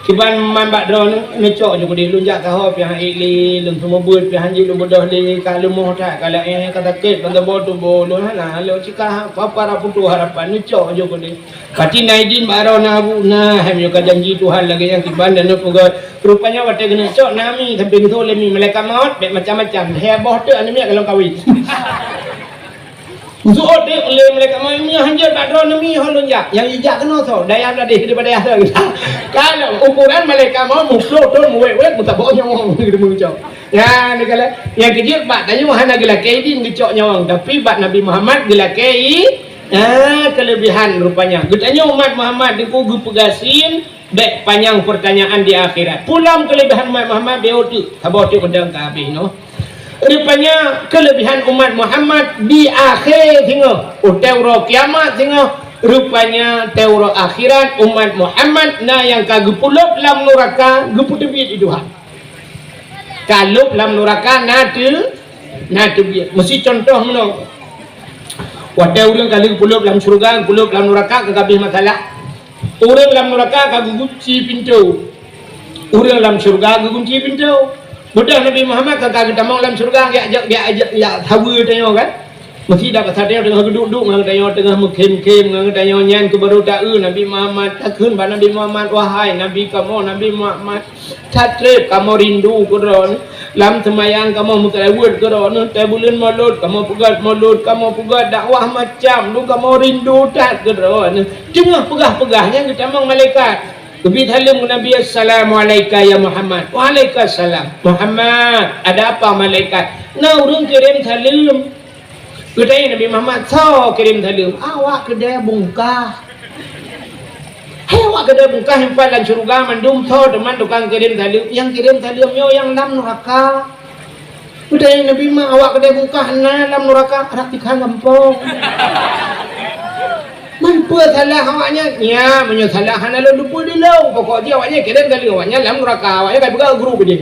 kiban man badron ngecok juga di lunjak ka ho pian ili lung semua buat pian ji lu bodoh di kalau mau tak kalau kata ket pada bodoh bolo hala lo cika apa putu harapan ngecok juga di pati naidin baro nabu nah hem yo ka janji Tuhan lagi yang kiban dan puga rupanya wate kena cok nami sampai gitu le mi malaikat maut macam-macam heboh tu ani kalau kawin Zuhur dia boleh mereka main ni hanya badron ni holon jak yang ijak kena so daya dah daripada asal kalau ukuran mereka mau musuh tu muwek mutabok nyawang gitu muncul ya ni kalau yang kecil bak tanya mana gila kaidin gecok nyawang tapi bak Nabi Muhammad gila kai kelebihan rupanya getanya umat Muhammad diku pegasin baik panjang pertanyaan di akhirat pulang kelebihan umat Muhammad dia tu habis tu pedang kabeh no rupanya kelebihan umat Muhammad di akhir tengok teuro kiamat tengok rupanya teuro akhirat umat Muhammad yang kagepulup dalam neraka geputebit itu Kalau dalam neraka nada biar. Mesti contoh mana? Wadah orang kali puluh dalam syurga, puluh dalam neraka kagak masalah. Orang dalam neraka kagak kunci pintu. Orang dalam syurga kagak kunci pintu. Budak Nabi Muhammad kagak kita mau dalam syurga dia tahu tanya kan? Mesti dapat sadar tengah duduk dengan tanya tengah mengkem-kem dengan tanya nyan ke baru tahu Nabi Muhammad takun ba Nabi Muhammad wahai Nabi kamu Nabi Muhammad tatrip kamu rindu kuron lam semayang kamu mukawud kuron tabulun maulud kamu pugat dakwah macam lu kamu rindu tak kuron tengah pegah-pegahnya kita mang malaikat Nabi halim Nabi assalamualaikum ya Muhammad waalaikumsalam Muhammad ada apa malaikat nah urang kirim salam kedai Nabi Muhammad so kirim salam awak kedai bungkah awak kedai bungkah hempat dan syurga mandum so teman tukang kirim salam yang kirim salamnya yang dalam neraka kedai Nabi Muhammad awak kedai bungkah na dalam neraka arak tikhan gampang mampu salah awaknya ya menyesalah hana lu lupa dulu pokoknya awaknya kirim salam awaknya dalam neraka awaknya kayak begal guru dia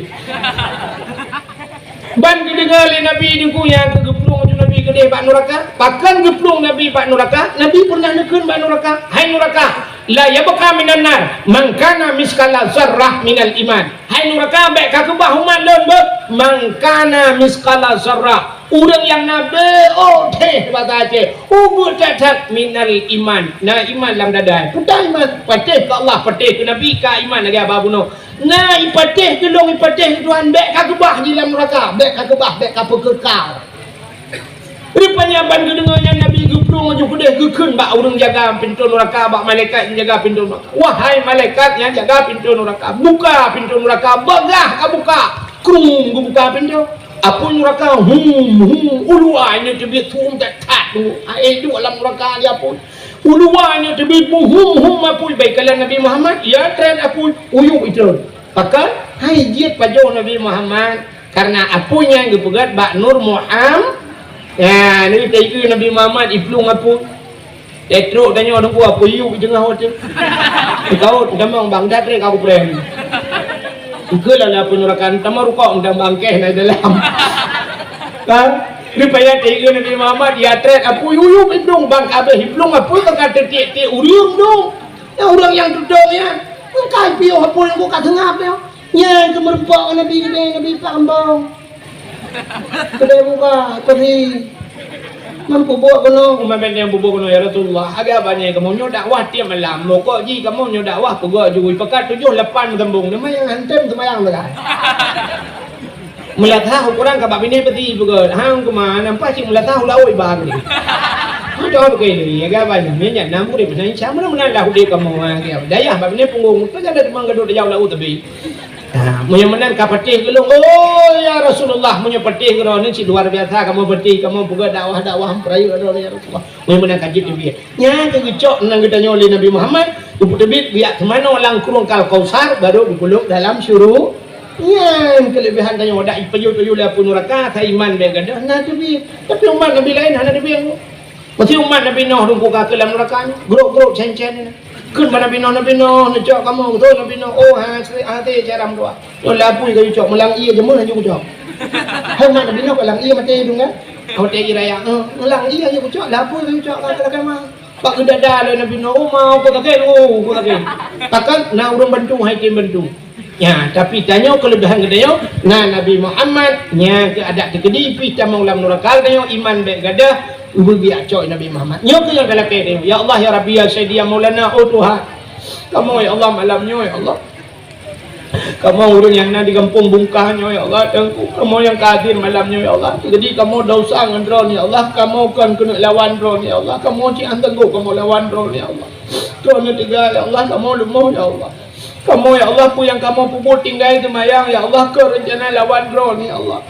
ban kedengar Nabi dikunya kegeplung Nabi gede Pak Nuraka pakan geplung Nabi Pak Nuraka Nabi pernah nekun Pak Nuraka hai Nuraka la yabqa minan nar man kana miskala zarrah minal iman hai Nuraka baik ka kebah umat lembek man kana miskala zarrah orang yang nabi oh teh bahasa Aceh ubud tatat minal iman nah iman dalam dada putar iman patih ke Allah patih ke Nabi ka iman lagi apa bunuh nah ipatih gelong ipatih Tuhan baik ka kebah di dalam neraka baik ka kebah baik ka pekekal rupanya ban kedengarnya Nabi geplung aja kedeh gekun bak orang jaga pintu neraka bak malaikat yang jaga pintu neraka wahai malaikat yang jaga pintu neraka buka pintu neraka begah buka krum buka pintu apa neraka uluannya tebit hum tak tu itu alam neraka dia pun uluannya tebit hum apa baik kalian Nabi Muhammad ya tren apa uyuk itu pakai hai jiat pajo Nabi Muhammad karena apunya yang gepegat bak Nur Muhammad ya, ni tadi Nabi Muhammad iplung apa? Teruk tanya orang gua apa yuk jengah hotel. Kau damang bang datre kau brand. Ikulah lah penurakan tamar kau undang bangkeh na dalam. Kan? Ni payah tadi Nabi Muhammad ya trek apa yuk iplung bang kabe iplung apa kata titik uriung dong. Ya orang yang duduk ya. Kai pio apa yang gua kata ngap ya. Ya kemerpak Nabi Pambang. Kedai buka pergi mampu buat kono umat yang bubuh kono ya Rasulullah agak banyak kamu nyo dakwah tiap malam mokok ji kamu nyo dakwah pegak jui pekat 7-8 gembung nama yang hantem semayang dekat melihat ukuran kabab ini peti pegat hang kemana nampak cik melihat laui bang ni macam begini agak banyak ni nak namu dia pesan siapa mana lahu dia kamu daya bab ini punggung tu ada demang gedut jauh lau tebi punya menang kapatih gelung oh ya Rasulullah punya patih gelung ni luar biasa kamu patih kamu buka dakwah perayu ya Rasulullah punya menang kaji dia nya kegecok nang kita nyoli Nabi Muhammad tebit biak kemana orang kurung kal kausar baru dikuluk dalam syuruk ya kelebihan tanya wadah ipayu lah pun neraka iman begadah nah tapi umat Nabi lain hana Nabi yang masih umat Nabi Nuh dungku ke dalam neraka geruk cen-cen kun Nabi Nuh necok kamu betul Nabi Nuh oh hati jaram doa yo lapui ke cok melang iya je mun haju cok hai mak Nabi Nuh melang iya mati dung kan hotel iraya melang iya je cok lapui ke cok kata mah pak dada le Nabi Nuh oh mau ko kakek ko kakek takkan na urang bantu hai tim bantu ya tapi tanya kelebihan gedenya nah Nabi Muhammad nya ke ada tegedi pita maulam neraka tanya iman baik gadah Ibu biak cok Nabi Muhammad nyok yang kalau kene ya Allah ya Rabbi ya Sayyidi ya Maulana oh Tuhan kamu ya Allah malamnya ya Allah kamu orang yang nak di kampung bungkahnya ya Allah kamu yang kadir malamnya ya Allah jadi kamu dosa ngandron ya Allah kamu kan kena lawan drone ya Allah kamu ci antenggu kamu lawan drone ya Allah drone tiga ya Allah kamu lumuh ya Allah kamu ya Allah pu yang kamu puput tinggal semayang ya Allah ke rencana lawan drone ya Allah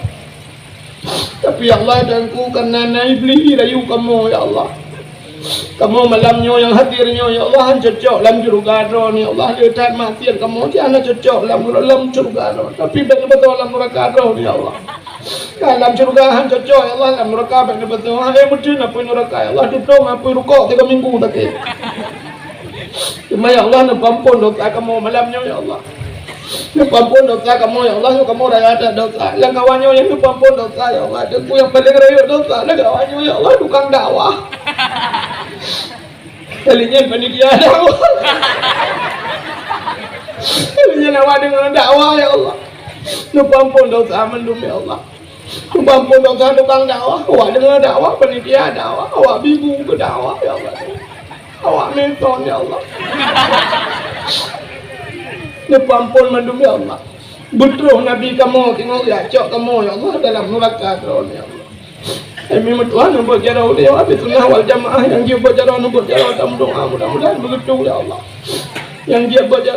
tapi ya Allah dan ku karena naib beli rayu kamu ya Allah kamu malamnya yang hadirnya ya Allah cocok dalam surga ni ya Allah lihat maksiat kamu jangan cocok dalam surga tapi betul-betul dalam neraka ya Allah dalam surga cocok ya Allah dalam neraka betul-betul mungkin apa neraka ya Allah duduk apa rukuk 3 minggu tak cuma ya Allah nak ampun dosa kamu malamnya ya Allah Lupa ampun dosa kamu ya Allah, kamu dah ada dosa. Yang kawannya yang lupa ampun dosa ya Allah. Aku yang paling rayuk dosa, ada kawannya ya Allah, tukang dakwah. Kalinya panitia dakwah. Kalinya nama dengan dakwah ya Allah. Lupa ampun dosa mendum ya Allah. Lupa ampun dosa tukang dakwah. Awak dengan dakwah, panitia dakwah. Awak bingung ke dakwah ya Allah. Awak menton ya Allah. Lupa ampun mendum ya Allah. Betul Nabi kamu tengok ya cok kamu ya Allah dalam neraka drone ya Allah. Kami Tuhan nombor jarau dia habis sunnah wal jamaah yang dia berjarau nombor jarau dalam doa mudah-mudahan begitu ya Allah. Yang dia berjarau